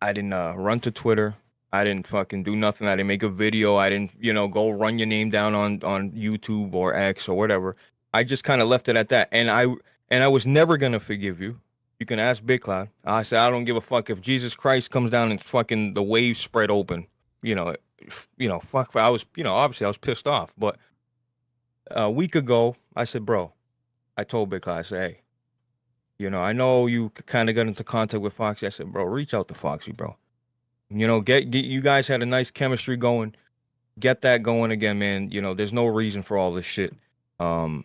run to Twitter. I didn't fucking do nothing. I didn't make a video. I didn't, go run your name down on YouTube or X or whatever. I just kind of left it at that. And I was never gonna forgive you. You can ask Big Cloud. I said I don't give a fuck if Jesus Christ comes down and fucking the waves spread open. You know, fuck. I was, obviously I was pissed off. But a week ago, I said, bro, I told Big Cloud, I said, hey, I know you kind of got into contact with Foxy. I said, bro, reach out to Foxy, bro. Get you guys had a nice chemistry going. Get that going again, man. There's no reason for all this shit. And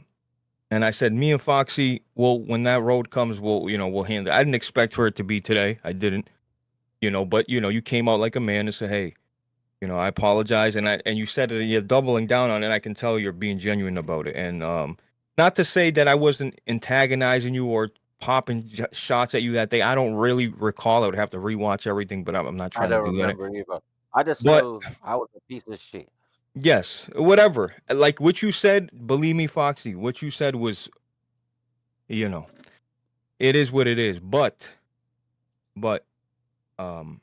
I said, me and Foxy, well, when that road comes, we'll handle it. I didn't expect for it to be today. I didn't, but you came out like a man and said, hey, I apologize. And you said that you're doubling down on it. I can tell you're being genuine about it. And not to say that I wasn't antagonizing you or popping shots at you that day. I don't really recall. I would have to rewatch everything, but I'm not I trying to don't do that. remember either. I just But know I was a piece of shit. yes, whatever. Like what you said, believe me, Foxy, what you said was, it is what it is. But, um,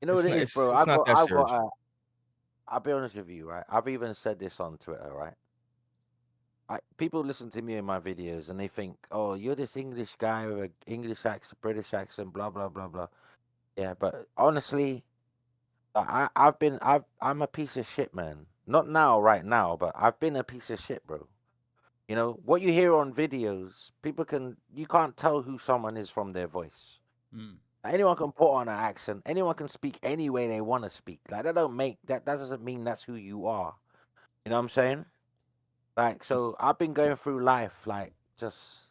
You know what it is, bro? it's not that serious. I'll be honest with you, right? I've even said this on Twitter, right? People listen to me in my videos and they think, "Oh, you're this English guy with an English accent, British accent, blah blah blah blah." Yeah, but honestly, I'm a piece of shit, man. Not now, right now, but I've been a piece of shit, bro. You know what you hear on videos, you can't tell who someone is from their voice. Mm. Anyone can put on an accent. Anyone can speak any way they want to speak. Like that doesn't mean that's who you are. You know what I'm saying? Like, so I've been going through life like just,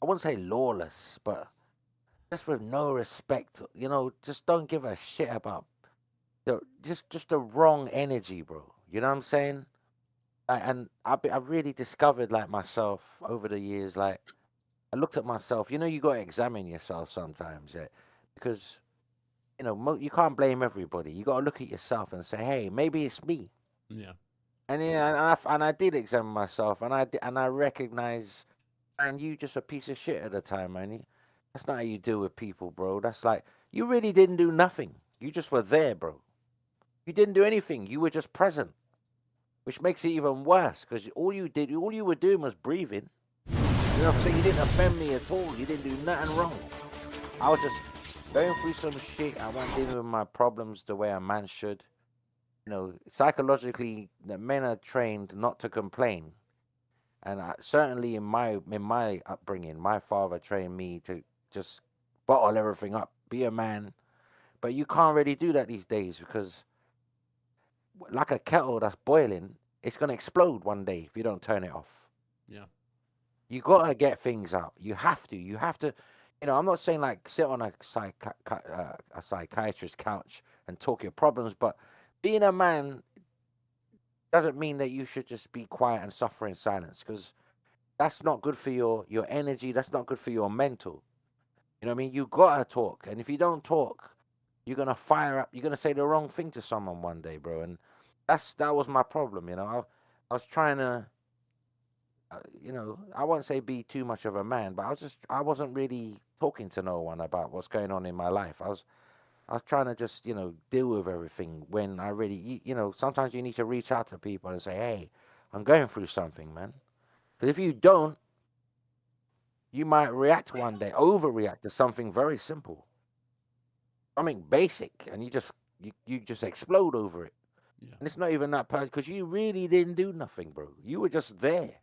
I wouldn't say lawless, but just with no respect. You know, just don't give a shit about just the wrong energy, bro. You know what I'm saying? And I've really discovered like myself over the years. Like I looked at myself. You know, you got to examine yourself sometimes, yeah, because you can't blame everybody. You got to look at yourself and say, hey, maybe it's me. Yeah. And yeah, and I did examine myself, and I recognize, man, you just a piece of shit at the time, man. That's not how you deal with people, bro. That's like you really didn't do nothing. You just were there, bro. You didn't do anything. You were just present, which makes it even worse because all you were doing was breathing. You know what I'm saying? You didn't offend me at all. You didn't do nothing wrong. I was just going through some shit. I wasn't dealing with my problems the way a man should. Psychologically, the men are trained not to complain, and certainly in my upbringing, my father trained me to just bottle everything up, be a man. But you can't really do that these days because, like a kettle that's boiling, it's gonna explode one day if you don't turn it off. Yeah. You gotta get things out. You have to. I'm not saying like sit on a psychiatrist's couch and talk your problems, but being a man doesn't mean that you should just be quiet and suffer in silence because that's not good for your energy. That's not good for your mental. You know what I mean? You gotta talk, and if you don't talk, you're gonna fire up. You're gonna say the wrong thing to someone one day, bro. And that was my problem. I was trying to, I won't say be too much of a man, but I wasn't really talking to no one about what's going on in my life. I was trying to just, deal with everything when I really, sometimes you need to reach out to people and say, hey, I'm going through something, man. Because if you don't, you might react one day, overreact to something very simple, something basic, and you just explode over it. Yeah. And it's not even that person because you really didn't do nothing, bro. You were just there.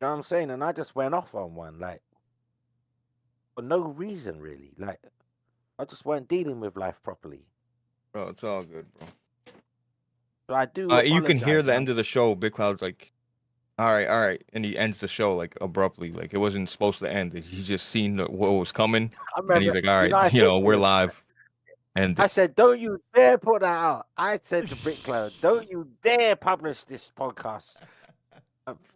You know what I'm saying? And I just went off on one, like, for no reason, really. Like, I just weren't dealing with life properly. Bro, it's all good, bro. So I do You can hear apologize, the man. end of the show. Big Cloud's like, all right, and he ends the show like abruptly, like it wasn't supposed to end. He just seen what was coming, I and he's remember, like, all you right, know, I said to we're him, live, end I it. said, don't you dare put that out. I said to Bricklow, don't you dare publish this podcast.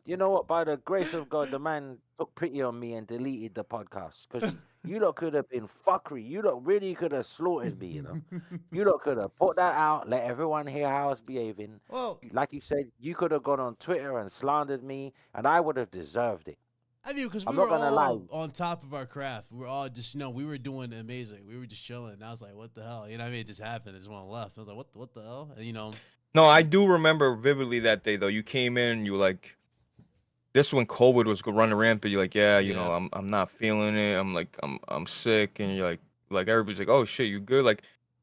You know what? By the grace of God, the man took pity on me and deleted the podcast because you lot could have been fuckery. You lot really could have slaughtered me. You know, you lot could have put that out, let everyone hear how I was behaving. Well, Like you said, you could have gone on Twitter and slandered me, and I would have deserved it. I mean, because I'm we not were gonna lie. all on top of our craft. We were all just, we were doing amazing. We were just chilling. And I was like, what the hell? You know what I mean? It just happened. It just went left. I was like, what the hell? And, No, I do remember vividly that day though. You came in and you were like, this when COVID was running rampant. You're like, yeah, yeah. I'm not feeling it. I'm like, I'm sick, and you're like everybody's like, oh shit, you good? Like,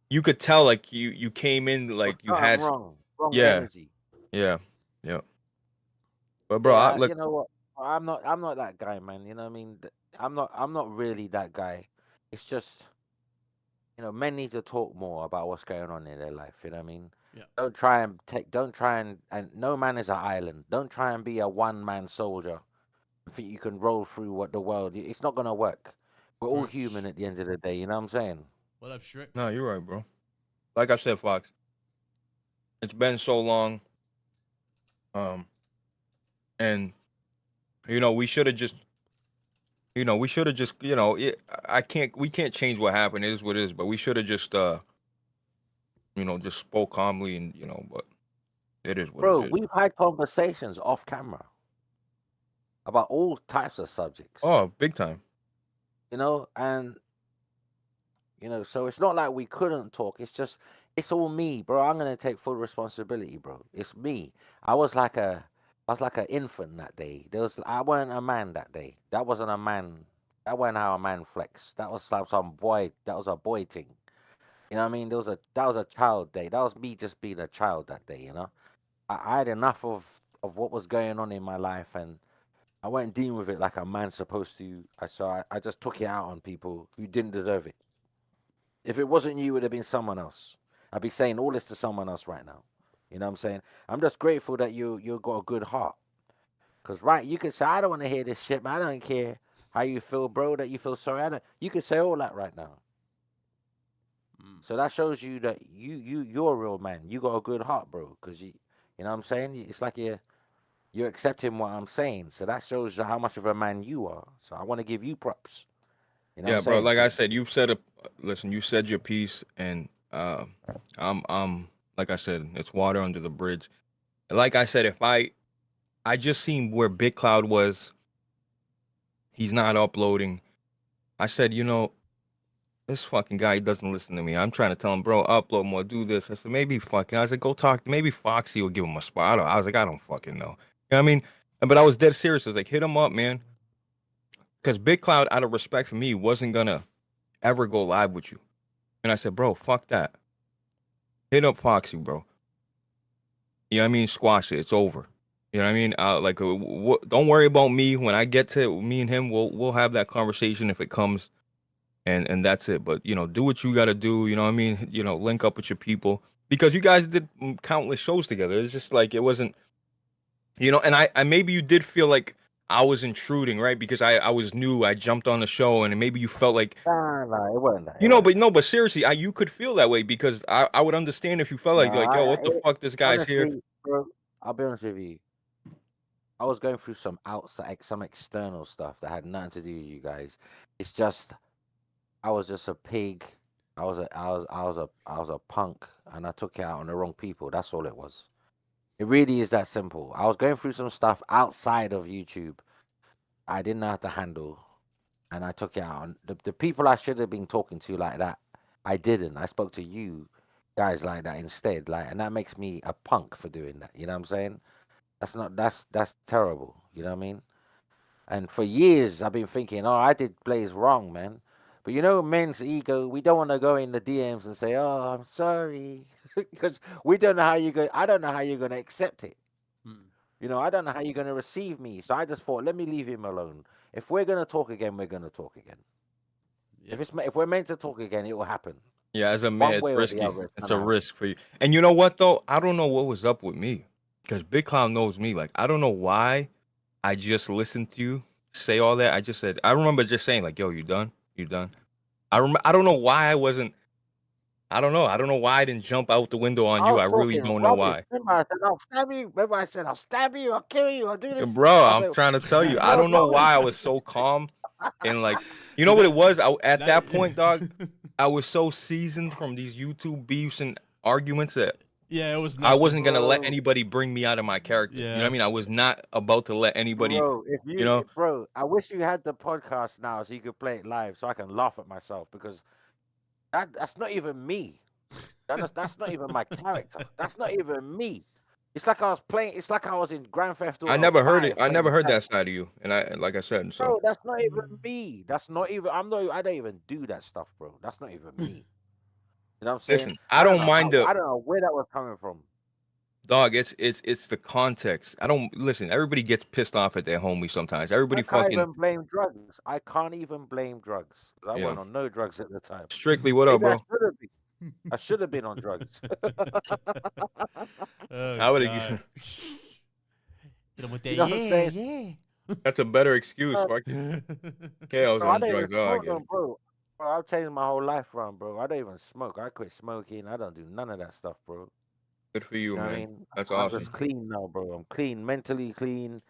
you could tell like you came in like you I'm had, wrong yeah, energy. yeah, yeah. But bro, Yeah, look, you know what? I'm not that guy, man. You know what I mean? I'm not really that guy. It's just, men need to talk more about what's going on in their life. You know what I mean? Yeah. Don't try and no man is an island. Don't try and be a one man soldier. Think you can roll through what the world. It's not gonna work. We're all Right. human at the end of the day. You know what I'm saying? What up, Strick? no, you're right, bro. Like I said, Fox, it's been so long, and we should have just, we can't change what happened. It is what it is, but we should have just, just spoke calmly and, but it is what it Bro, is. we've had conversations off camera about all types of subjects. Oh, big time. And so it's not like we couldn't talk. It's just, it's all me, bro. I'm gonna take full responsibility, bro. It's me. I was like an infant that day. I wasn't a man that day. That wasn't a man. That wasn't how a man flexed. That was like some boy. That was a boy thing. You know what I mean? That was a child day. That was me just being a child that day. I had enough of what was going on in my life, and I went dealing with it like a man's supposed to. I just took it out on people who didn't deserve it. If it wasn't you, it would have been someone else. I'd be saying all this to someone else right now. You know what I'm saying? I'm just grateful that you got a good heart. Cause you could say I don't want to hear this shit, man. I don't care how you feel, bro. That you feel sorry. You could say all that right now. So that shows you that you're a real man. You got a good heart, bro. Cause you know what I'm saying? It's like you're accepting what I'm saying. So that shows you how much of a man you are. So I want to give you props. You know what Yeah, I'm bro. saying? Like I said, listen, you said your piece, and I'm like I said, it's water under the bridge. Like I said, if I just seen where Big Cloud was, he's not uploading. I said, this fucking guy doesn't listen to me. I'm trying to tell him, bro, upload more, do this. I said, I said, go talk. Maybe Foxy will give him a spot. I was like, I don't fucking know. You know what I mean? But I was dead serious. I was like, hit him up, man. Because Big Cloud, out of respect for me, wasn't gonna ever go live with you. And I said, bro, fuck that. Hit up Foxy, bro. You know what I mean? Squash it. It's over. You know what I mean? Don't worry about me. When I get to me and him, we'll have that conversation if it comes. And that's it. But do what you got to do. You know what I mean? Link up with your people because you guys did countless shows together. It's just like it wasn't, And I maybe you did feel like I was intruding, right? Because I was new. I jumped on the show, and maybe you felt like, Nah, it wasn't that. It wasn't but no, but seriously, you could feel that way because I would understand if you felt No, like yo, what the fuck, this guy's here. honestly, bro, I'll be honest with you. I was going through some external stuff that had nothing to do with you guys. It's just I was just a pig. I was a punk, and I took it out on the wrong people. That's all it was. It really is that simple. I was going through some stuff outside of YouTube. I didn't know how to handle, and I took it out on the people I should have been talking to like that. I didn't. I spoke to you guys like that instead. And that makes me a punk for doing that. You know what I'm saying? That's terrible. You know what I mean? And for years I've been thinking, oh, I did Blaze wrong, man. But men's ego, we don't want to go in the DMs and say, oh, I'm sorry. Because we don't know how you go. I don't know how you're gonna accept it. I don't know how you're gonna receive me. So I just thought, let me leave him alone. If we're gonna talk again, we're gonna talk again. Yeah. If we're meant to talk again, it will happen. Yeah, as a man, One it's way or the risky. other, It's a gonna happen. risk for you. And you know what though? I don't know what was up with me. because Big Cloud knows me. Like, I don't know why I just listened to you say all that. I just said, I remember just saying, like, yo, you done? You done? I don't know why I wasn't, I don't know. I don't know why I didn't jump out the window on I you. was I really talking don't know rubbish. why. Remember I said, I'll stab you. Remember I said, I'll stab you, I'll kill you, I'll do this. Bro, I was I'm like, trying to tell you, I no, don't know no. why I was so calm and like, you See know what that it was? At that that point, dog, I was so seasoned from these YouTube beefs and arguments that yeah, it was I nothing. wasn't gonna let Bro, anybody bring me out of my character. You know what I Yeah. mean? I was not about to let anybody, bro, you know. bro, I wish you had the podcast now so you could play it live so I can laugh at myself because that's not even me. That's not even my character. That's not even me. It's like I was playing. It's like I was in Grand Theft I Auto never heard it. 5 I playing never a heard that character. side of you, and like I said, so Bro, that's not even me. That's not even. I'm not. I don't even do that stuff, bro. That's not even me. You know what I'm saying? listen. I don't mind the I don't know where that was coming from. dog. It's the context. I don't listen. Everybody gets pissed off at their homie sometimes. I Everybody can't fucking, even blame drugs. I can't even blame drugs. 'Cause I you know. wasn't on no drugs at the time. Strictly, what up, Maybe I bro? should have been. I should have been on drugs. Oh How would it? God. Hit him with that. You know what I'm Yeah, saying? yeah. That's a better excuse. Uh, Fuck it. Okay, I was Bro, I on don't even drugs. Oh, I smoke get no, it. bro. Bro, I've changed my whole life around, bro. I don't even smoke. I quit smoking. I don't do none of that stuff, bro. Good for you, You know what I man. mean? That's I'm just awesome. clean now, bro. I'm clean, mentally clean.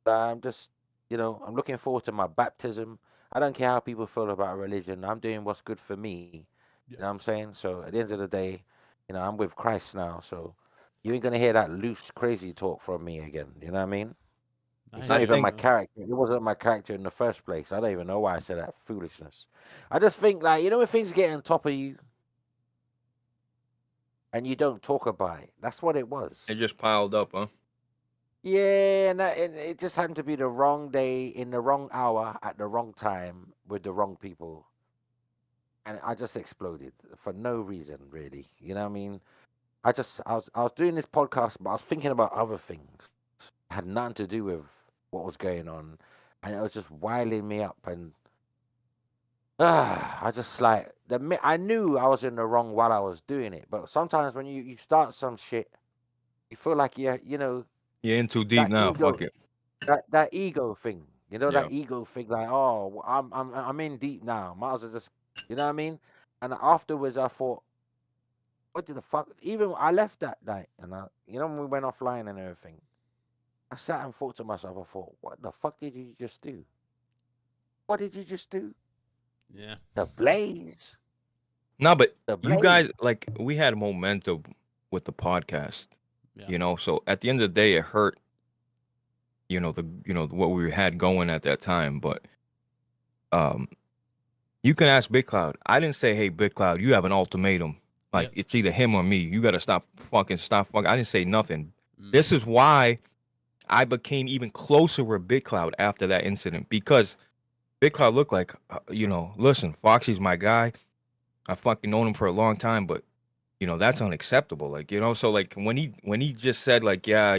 I'm just, I'm looking forward to my baptism. I don't care how people feel about religion. I'm doing what's good for me. Yeah. You know what I'm saying? So at the end of the day, I'm with Christ now. So you ain't gonna hear that loose, crazy talk from me again. You know what I mean? It's I not I hear you, even my think bro. character. It wasn't my character in the first place. I don't even know why I said that foolishness. I just think like when things get on top of you and you don't talk about it. That's what it was. it just piled up, huh? Yeah, and it just happened to be the wrong day in the wrong hour at the wrong time with the wrong people, and I just exploded for no reason really. You know what I mean? I was doing this podcast, but I was thinking about other things. It had nothing to do with what was going on, and it was just wiling me up. And I just like I knew I was in the wrong while I was doing it, but sometimes when you start some shit, you feel like You're in too deep that now. ego Fuck it. that ego thing. Yeah. That ego thing, like, oh, I'm in deep now. Might as well just, you know what I mean? And afterwards, I thought, what the fuck? Even I left that night, and when we went offline and everything, I sat and thought to myself, I thought, what the fuck did you just do? What did you just do? Yeah. The blaze, No, but the you blaze. guys, like, we had momentum with the podcast, Yeah. So at the end of the day, it hurt, what we had going at that time. But um, you can ask Big Cloud. I didn't say, hey, Big Cloud, you have an ultimatum. Like, Yep. it's either him or me. You got to stop fucking. I didn't say nothing. This Mhm. is why I became even closer with Big Cloud after that incident, because Big Cloud looked like, listen, Foxy's my guy. I fucking known him for a long time, but that's unacceptable. Like, so like when he just said like, yeah, I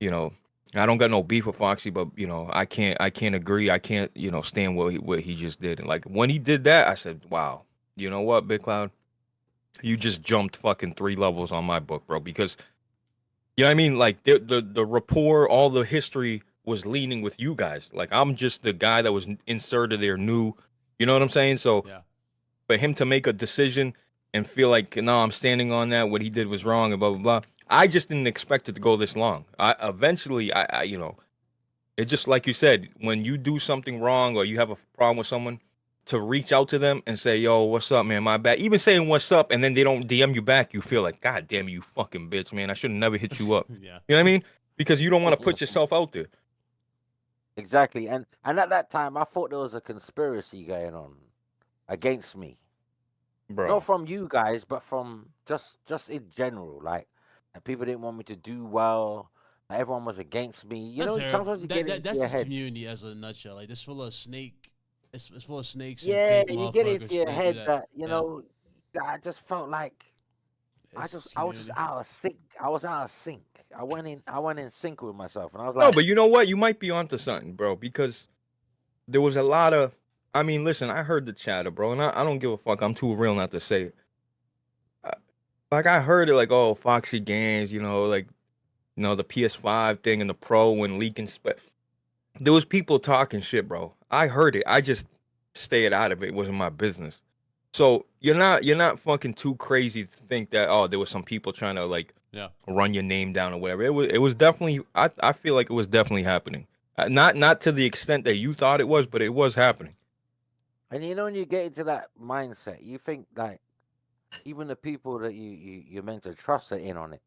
don't got no beef with Foxy, but I can't agree. I can't, stand what he just did. And like when he did that, I said, wow, you know what, Big Cloud, you just jumped fucking 3 levels on my book, bro. Because you know what I mean? Like the rapport, all the history was leaning with you guys. Like I'm just the guy that was inserted there new. You know what I'm saying? So Yeah. for him to make a decision and feel like, no, I'm standing on that, what he did was wrong, and blah blah blah. I just didn't expect it to go this long. It's just like you said, when you do something wrong or you have a problem with someone, to reach out to them and say, yo, what's up, man? My bad. Even saying what's up and then they don't DM you back, you feel like, God damn you fucking bitch, man. I should have never hit you up. Yeah. You know what I mean? Because you don't want to put yourself out there. Exactly, and at that time, I thought there was a conspiracy going on against me. Bro. Not from you guys, but from just in general. Like, and people didn't want me to do well. Everyone was against me. That's terrible. Sometimes you get it into That's your this head. community as a nutshell. Like this full of snake. It's full of snakes and Yeah, fake you get it into motherfuckers. your They do head that. that Yeah. that I just felt like It's this I was just community. out of sync. I was out of sync. I went in sync with myself, and I was No, like, but you know what? You might be onto something, bro, because there was a lot of, I mean, listen, I heard the chatter, bro, and I don't give a fuck. I'm too real not to say it. Like, I heard it like, oh, Foxy Games, like, you know, the PS5 thing and the Pro and leaking there was people talking shit, bro. I heard it. I just stayed out of it. It wasn't my business. So you're not fucking too crazy to think that, oh, there was some people trying to like run your name down or whatever. It was definitely, I feel like it was definitely happening. Not to the extent that you thought it was, but it was happening. And you know, when you get into that mindset, you think like even the people that you're meant to trust are in on it,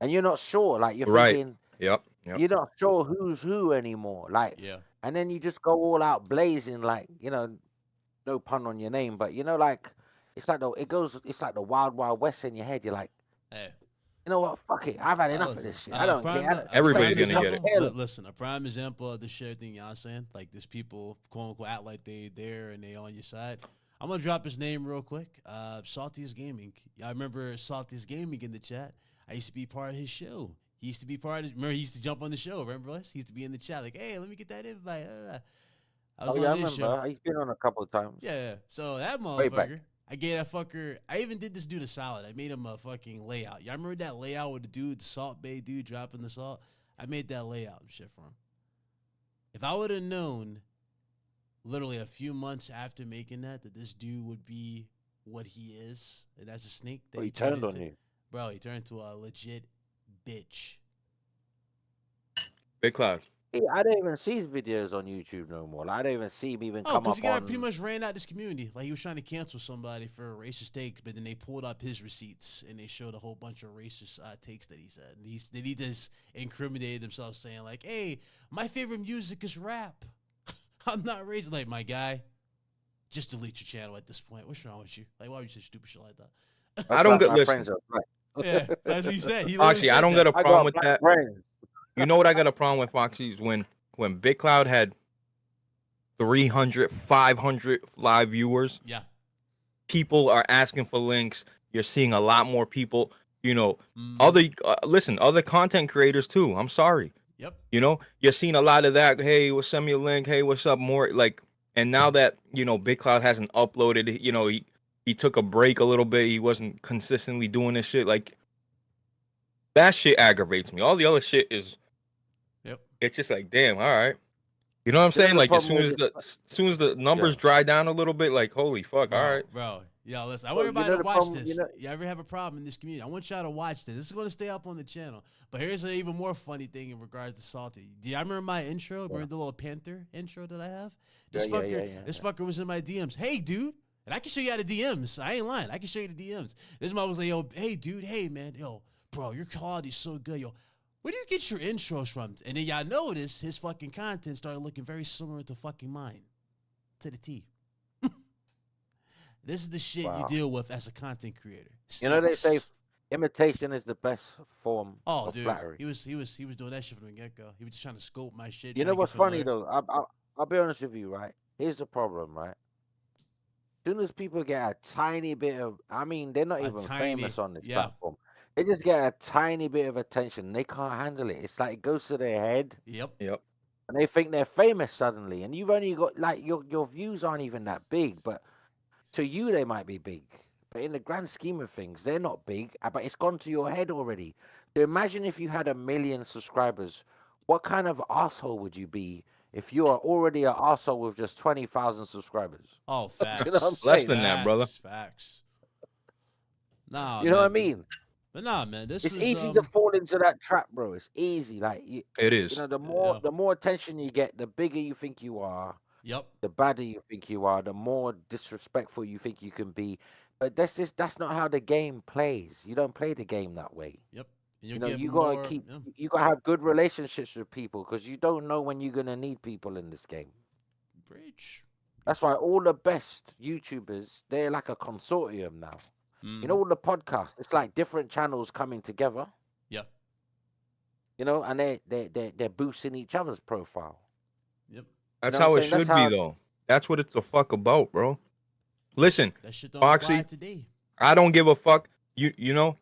and you're not sure. Like you're Right. thinking, Yep. you're not sure who's who anymore. Like, and then you just go all out blazing, like, you know, no pun on your name, but you know, like it's like it's like the wild wild west in your head. You're like, hey, you know what? Fuck it. I've had enough of this shit. I don't care. Everybody's gonna get it. Listen, a prime example of the shit thing y'all saying, like there's people quote unquote act like they there and they on your side. I'm gonna drop his name real quick. Saltiest Gaming. Y'all remember Saltiest Gaming in the chat? I used to be part of his show. He used to be part of. Remember, he used to jump on the show. Remember us? He used to be in the chat like, "Hey, let me get that invite." I was on his show. He's been on a couple of times. Yeah. So that motherfucker, I gave that fucker. I even did this dude a solid. I made him a fucking layout. Y'all remember that layout with the dude, the Salt Bay dude dropping the salt? I made that layout and shit for him. If I would have known, literally a few months after making that this dude would be what he is, and that's a snake. That he turned on you, bro. He turned into a legit bitch. Big Cloud. I don't even see his videos on YouTube no more. Like, I don't even see him even come up on. Oh, because the guy pretty much ran out this community. Like, he was trying to cancel somebody for a racist take, but then they pulled up his receipts, and they showed a whole bunch of racist takes that he said. And he just incriminated himself, saying, like, hey, my favorite music is rap. I'm not racist. Like, my guy, just delete your channel at this point. What's wrong with you? Like, why would you say stupid shit like that? I don't get listen. Yeah, that's what he said. Actually, I don't get a problem with that. You know what I got a problem with, Foxy, is when Big Cloud had 300, 500 live viewers. Yeah. People are asking for links. You're seeing a lot more people, you know, other content creators too. I'm sorry. Yep. You know, you're seeing a lot of that. Hey, well, send me a link. Hey, what's up? More like, and now that, you know, Big Cloud hasn't uploaded, you know, he took a break a little bit. He wasn't consistently doing this shit. Like, that shit aggravates me. All the other shit is, it's just like, damn, all right. You know what I'm saying? Like, as soon as the numbers dry down a little bit, like, holy fuck, all right. Bro, yeah, listen, I want everybody to watch this. You ever have a problem in this community? I want y'all to watch this. This is going to stay up on the channel. But here's an even more funny thing in regards to Salty. Do y'all remember my intro? Remember the little Panther intro that I have? This fucker was in my DMs. Hey, dude. And I can show you how the DMs. I ain't lying. I can show you the DMs. This mother was like, yo, hey, dude. Hey, man. Yo, bro, your quality's so good. Yo, where do you get your intros from? And then y'all notice his fucking content started looking very similar to fucking mine. To the T. This is the shit you deal with as a content creator. You know, they say imitation is the best form of dude, flattery. He was doing that shit from the get-go. He was just trying to scope my shit. You know what's funny, though? I'll be honest with you, right? Here's the problem, right? As soon as people get a tiny bit of, I mean, they're not even famous on this platform. They just get a tiny bit of attention. They can't handle it. It's like it goes to their head. Yep. And they think they're famous suddenly. And you've only got, like, your views aren't even that big. But to you, they might be big. But in the grand scheme of things, they're not big. But it's gone to your head already. So imagine if you had 1 million subscribers. What kind of asshole would you be if you are already an arsehole with just 20,000 subscribers? Oh, facts. You know what I'm Less saying? than that, brother. Facts. Nah, you know what I mean? But nah, man, it's easy to fall into that trap, bro. It's easy. Like it is. You know, the more attention you get, the bigger you think you are. Yep. The badder you think you are, the more disrespectful you think you can be. But that's not how the game plays. You don't play the game that way. Yep. You know, you gotta have good relationships with people because you don't know when you're gonna need people in this game. Preach. That's why all the best YouTubers, they're like a consortium now. You know, all the podcasts, it's like different channels coming together. Yeah. You know, and they're boosting each other's profile. Yep. That's how it should be, though. That's what it's the fuck about, bro. Listen, that shit don't Foxy, today. I don't give a fuck. You know,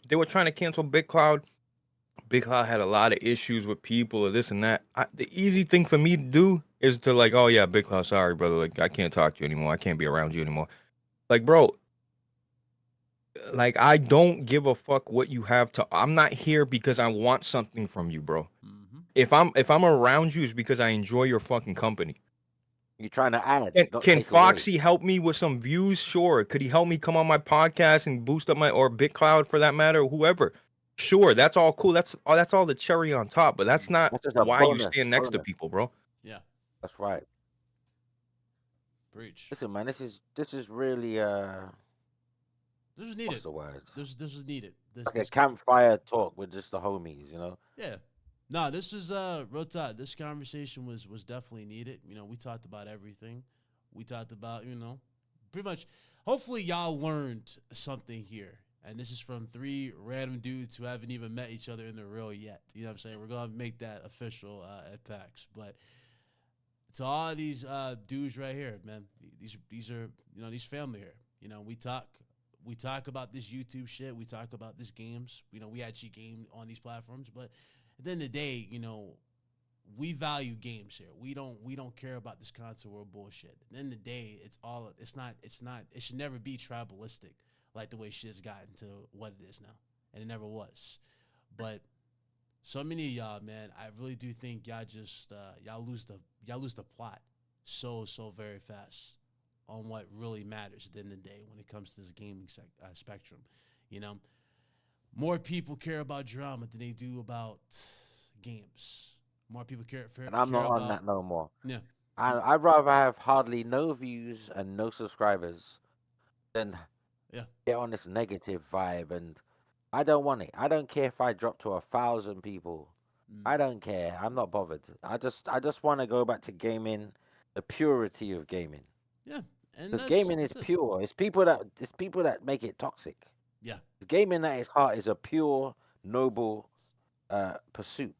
they were trying to cancel Big Cloud. Big Cloud had a lot of issues with people or this and that. The easy thing for me to do is to like, oh yeah, Big Cloud, sorry, brother. Like, I can't talk to you anymore. I can't be around you anymore. Like, bro, like I don't give a fuck what you have to. I'm not here because I want something from you, bro. Mm-hmm. If I'm around you, it's because I enjoy your fucking company. You're trying to add, not Can take away. Foxy help me with some views? Sure. Could he help me come on my podcast and boost up my or BitCloud for that matter, or whoever? Sure, that's all cool. That's all the cherry on top, but that's not That's just a why you stand next to bonus. people, bro. Yeah. That's right. Breach. Listen, man, this is really This was needed. what's the word? This was needed. Like a campfire talk with just the homies, Yeah. No, this was real talk. This conversation was definitely needed. We talked about everything. We talked about, pretty much hopefully y'all learned something here. And this is from 3 random dudes who haven't even met each other in the real yet. You know what I'm saying? We're gonna make that official at PAX. But to all these dudes right here, man, these are these family here. We talk about this YouTube shit. We talk about this games. We actually game on these platforms. But at the end of the day, we value games here. We don't care about this console world bullshit. At the end of the day, it should never be tribalistic like the way shit's gotten to what it is now. And it never was. But so many of y'all, man, I really do think y'all just y'all lose the plot so very fast on what really matters at the end of the day when it comes to this gaming spectrum. More people care about drama than they do about games. More people care. And I'm not on that no more. Yeah. I'd rather have hardly no views and no subscribers than get on this negative vibe. And I don't want it. I don't care if I drop to 1,000 people. I don't care. I'm not bothered. I just want to go back to gaming, the purity of gaming. Yeah. Because gaming is pure. It's people that make it toxic. Yeah. Gaming at its heart is a pure, noble pursuit.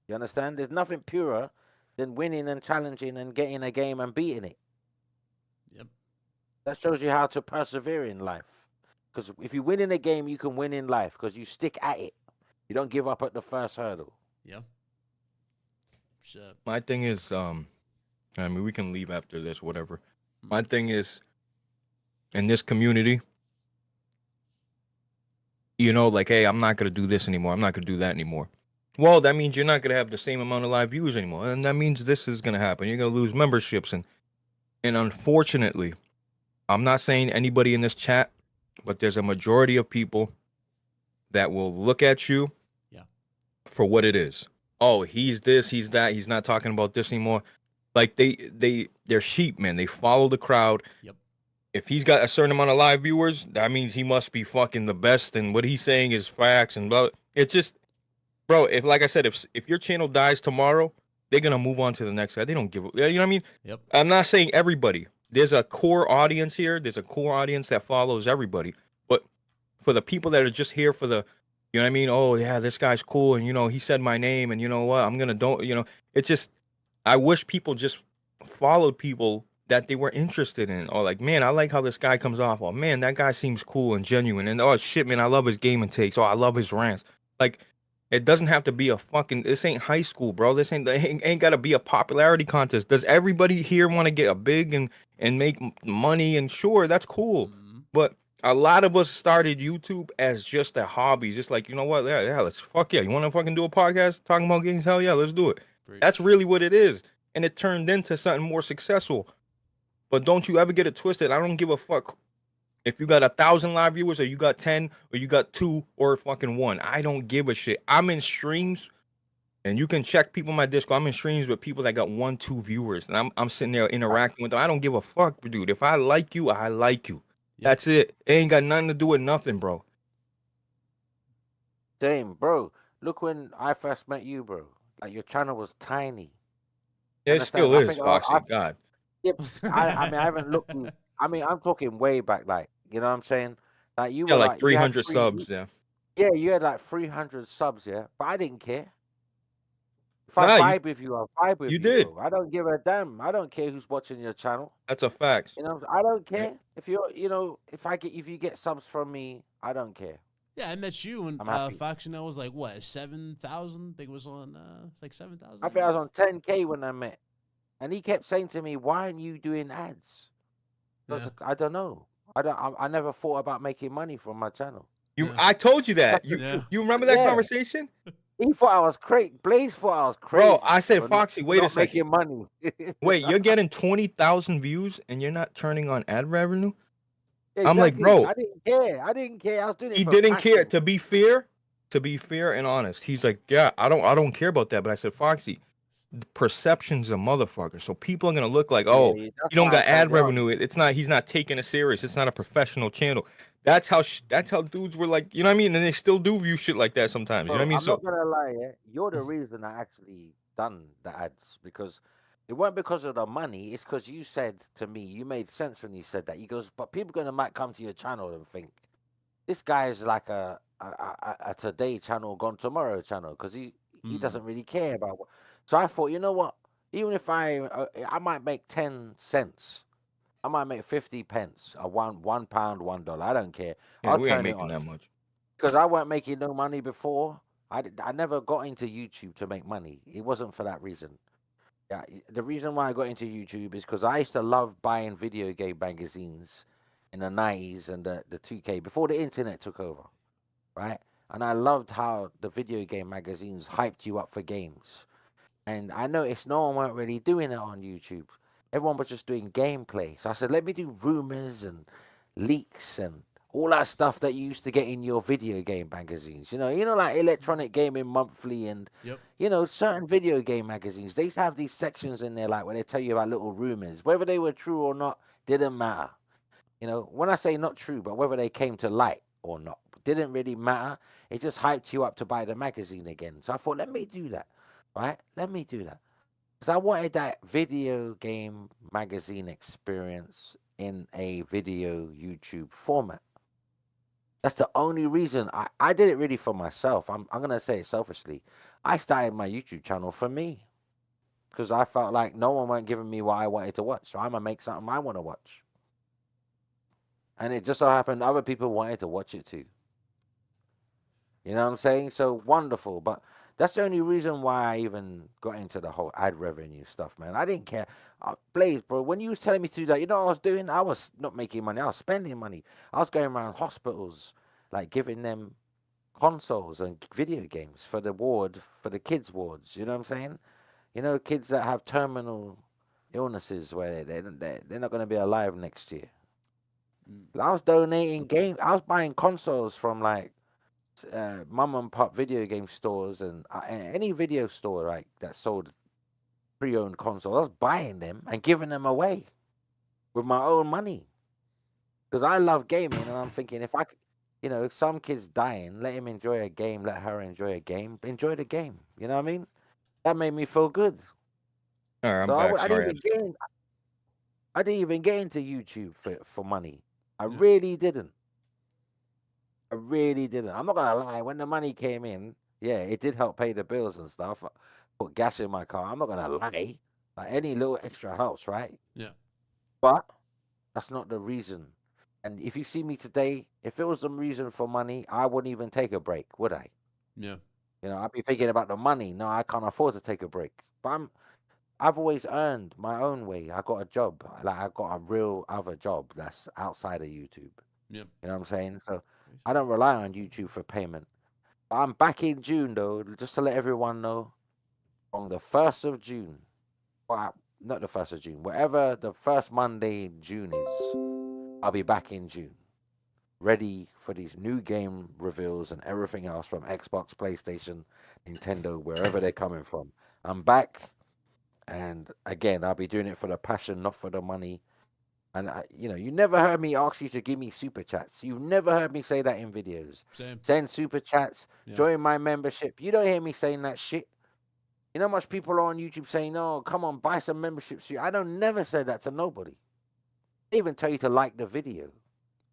You understand? There's nothing purer than winning and challenging and getting a game and beating it. Yep. That shows you how to persevere in life. Because if you win in a game, you can win in life because you stick at it. You don't give up at the first hurdle. Yeah. Sure. My thing is, I mean, we can leave after this, whatever. My thing is, in this community, like, hey, I'm not going to do this anymore. I'm not going to do that anymore. Well, that means you're not going to have the same amount of live views anymore. And that means this is going to happen. You're going to lose memberships. And unfortunately, I'm not saying anybody in this chat, but there's a majority of people that will look at you for what it is. Oh, he's this, he's that. He's not talking about this anymore. Like they're sheep, man. They follow the crowd. Yep. If he's got a certain amount of live viewers, that means he must be fucking the best, and what he's saying is facts. And blah. It's just, bro. If like I said, if your channel dies tomorrow, they're gonna move on to the next guy. They don't give. You know what I mean? Yep. I'm not saying everybody. There's a core audience here. There's a core audience that follows everybody. But for the people that are just here for the, you know what I mean? Oh yeah, this guy's cool, and he said my name, and you know what? I'm gonna It's just, I wish people just followed people that they were interested in. Or like, man, I like how this guy comes off. Oh man, that guy seems cool and genuine. And oh shit, man, I love his gaming takes. Oh, I love his rants. Like, it doesn't have to be a fucking. This ain't high school, bro. This ain't got to be a popularity contest. Does everybody here want to get a big and make money? And sure, that's cool. But a lot of us started YouTube as just a hobby. Just like, you know what? Yeah, let's You want to fucking do a podcast talking about games? Hell yeah, let's do it. That's really what it is. And it turned into something more successful. But don't you ever get it twisted. I don't give a fuck if you got 1,000 live viewers or you got 10 or you got 2 or fucking 1. I don't give a shit. I'm in streams, and you can check people in my Discord. I'm in streams with people that got 1, 2 viewers, and I'm sitting there interacting with them. I don't give a fuck, dude. If I like you, I like you. Yep. That's it. It ain't got nothing to do with nothing, bro. Same, bro. Look when I first met you, bro. Like, your channel was tiny. It still is, Foxy. God. Yeah, I mean, I haven't looked. I mean, I'm talking way back, like, you know what I'm saying? Like, you were like 300 subs, yeah. Yeah, you had like 300 subs, yeah. But I didn't care. If I vibe with you, I vibe with you. You did. Bro. I don't give a damn. I don't care who's watching your channel. That's a fact. I don't care if you're, if you get subs from me, I don't care. Yeah, I met you when Fox was like what 7,000. I think it was on. It's like 7,000. I think I was on 10K when I met, and he kept saying to me, "Why aren't you doing ads?" Yeah. I don't know. I never thought about making money from my channel. I told you that. Yeah. You remember that Yeah. conversation? He thought I was crazy. Blaze thought I was crazy. Bro, I said, for Foxy, wait a not second. making money. Wait, you're getting 20,000 views and you're not turning on ad revenue? Exactly. I'm like, bro. I didn't care. I didn't care. I was doing it He for didn't care. passion. To be fair and honest, he's like, yeah, I don't care about that. But I said, Foxy, perception's a motherfucker. So people are gonna look like, oh, Yeah, you that's don't why I got turned ad it on. revenue. It's not. He's not taking it serious. It's not a professional channel. That's how dudes were like, you know what I mean? And they still do view shit like that sometimes. You know what I mean? I'm not gonna lie, yeah. You're the reason I actually done the ads, because it wasn't because of the money. It's because you said to me, you made sense when you said that. He goes, but people might come to your channel and think this guy is like a today channel gone tomorrow channel, because he doesn't really care about what. So I thought, you know what? Even if I might make 10 cents, I might make 50 pence, a £1, $1, I don't care. Yeah, I'll we ain't turn it making on. that much. Because I weren't making no money before. I never got into YouTube to make money. It wasn't for that reason. Yeah, the reason why I got into YouTube is because I used to love buying video game magazines in the 90s and the 2K before the internet took over, right? And I loved how the video game magazines hyped you up for games. And I noticed no one weren't really doing it on YouTube. Everyone was just doing gameplay. So I said, let me do rumors and leaks and all that stuff that you used to get in your video game magazines. You know, like Electronic Gaming Monthly and Yep. certain video game magazines. They used to have these sections in there, like where they tell you about little rumors, whether they were true or not, didn't matter. When I say not true, but whether they came to light or not, didn't really matter. It just hyped you up to buy the magazine again. So I thought, let me do that, right? Let me do that. Because I wanted that video game magazine experience in a video YouTube format. That's the only reason I did it really for myself. I'm going to say it selfishly. I started my YouTube channel for me because I felt like no one weren't giving me what I wanted to watch. So I'm going to make something I want to watch. And it just so happened other people wanted to watch it too. You know what I'm saying? So wonderful. But that's the only reason why I even got into the whole ad revenue stuff, man. I didn't care. Blaze, bro, when you was telling me to do that, you know what I was doing? I was not making money. I was spending money. I was going around hospitals, like giving them consoles and video games for the ward, for the kids' wards. You know what I'm saying? Kids that have terminal illnesses where they're not going to be alive next year. I was donating games. I was buying consoles from like mum and pop video game stores and any video store like that sold pre-owned consoles. I was buying them and giving them away with my own money because I love gaming, and I'm thinking if I could, if some kid's dying, let him enjoy a game, let her enjoy a game, enjoy the game. You know what I mean? That made me feel good. All right, I'm So back. I Sorry. didn't even get into YouTube for money. I really didn't. I'm not gonna lie. When the money came in, yeah, it did help pay the bills and stuff. Put gas in my car. I'm not gonna lie. Like any little extra helps, right? Yeah. But that's not the reason. And if you see me today, if it was the reason for money, I wouldn't even take a break, would I? Yeah. I'd be thinking about the money. No, I can't afford to take a break. But I've always earned my own way. I got a job. Like I got a real other job that's outside of YouTube. Yeah. You know what I'm saying? So I don't rely on YouTube for payment. But I'm back in June though, just to let everyone know. On the 1st of June. Well, not the 1st of June. Whatever the first Monday in June is, I'll be back in June. Ready for these new game reveals and everything else from Xbox, PlayStation, Nintendo, wherever they're coming from. I'm back. And again, I'll be doing it for the passion, not for the money. And you never heard me ask you to give me super chats. You've never heard me say that in videos. Same. Send super chats, join my membership. You don't hear me saying that shit. You know how much people are on YouTube saying, "Oh, come on, buy some memberships." I don't never say that to nobody. I even tell you to like the video.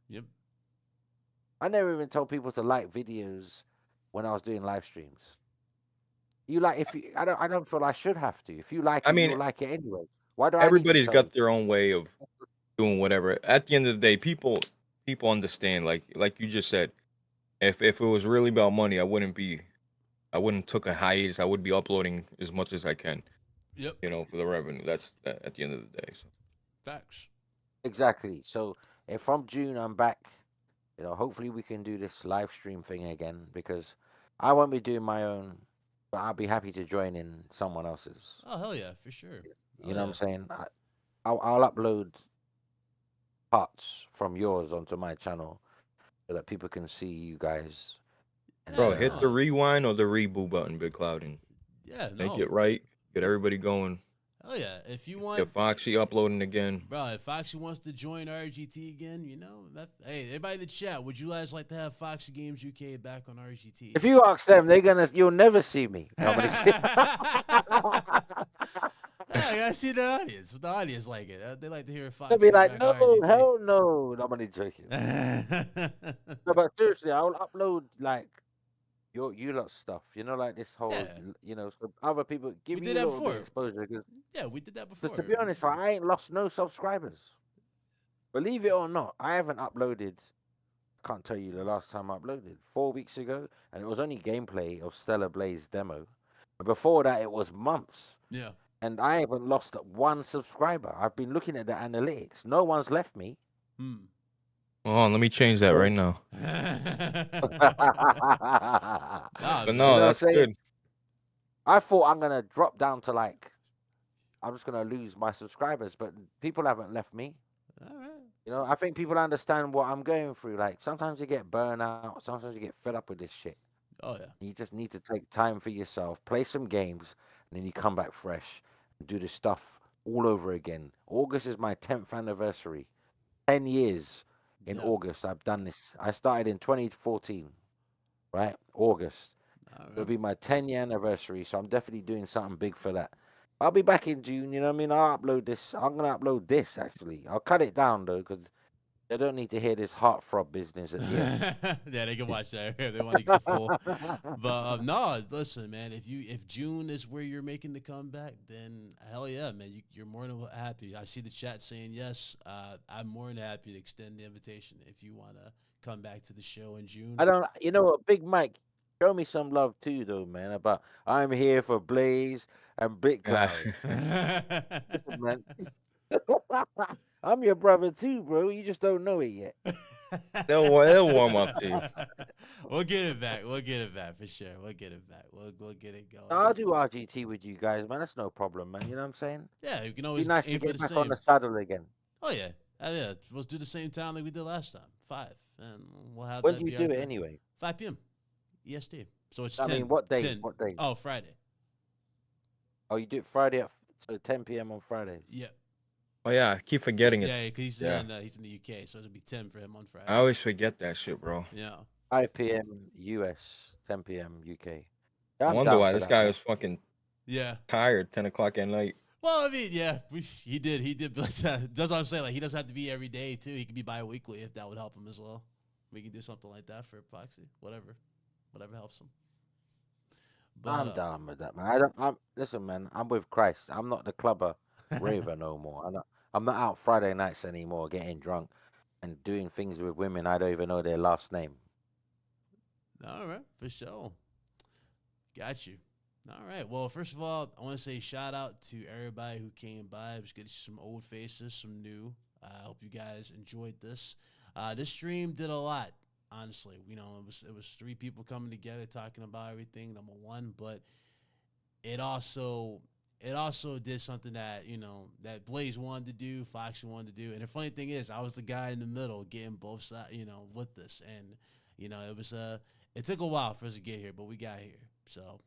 Yep. I never even told people to like videos when I was doing live streams. I don't feel I should have to. If you like it, you'll like it anyway. Why do I need to everybody's tell got you? their own way of doing whatever. At the end of the day, people understand. Like you just said, if it was really about money, I wouldn't took a hiatus. I would be uploading as much as I can. Yep. For the revenue. That's at the end of the day. So. Facts. Exactly. So if from June I'm back, hopefully we can do this live stream thing again because I won't be doing my own, but I'll be happy to join in someone else's. Oh hell yeah, for sure. You know what I'm saying? I'll upload parts from yours onto my channel so that people can see you guys. And, Bro, hit the no. rewind or the reboot button, Big Cloud, and make it right. Get everybody going. Oh yeah, if you want, get Foxy uploading again, bro. If Foxy wants to join RGT again, hey, everybody in the chat, would you guys like to have Foxy Games UK back on RGT? if you ask them, you'll never see me. I see the audience. The audience like it. They like to hear Foxy. They'll be like, no, hell no. I'm only joking. No, but seriously, I'll upload like you lot stuff. Like this whole, so other people give you a little bit of exposure. Yeah, we did that before. Because to be honest, I ain't lost no subscribers. Believe it or not, I haven't uploaded. Can't tell you the last time I uploaded. 4 weeks ago, and it was only gameplay of Stellar Blaze demo. But before that, it was months. Yeah. And I haven't lost one subscriber. I've been looking at the analytics. No one's left me. Hold on, let me change that right now. But no, that's good. I thought I'm gonna drop down to I'm just gonna lose my subscribers, but people haven't left me. All right. I think people understand what I'm going through. Like sometimes you get burnt out, sometimes you get fed up with this shit. Oh yeah. You just need to take time for yourself, play some games, and then you come back fresh and do this stuff all over again. August is my 10th anniversary. 10 years in August I've done this. I started in 2014, right? August. It'll be my 10-year anniversary, so I'm definitely doing something big for that. I'll be back in June, you know what I mean? I'll upload this. I'm going to upload this, actually. I'll cut it down, though, because they don't need to hear this heartthrob business at the end. Yeah, they can watch that. They want to get the full. But no, listen, man. If June is where you're making the comeback, then hell yeah, man. You're more than happy. I see the chat saying yes. I'm more than happy to extend the invitation if you want to come back to the show in June. I don't. You know what, Big Mike? Show me some love too, though, man. About I'm here for Blaze and Big Cloud. Listen, man. I'm your brother too, bro. You just don't know it yet. They'll warm up to you. We'll get it back. We'll get it back for sure. We'll get it back. We'll get it going. I'll do RGT with you guys, man. That's no problem, man. You know what I'm saying? Yeah, you can always be nice to get back on the saddle again. Oh yeah, yeah. Let's do the same time like we did last time. 5, and we'll have. When do you do it anyway? 5 p.m. EST. So it's. I 10, mean, what day? 10. What day? Oh, Friday. Oh, you do it Friday so 10 p.m. on Friday. Yeah. Oh yeah, I keep forgetting it. Yeah, because he's in the UK, so it'll be 10 for him on Friday. I always forget that shit, bro. Yeah. 5 p.m. US, 10 p.m. UK. I wonder why this guy was fucking tired 10 o'clock at night. Well, I mean, yeah, he did. That's what I'm saying. Like, he doesn't have to be every day too. He could be bi-weekly if that would help him as well. We can do something like that for Foxy. Whatever helps him. But, I'm down with that, man. Listen, man. I'm with Christ. I'm not the clubber raver no more. I'm not out Friday nights anymore, getting drunk and doing things with women I don't even know their last name. All right, for sure. Got you. All right. Well, first of all, I want to say shout out to everybody who came by. It was good to see some old faces, some new. I hope you guys enjoyed this. This stream did a lot, honestly. It was 3 people coming together talking about everything. Number one, but it also did something that that Blaze wanted to do, Foxy wanted to do, and the funny thing is, I was the guy in the middle getting both sides, with this, and it was it took a while for us to get here, but we got here, so.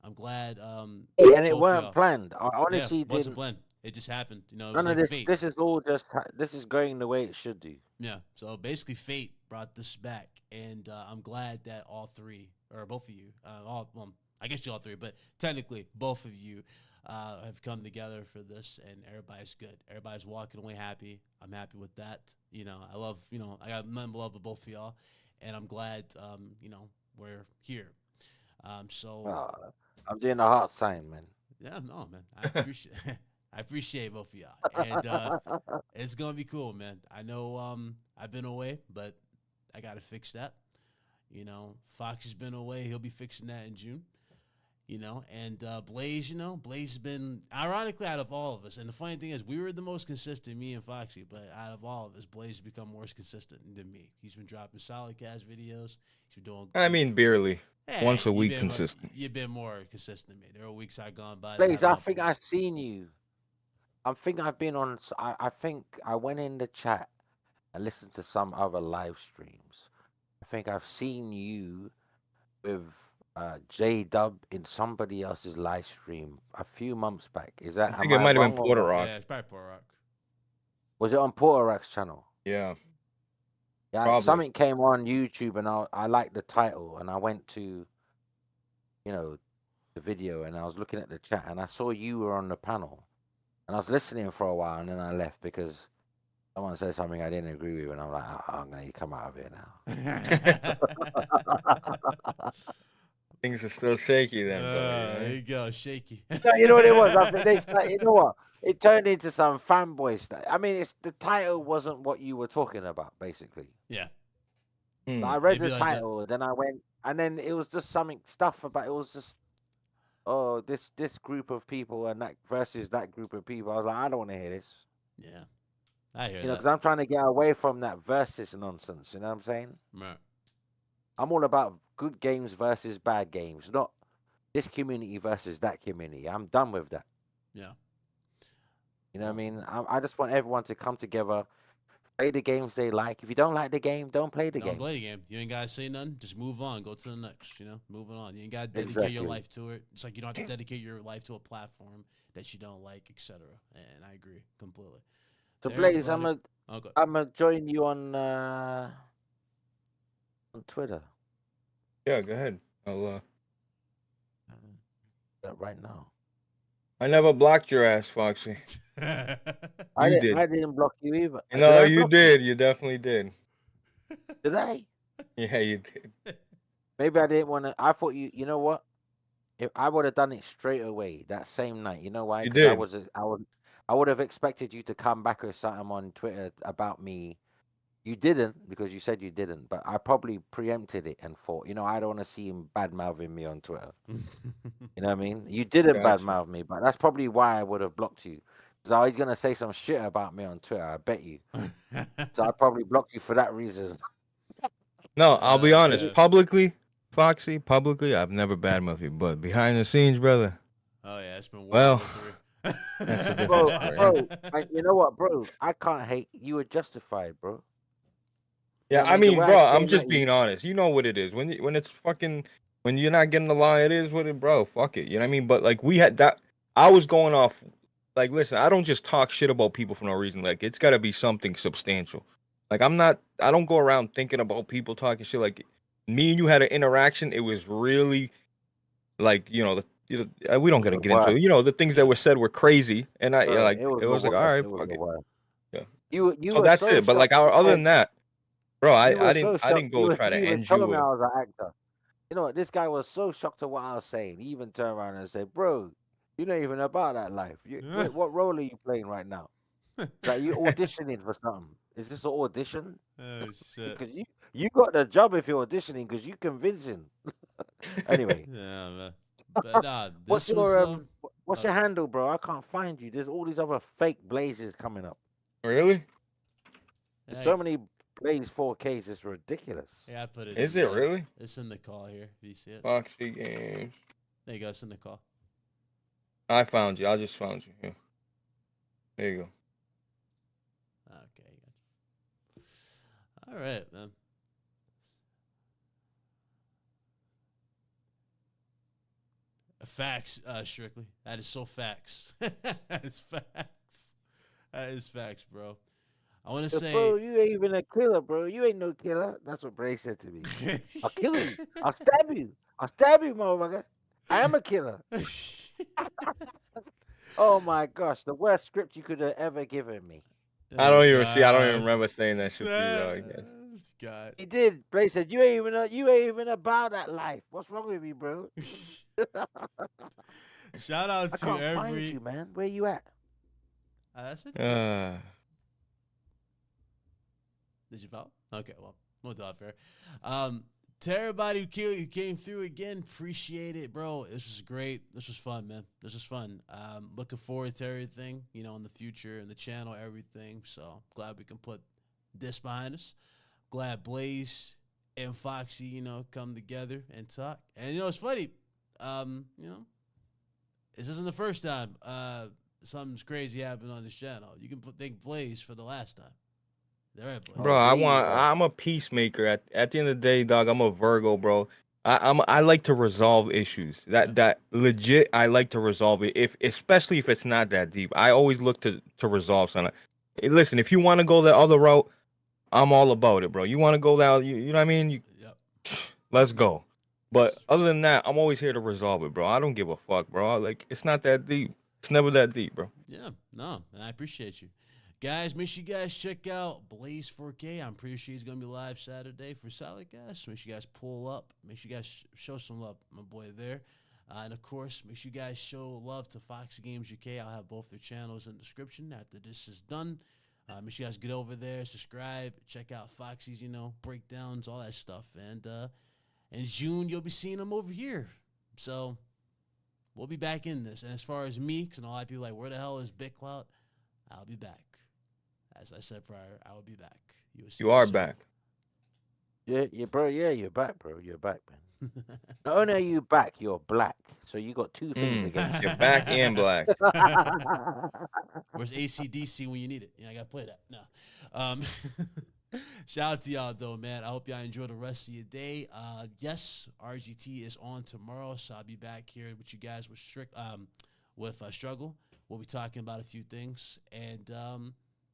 I'm glad. And it weren't planned. I honestly didn't. Wasn't planned. It just happened. None of this. Fate. This is all just. This is going the way it should do. Yeah. So basically, fate brought this back, and I'm glad that all 3 or both of you, I guess you all 3, but technically both of you, have come together for this, and everybody's good. Everybody's walking away happy. I'm happy with that. I love. I got nothing but love for both of y'all, and I'm glad. We're here. I'm doing a heart sign, man. Yeah, no, man. I appreciate both of y'all, and it's gonna be cool, man. I know I've been away, but I gotta fix that. Fox has been away; he'll be fixing that in June, You know, and Blaze, you know, Blaze has been ironically out of all of us. And the funny thing is, we were the most consistent, me and Foxy, but out of all of us, Blaze has become more consistent than me. He's been dropping solid cast videos. He's been doing. I mean, barely. Hey, Once a week consistent. You've been more consistent than me. There are weeks I've gone by. Blaze, I think I've seen you. I think I've been on. I think I went in the chat and listened to some other live streams. I think I've seen you with J Dub in somebody else's live stream a few months back. Is that? I think it might have been Porter Rock. Yeah, it's probably Porter Rock. Was it on Porter Rock's channel? Yeah. Yeah. Probably. Something came on YouTube and I liked the title and I went to, the video and I was looking at the chat and I saw you were on the panel and I was listening for a while and then I left because someone said something I didn't agree with and I'm like, I'm gonna come out of here now. Things are still shaky then. There you go, shaky. No, you know what it was? I think you know what? It turned into some fanboy stuff. I mean, the title wasn't what you were talking about, basically. Yeah. I read the title, then I went, and then it was just stuff about. It was just, this group of people and that versus that group of people. I was like, I don't want to hear this. Yeah, I hear that. Because I'm trying to get away from that versus nonsense. You know what I'm saying? Right. I'm all about good games versus bad games, not this community versus that community. I'm done with that. Yeah. You know what I mean? I just want everyone to come together, play the games they like. If you don't like the game, don't play the game. Don't play the game. You ain't gotta say nothing. Just move on. Go to the next. You know, moving on. You ain't gotta dedicate your life to it. It's like you don't have to dedicate your life to a platform that you don't like, etc. And I agree completely. So Blaze, I'm gonna join you on Twitter. Yeah, go ahead. I'll right now. I never blocked your ass, Foxy. I didn't block you either. No, you did. You definitely did. Did I? Yeah, you did. Maybe I didn't want to. I thought you know what? If I would have done it straight away that same night. You know why? You did. I would have expected you to come back with something on Twitter about me. You didn't because you said you didn't, but I probably preempted it and thought, I don't want to see him bad mouthing me on Twitter. You know what I mean? You didn't bad mouth me, but that's probably why I would have blocked you. So he's gonna say some shit about me on Twitter, I bet you. So I probably blocked you for that reason. No, I'll be honest. Publicly, Foxy, I've never bad mouthed you, but behind the scenes, brother. Oh yeah, it's been well. Bro, you know what, bro? I can't hate. You were justified, bro. Yeah, I mean, bro, I'm just being honest. You know what it is. When it's fucking, when you're not getting the line, it is what it, bro. Fuck it. You know what I mean? But like we had that, I was going off, like, listen, I don't just talk shit about people for no reason. Like, it's got to be something substantial. Like, I don't go around thinking about people talking shit. Like, me and you had an interaction. It was really, like, we don't got to get into it. The things that were said were crazy. And it was like, all right, fuck it. Yeah. You so that's it. But like, other than that, bro, I didn't go try to end you. I was an actor. You know what? This guy was so shocked at what I was saying. He even turned around and said, "Bro, you're not even about that life. What role are you playing right now? Like you auditioning for something? Is this an audition? Oh shit! Because you got the job if you're auditioning because you convincing. Anyway, yeah, man. But, what's your handle, bro? I can't find you. There's all these other fake Blazes coming up. Really? There's so many Blaze4Ks, it's ridiculous. Yeah, I put it. Is it really? It's in the call here. Do you see it? Foxy Games. There you go. It's in the call. I found you. I just found you. Yeah. There you go. Okay. All right, man. Facts, Strictly. That is so facts. It's facts. That is facts, bro. I want to say, bro, you ain't even a killer, bro. You ain't no killer. That's what Bray said to me. I'll kill you. I'll stab you. I'll stab you, motherfucker. I am a killer. Oh my gosh, the worst script you could have ever given me. I don't even remember saying that shit to you. God. He did. Bray said, you ain't even about that life. What's wrong with you, bro? Shout out to I can't find you, man. Where you at? That's it. Did you follow? Okay, well, we'll do it fair. to everybody who came through again, appreciate it, bro. This was great. This was fun, man. This was fun. Looking forward to everything, you know, in the future and the channel, everything. So glad we can put this behind us. Glad Blaze and Foxy, you know, come together and talk. And you know, it's funny. You know, this isn't the first time something's crazy happened on this channel. You can thank Blaze for the last time. They're right, Blaze. Bro, I'm a peacemaker. At the end of the day, dog, I'm a Virgo, bro. I like to resolve issues. That legit, I like to resolve it. Especially if it's not that deep. I always look to resolve something. Hey, listen, if you want to go the other route, I'm all about it, bro. You want to go that, you know what I mean? Yep. Let's go. But other than that, I'm always here to resolve it, bro. I don't give a fuck, bro. Like, it's not that deep. It's never that deep, bro. Yeah, no, and I appreciate you. Guys, make sure you guys check out Blaze4K. I'm pretty sure he's going to be live Saturday for Solid Gas. Make sure you guys pull up. Make sure you guys show some love, my boy there. And, of course, make sure you guys show love to FoxyGamesUK. I'll have both their channels in the description after this is done. Make sure you guys get over there, subscribe, check out Foxy's, you know, breakdowns, all that stuff. And in June, you'll be seeing them over here. So we'll be back in this. And as far as me, because a lot of people are like, where the hell is Big Clout? I'll be back. As I said prior, I will be back. You are back. Yeah, bro. Yeah, you're back, bro. You're back, man. Not only are you back, you're black. So you got two things against you. You're back and black. Where's ACDC when you need it? Yeah, I got to play that. No. Shout out to y'all, though, man. I hope y'all enjoy the rest of your day. Yes, RGT is on tomorrow, so I'll be back here with you guys with Struggle. We'll be talking about a few things. And,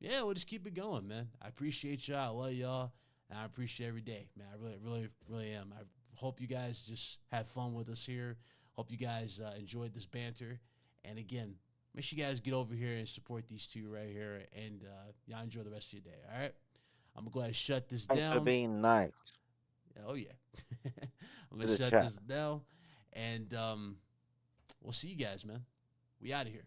yeah, we'll just keep it going, man. I appreciate y'all. I love y'all. And I appreciate every day, man. I really, really, really am. I hope you guys just had fun with us here. Hope you guys enjoyed this banter. And again, make sure you guys get over here and support these two right here. And y'all enjoy the rest of your day, all right? I'm going to go ahead and shut this Thanks down. for being nice. Oh, yeah. I'm going to shut this down. And we'll see you guys, man. We out of here.